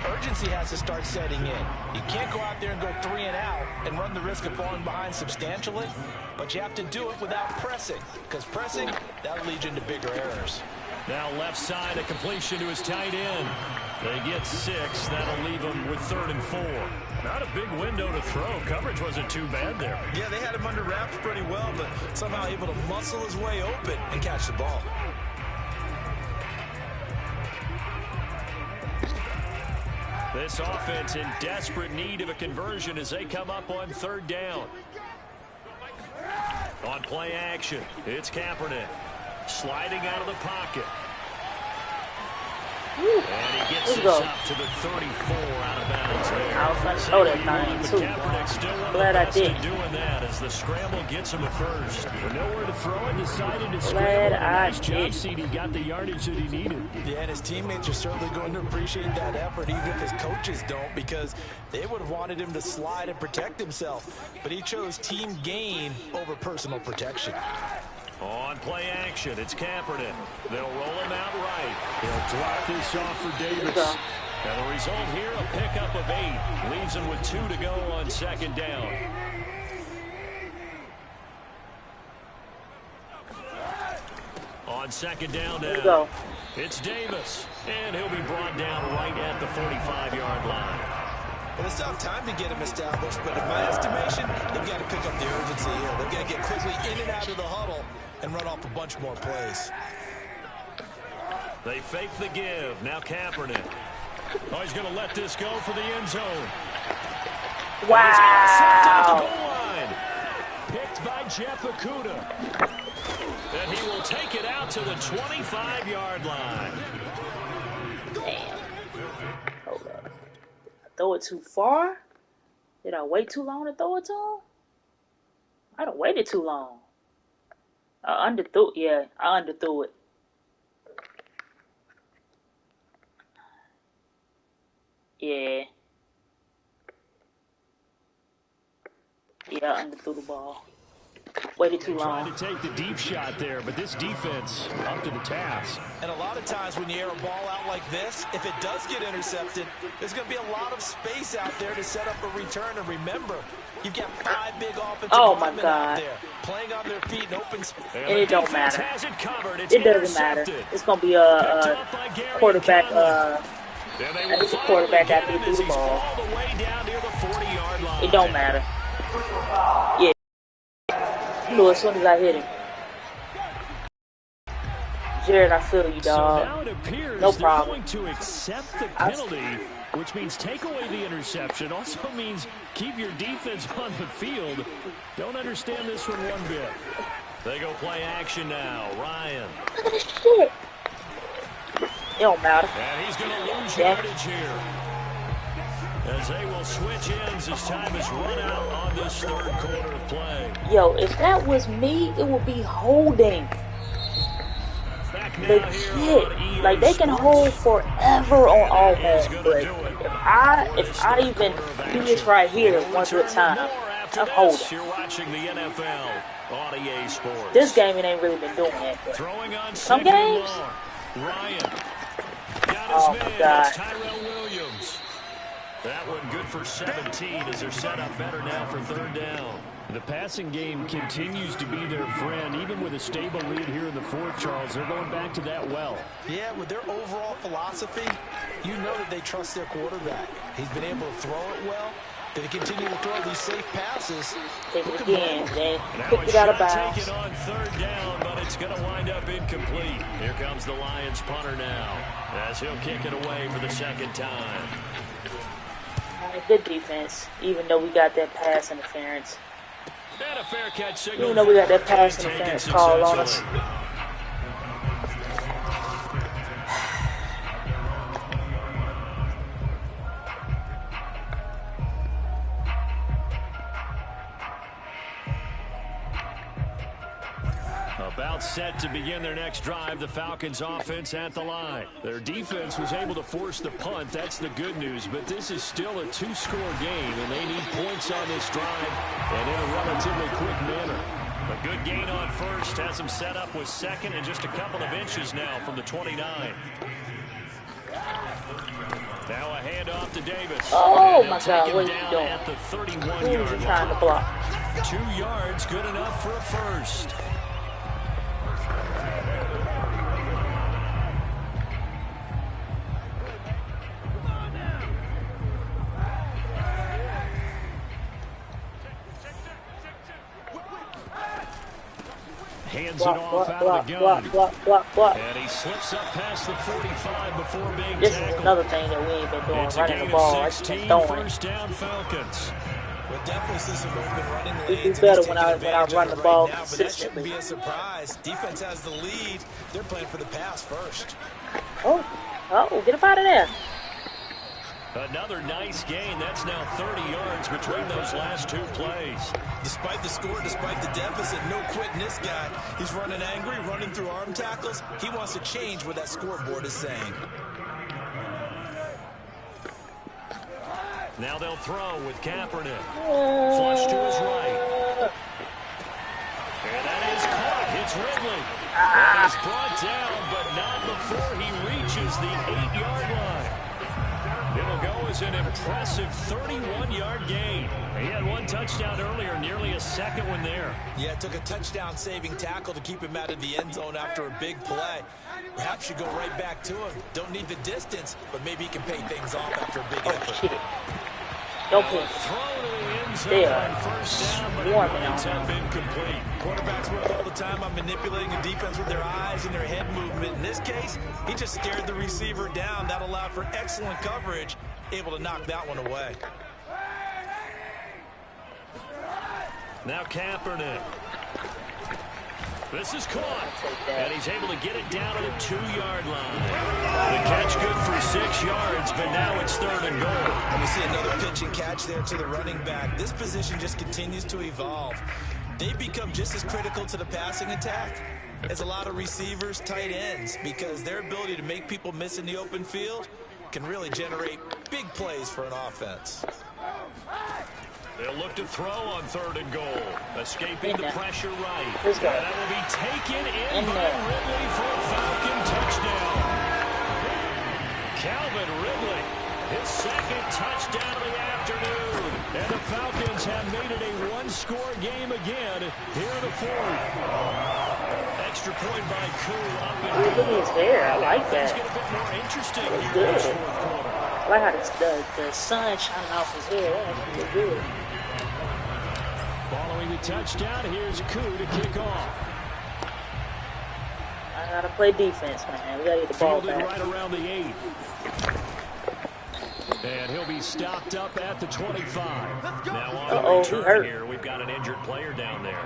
urgency has to start setting in. You can't go out there and go 3 and out and run the risk of falling behind substantially, but you have to do it without pressing, because pressing, that'll lead you into bigger errors. Now left side, a completion to his tight end. They get 6. That'll leave him with 3rd and 4. Not a big window to throw. Coverage wasn't too bad there. Yeah, they had him under wraps pretty well, but somehow able to muscle his way open and catch the ball. This offense in desperate need of a conversion as they come up on 3rd down. On play action, it's Kaepernick. Sliding out of the pocket. And he gets this up to the 34 out of bounds there. I was going to throw that time, too. Glad I did. Doing that as the scramble gets him a first. Nowhere to throw it, decided to Glad scramble. I Nice job, CD got the yardage that he needed. Yeah, and his teammates are certainly going to appreciate that effort, even if his coaches don't, because they would have wanted him to slide and protect himself. But he chose team gain over personal protection. On play action, it's Kaepernick. They'll roll him out right. He'll drop this off for Davis. And the result here, a pickup of 8. Leaves him with 2 to go on 2nd down. On 2nd down now, it's Davis. And he'll be brought down right at the 45-yard line. Well, it's tough time to get him established, but in my estimation, they've got to pick up the urgency here. They've got to get quickly in and out of the huddle and run off a bunch more plays. They fake the give. Now Kaepernick. Oh, he's going to let this go for the end zone. Wow. Picked by Jeff Okudah. And he will take it out to the 25-yard line. Damn. Hold up. Throw it too far? Did I wait too long to throw it to him? I done waited too long. I underthrew it. Yeah, I underthrew it. Yeah. Yeah, I underthrew the ball. Waited too long. Trying to take the deep shot there, but this defense up to the task. And a lot of times when you air a ball out like this, if it does get intercepted, there's going to be a lot of space out there to set up a return. And remember, you've got 5 big offensive linemen out there playing on their feet in open space. And it don't matter. It doesn't matter. It's going to be a quarterback. It's a quarterback after he threw the ball. It don't matter. Yeah. knew as soon as I hit him. Jared, I feel you, dog. So now it appears no they're problem. going to accept the penalty, which means take away the interception. Also means keep your defense on the field. Don't understand this one one bit. They go play action now. Ryan. Shit. It don't matter. And he's going to lose yardage here. As they will switch ends as time is run out on this third quarter of play. Yo, if that was me, it would be holding. Legit. Like, they can hold forever on offense. But if I even do this right here one good time, I'm holding. You're watching the NFL on EA Sports. This game, it ain't really been doing that. Throwing on some games. Ryan. Oh my God. Tyrell Williams. That one good for 17 as they're set up better now for third down. The passing game continues to be their friend, even with a stable lead here in the fourth, Charles. They're going back to that well. Yeah, with their overall philosophy, you know that they trust their quarterback. He's been able to throw it well. They continue to throw these safe passes. Take it again, man. Pick it out of bounds. Take it on third down, but it's going to wind up incomplete. Here comes the Lions punter now, as he'll kick it away for the second time. Good defense, even though we got that pass interference. And a fair catch signal. Even though we got that pass interference call on us. About set to begin their next drive, the Falcons offense at the line. Their defense was able to force the punt. That's the good news, but this is still a two-score game, and they need points on this drive and in a relatively quick manner. A good gain on first has them set up with second and just a couple of inches now from the 29. Now a handoff to Davis. Oh my God, what are you doing? At the 31-yard Who's you trying to block? 2 yards, good enough for a first. Hands it off out of the gun. And he slips up past the 45 before being This tackled. is another thing that we ain't been doing, It's running the ball. I 16, just throwing. first down Falcons. Well, definitely see some movement running the We do lanes. better when I run the ball But that shouldn't consistently. be a surprise. Defense has the lead. They're playing for the pass first. Oh, get up out of there. Another nice gain. That's now 30 yards between those last two plays. Despite the score, despite the deficit, no quitting this guy. He's running angry, running through arm tackles. He wants to change what that scoreboard is saying. Now they'll throw with Kaepernick. Flush to his right. And that is caught. It's Ridley. And he's brought down, but not before he reaches the 8-yard line. It'll go as an impressive 31-yard gain. He had one touchdown earlier, nearly a second one there. Yeah, it took a touchdown-saving tackle to keep him out of the end zone after a big play. Perhaps you go right back to him. Don't need the distance, but maybe he can pay things off after a big effort. Shit. Don't put They are first down, but warming have been complete. Quarterbacks work all the time on manipulating a defense with their eyes and their head movement. In this case, he just stared the receiver down. That allowed for excellent coverage, able to knock that one away. Now Kaepernick. This is caught, and he's able to get it down to the 2-yard line. The catch good for 6 yards, but now it's third and goal. And we see another pitch and catch there to the running back. This position just continues to evolve. They become just as critical to the passing attack as a lot of receivers, tight ends, because their ability to make people miss in the open field can really generate big plays for an offense. They'll look to throw on third and goal. Escaping the pressure right. Let's go. And that will be taken in by Ridley for a Falcon touchdown. Calvin Ridley, his second touchdown of the afternoon. And the Falcons have made it a one-score game again here in the fourth. Extra point by Koo up and Look at his hair. I like Things that. get a bit more interesting That's here in this good. fourth quarter. I like how the sun shining off his hair. That's really good. Following the touchdown, here's Koo to kick off. I gotta play defense, man. We gotta get the ball back. Right around the 8. And he'll be stopped up at the 25. Now on the return here, we've got an injured player down there.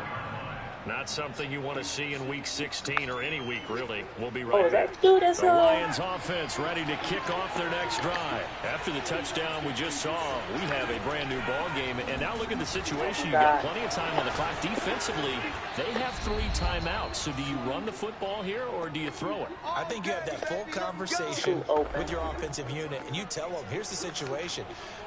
Not something you want to see in Week 16 or any week, really. We'll be right back. The Lions offense ready to kick off their next drive. After the touchdown we just saw, we have a brand-new ball game. And now look at the situation. You've got plenty of time on the clock. Defensively, they have 3 timeouts. So do you run the football here or do you throw it? I think you have that full conversation with your offensive unit, and you tell them, here's the situation.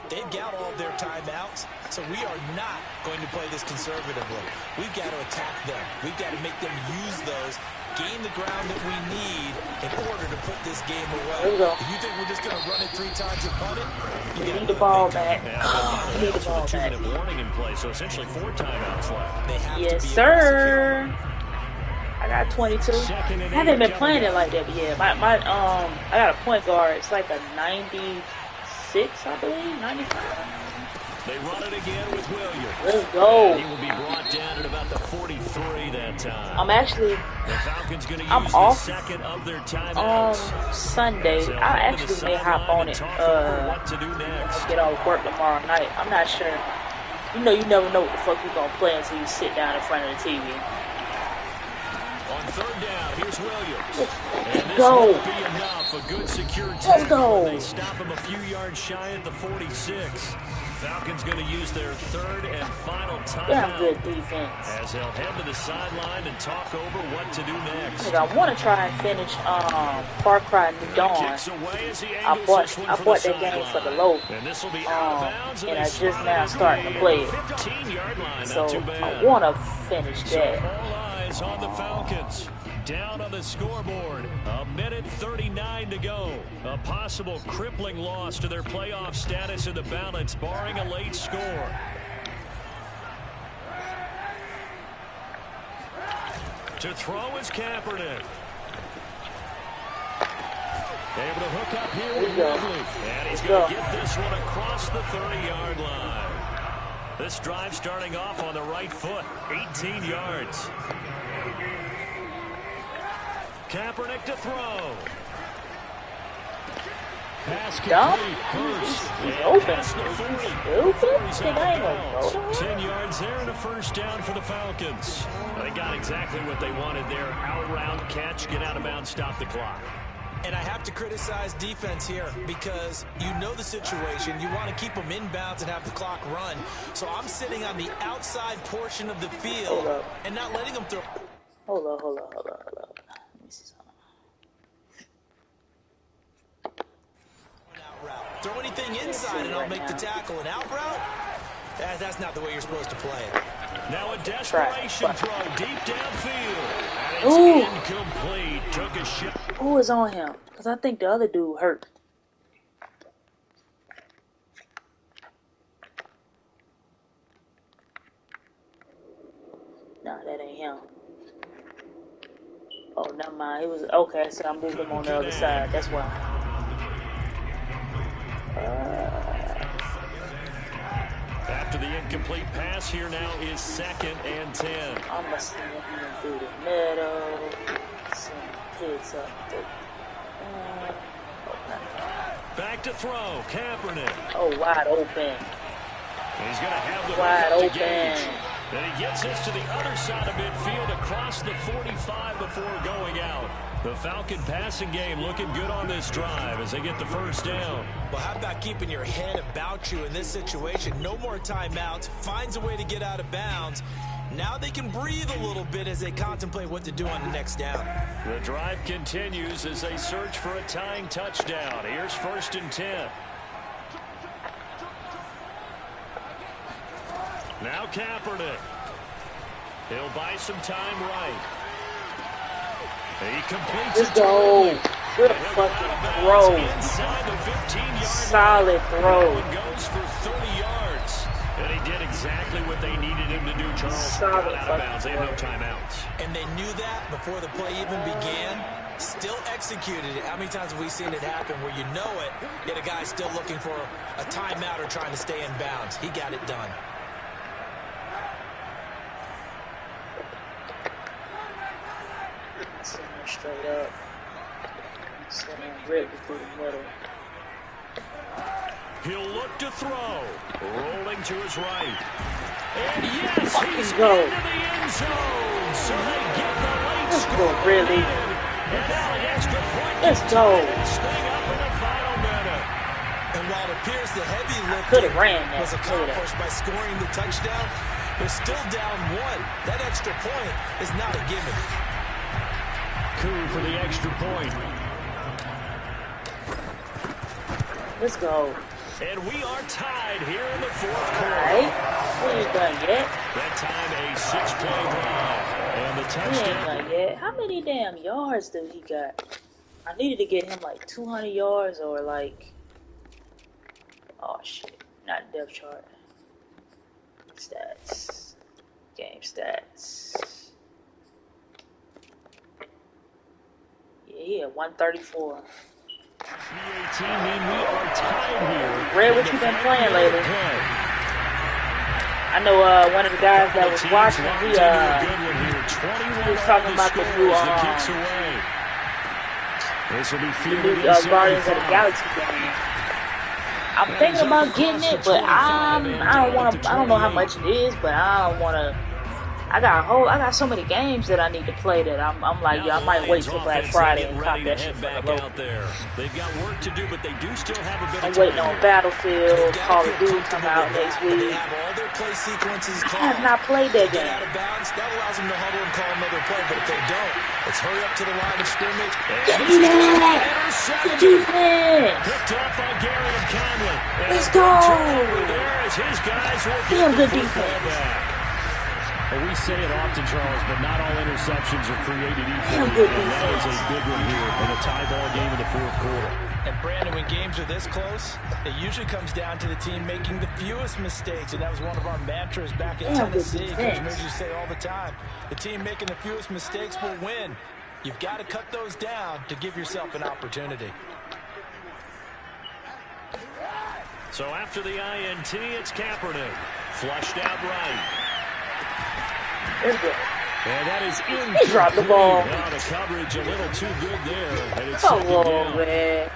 They've got all their timeouts, so we are not going to play this conservatively. We've got to attack them. We've got to make them use those, gain the ground that we need in order to put this game away. If you think we're just going to run it 3 times and punt it, you need the ball back. Need the ball back. 2-minute warning in play, so essentially 4 timeouts left. Yes, sir. I got 22. I haven't been playing it like that, but yeah, I got a point guard. It's like a 96, I believe, 95. They run it again with Williams. Let's go. He will be brought down at about the 43 that time. I'm actually, the Falcons gonna use I'm off the second of their on Sunday. I actually may hop on it. What to do next? Get off work tomorrow night. I'm not sure. You know, you never know what the fuck you're gonna play until you sit down in front of the TV. On 3rd down, here's Williams. Let's go. Won't be enough. A good secure Let's go. They stop him a few yards shy at the 46. Falcons going to use their 3rd and final timeout. Damn good defense. As they'll head to the sideline and talk over what to do next. I want to try and finish Far Cry New Dawn. I bought that game for the low. And this will be out of bounds. And I just now starting to play it. 15-yard line. So I want to finish that. All eyes on the Falcons. Down on the scoreboard, 1:39 to go. A possible crippling loss to their playoff status in the balance, barring a late score. To throw is Kaepernick. Able to hook up here with Woodley. And he's going to get this one across the 30-yard line. This drive starting off on the right foot, 18 yards. Kaepernick to throw. Pass complete. He's open. 10 yards there and a first down for the Falcons. They got exactly what they wanted there. Out-round catch, get out of bounds, stop the clock. And I have to criticize defense here because you know the situation. You want to keep them inbounds and have the clock run. So I'm sitting on the outside portion of the field and not letting them throw. Hold on. Throw anything inside and I'll make the tackle. An out route? That's not the way you're supposed to play it. Now a desperation throw deep downfield. And it's incomplete. Took a shot. Who is on him? Because I think the other dude hurt. Nah, that ain't him. Oh, never mind. It was okay. So I moved him on the other side. That's why. After the incomplete pass, here now is 2nd and 10. I'm going to see him through the middle. Some kids up there. Back to throw. Kaepernick. Oh, wide open. He's going to have the wide open. Then he gets this to the other side of midfield across the 45 before going out. The Falcon passing game looking good on this drive as they get the first down. Well, how about keeping your head about you in this situation? No more timeouts. Finds a way to get out of bounds. Now they can breathe a little bit as they contemplate what to do on the next down. The drive continues as they search for a tying touchdown. Here's 1st and 10. Now Kaepernick. He'll buy some time right. He completes it. Go. Good fucking throw. Solid throw. Goes for 30 yards. And he did exactly what they needed him to do, Charles. Solid out of bounds. They have no timeouts. And they knew that before the play even began. Still executed it. How many times have we seen it happen where you know it, yet a guy's still looking for a timeout or trying to stay in bounds? He got it done. straight up. Send him rip through the middle. He'll look to throw. Rolling to his right. And yes, he's go. into the end zone. So they get the late Let's score. go, really. And now the extra point. Let's go. This thing up in the final minute. And while it appears the heavy Could lifting have ran that. was accomplished by scoring the touchdown, they're still down 1. That extra point is not a gimme. Coup for the extra point. Let's go. And we are tied here in the fourth quarter. Alright. We ain't done yet. That time a 6-play drive. And the We ain't touchdown. done yet. How many damn yards do he got? I needed to get him like 200 yards or like... Oh shit. Not depth chart. Stats. Game stats. Yeah, he had 134. EAT mean we are tied here. Red, what you been playing lately? I know one of the guys that was watching, he was talking about the new Guardians of the Galaxy game. I'm thinking about getting it, but I don't know how much it is, but I don't want to. I got so many games that I need to play that I'm like, yeah, I might wait till Black Friday and cop that shit for the low. They've got work to do, but they do still have a bit I'm of waiting time. on Battlefield, Call of Duty come out next week. I have not played that game. Out of bounds, that allows them to huddle and call another play, but if they don't, it's hurry up to the line of scrimmage. Good defense! Picked up by Gary and Conley. Let's go! Over there as his guys will Damn get good the football defense. back. Well, we say it often, Charles, but not all interceptions are created equal. Damn good And that is defense. a big one here in a tie ball game in the fourth quarter. And Brandon, when games are this close, it usually comes down to the team making the fewest mistakes, and that was one of our mantras back in Damn good Tennessee. Coach defense. Mitch used to say all the time, the team making the fewest mistakes will win. You've got to cut those down to give yourself an opportunity. So after the INT, it's Kaepernick. Flushed out right. Let's go. And that is in. He dropped the ball. Now the coverage a little too good there. And it's Come second on, down. man.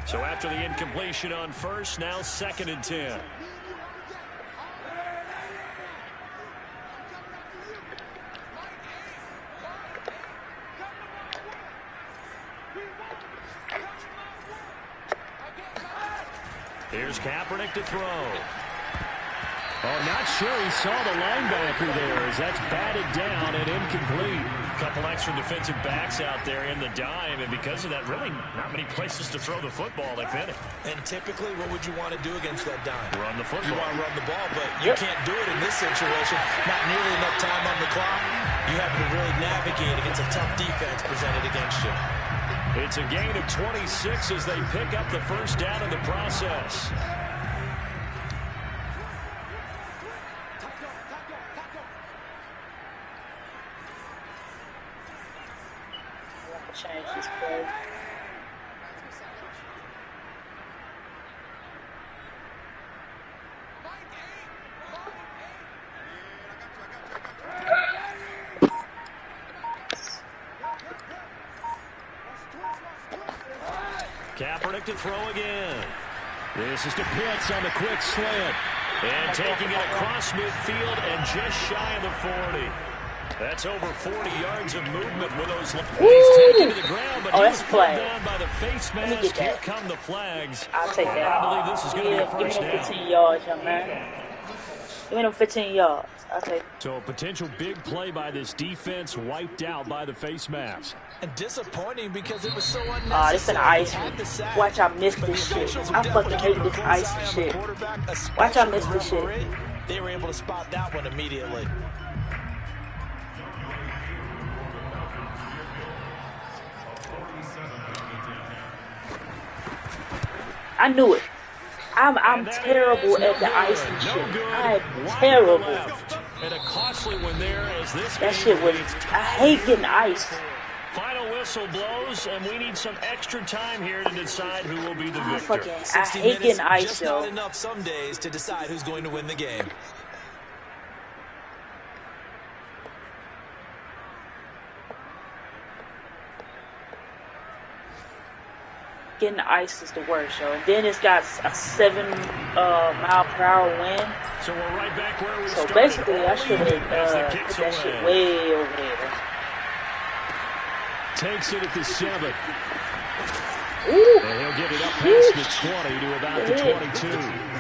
So after the incompletion on first, now 2nd and 10. Here's Kaepernick to throw. Oh, not sure he saw the linebacker there as that's batted down and incomplete. A couple extra defensive backs out there in the dime, and because of that, really not many places to throw the football. They've hit it. And typically, what would you want to do against that dime? Run the football. You want to run the ball, but you can't do it in this situation. Not nearly enough time on the clock. You have to really navigate against a tough defense presented against you. It's a gain of 26 as they pick up the first down in the process. Change this play. Kaepernick to throw again. This is to Pitts on the quick slant. And taking it across midfield and just shy of the 40. That's over 40 yards of movement with those. He's taken to the ground, but Oh, he that's was a pulled flag. down by the face me mask. get Here that. come the flags. I'll take that. I believe this is going to be a Give me first them down. 15 yards, young man. Give me them 15 yards. I'll take it. So a potential big play by this defense wiped out by the face mask. And disappointing because it was so unnecessary. Ah, this an ice. Had the sack, Watch, I missed but this the shit. officials were I fucking definitely hate this keeping a close icy eye on shit. the quarterback, Watch, I especially missed the this shit. referee. They were able to spot that one immediately. I knew it. I'm terrible at the icy shit. I'm terrible. And a costly one there as this That game shit was. leads. I hate getting iced. Final whistle blows, and we need some extra time here to decide who will be the I victor. fucking. I 60 hate minutes, getting iced, just yo. not enough some days to decide who's going to win the game. getting the ice is the worst, yo. And then it's got a 7-mile-per-hour wind. So we're right back where we so started. Basically, I should have put that shit way over there. Takes it at the 7. Ooh. And he'll get it up past the 20 to about the 22.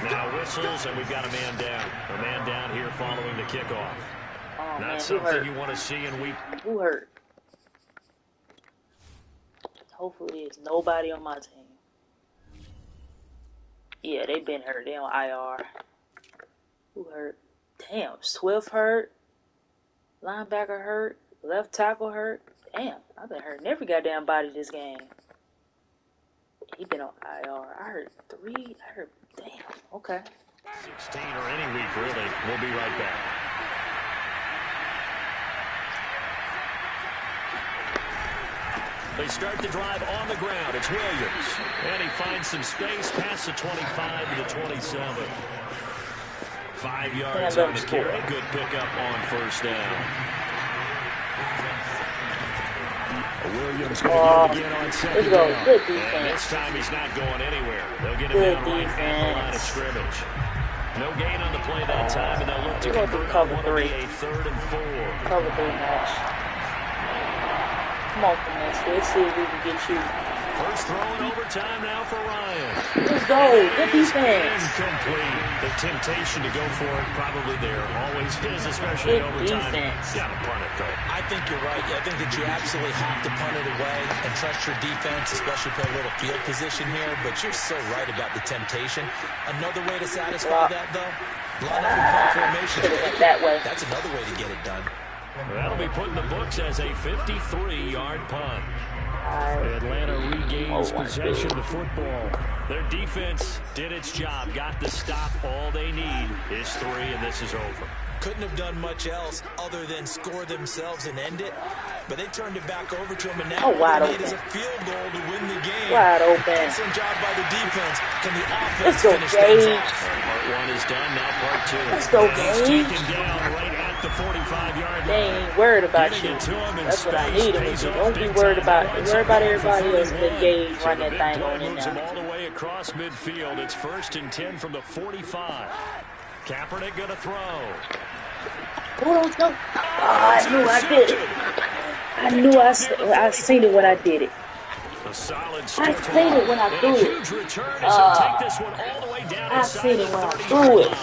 Now whistles, and we've got a man down. A man down here following the kickoff. Oh, Not man, something you want to see in week. Who hurt? Hopefully it's nobody on my team. Yeah, they been hurt. They on IR. Who hurt? Damn, Swift hurt. Linebacker hurt. Left tackle hurt. Damn, I've been hurting every goddamn body this game. He been on IR. I heard 3. I heard, damn, okay. 16 or any week, really. We'll be right back. They start the drive on the ground. It's Williams. And he finds some space past the 25 to the 27. 5 yards on the carry. Good pickup on first down. Williams going to get it again on second down. And this time he's not going anywhere. They'll get him down right at the line of scrimmage. No gain on the play that time, and they'll look to convert on what will be a 3rd and 4. Cover 3 match. Come on, Finesse. Let's see if we can get you. First throw in overtime now for Ryan. Let's go. Good defense. Incomplete. The temptation to go for it probably there. Always is, especially in overtime. Defense. Got to punt it, though. I think you're right. I think that you absolutely have to punt it away and trust your defense, especially play a little field position here. But you're so right about the temptation. Another way to satisfy that, though, line up in punt formation. That way. That's another way to get it done. That'll be put in the books as a 53-yard punt. Atlanta regains possession of the football. Their defense did its job, got the stop. All they need is 3, and this is over. Couldn't have done much else other than score themselves and end it, but they turned it back over to him, and now what they need is a field goal to win the game. Wide open. Excellent job by the defense. Can the offense Let's go, finish things off? Part 1 is done, now part 2. Let's go, He's taken down right at the 45-yard line. They ain't worried about you. That's what I need them to do. Don't be worried about everybody else in the gauge run that thing on in Moves him now. all the way across midfield. It's 1st and 10 from the 45. Kaepernick going to throw. Hold on, no. I knew I did it. I knew I seen it when I did it. A solid I seen it when I threw it. I seen it when I threw it.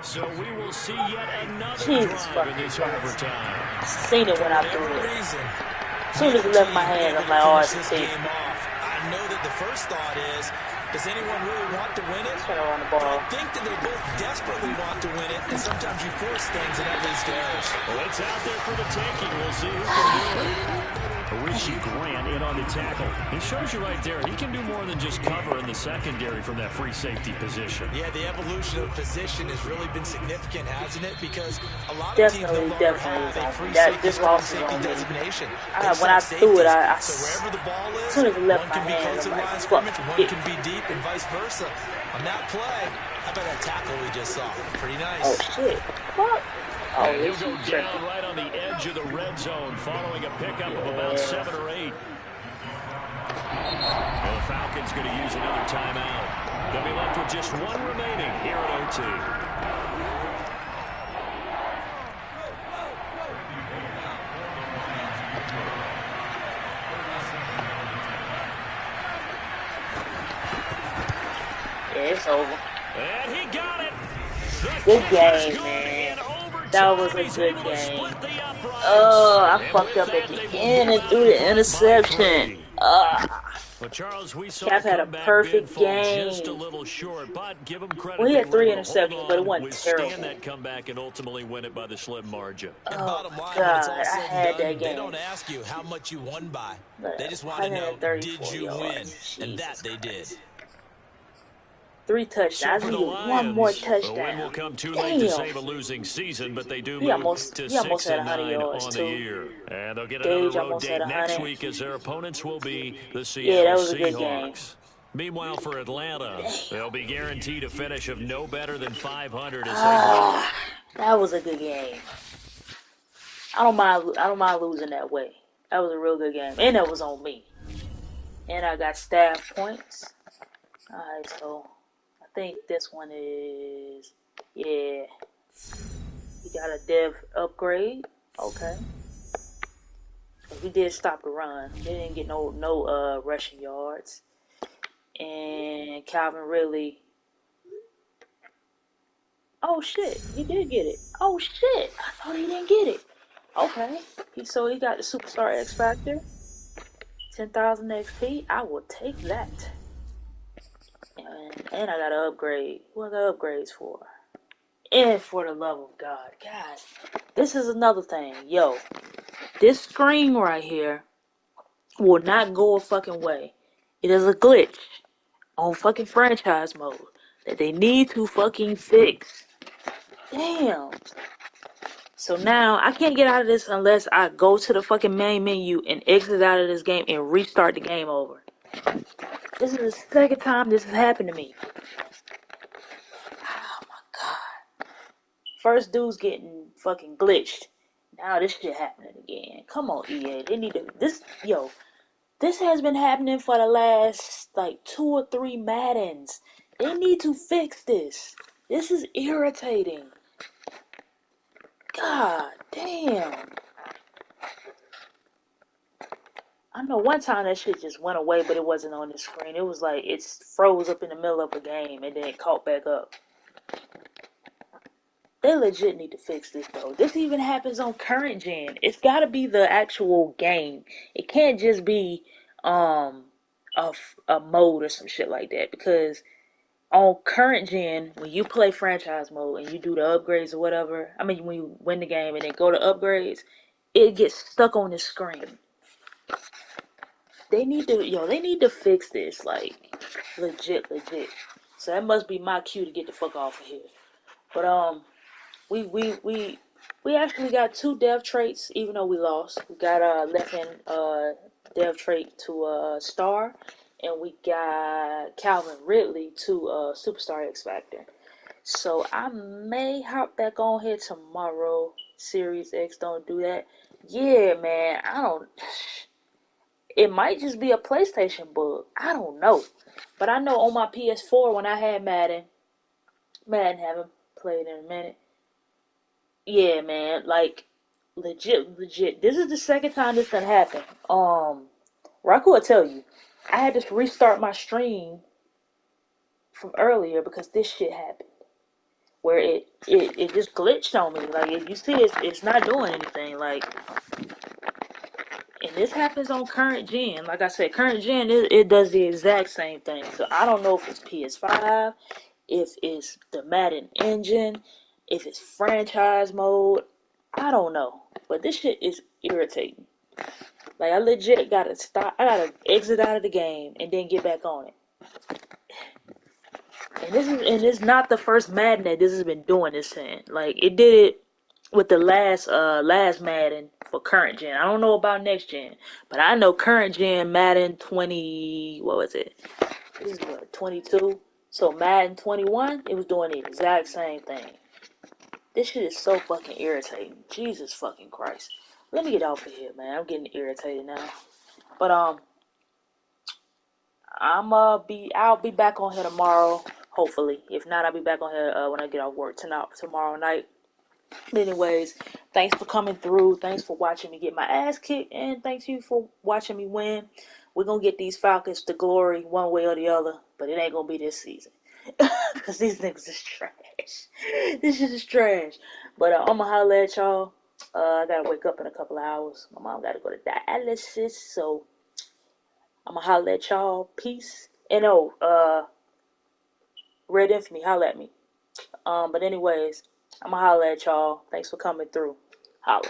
So we will see yet another Jesus drive in this overtime. I seen it when I threw it. As soon as it left my hand, I'm like, oh, it's a safe. I know that the first thought is, does anyone really want to win it? On the ball. I think that they both desperately want to win it, and sometimes you force things and that leads to errors. Well, it's out there for the taking. We'll see who can do it. Richie Grant in on the tackle. He shows you right there, he can do more than just cover in the secondary from that free safety position. Yeah, the evolution of position has really been significant, hasn't it? Because a lot of teams no longer have a free safety designation. When I threw it, so wherever the ball is, as soon as it left one my can be hand, close to the line scrimmage, one can be deep, and vice versa. On that play, how about that tackle we just saw? Pretty nice. Oh, shit. What? Oh, and he'll go down right on the edge of the red zone following a pickup of about 7 or 8. Well, the Falcons going to use another timeout. They'll be left with just 1 remaining here at OT. Yeah, it's over. And he got it. Good game, man. That was a good game. Oh, I fucked up at the end and threw the interception. Cap had a perfect game. Just a little short, but give him credit. Well, he had 3 interceptions, but it wasn't terrible. That comeback and ultimately win it by the slim margin. Oh, God, I had that game. They don't ask you how much you won by. They just want to know, did you win? And that they did. 3 touchdowns. I needed 1 more touchdown. The win will come too late to save a losing season, but they do move to 6 and 9 on the year. And they'll get another road date next week as their opponents will be the Seattle Seahawks. Meanwhile, for Atlanta, they'll be guaranteed a finish of no better than 500 as they that was a good game. I don't mind losing that way. That was a real good game, and that was on me. And I got staff points. Alright, so I think this one is, yeah. He got a dev upgrade. Okay. He did stop the run. He didn't get no rushing yards. And Calvin Ridley. Oh shit, he did get it. Oh shit, I thought he didn't get it. Okay. So he got the Superstar X Factor. 10,000 XP. I will take that. And I got an upgrade. What are the upgrades for? And for the love of God. Guys, this is another thing. Yo, this screen right here will not go a fucking way. It is a glitch on fucking franchise mode that they need to fucking fix. Damn. So now I can't get out of this unless I go to the fucking main menu and exit out of this game and restart the game over. This is the second time this has happened to me. Oh my god. First dude's getting fucking glitched. Now this shit happening again. Come on, EA. They need to this has been happening for the last like 2 or 3 Maddens. They need to fix this. This is irritating. God damn. I know one time that shit just went away, but it wasn't on the screen. It was like it froze up in the middle of a game and then it caught back up. They legit need to fix this though. This even happens on current gen. It's gotta be the actual game. It can't just be a mode or some shit like that, because on current gen, when you play franchise mode and you do the upgrades or whatever, I mean when you win the game and then go to upgrades, it gets stuck on the screen. They need to fix this, like legit. So that must be my cue to get the fuck off of here. But we actually got 2 dev traits, even though we lost. We got left hand dev trait to Star, and we got Calvin Ridley to Superstar X Factor. So I may hop back on here tomorrow. Series X don't do that. Yeah, man, I don't. It might just be a PlayStation bug. I don't know. But I know on my PS4 when I had Madden haven't played in a minute. Yeah, man, like legit. This is the second time this done happened. Raku will tell you, I had to restart my stream from earlier because this shit happened. Where it just glitched on me. Like if you see it's not doing anything. Like, and this happens on current gen. Like I said, current gen it does the exact same thing. So I don't know if it's PS5, if it's the Madden engine, if it's franchise mode. I don't know. But this shit is irritating. Like I legit gotta stop. I gotta exit out of the game and then get back on it. And it's not the first Madden that this has been doing this in. Like it did it with the last Madden for current gen. I don't know about next gen, but I know current gen Madden 20. What was it? This is what 22. So Madden 21, it was doing the exact same thing. This shit is so fucking irritating. Jesus fucking Christ. Let me get off of here, man. I'm getting irritated now. But I'll be back on here tomorrow, hopefully. If not, I'll be back on here when I get off work tomorrow night. But anyways, thanks for coming through. Thanks for watching me get my ass kicked, and thanks you for watching me win. We're gonna get these Falcons to glory one way or the other, but it ain't gonna be this season. Because these niggas is trash. This shit is trash. But I'm gonna holler at y'all. I gotta wake up in a couple of hours. My mom gotta go to dialysis, so I'm gonna holler at y'all. Peace. And Red Infamy, holler at me. But anyways, I'm gonna holler at y'all. Thanks for coming through. Holla.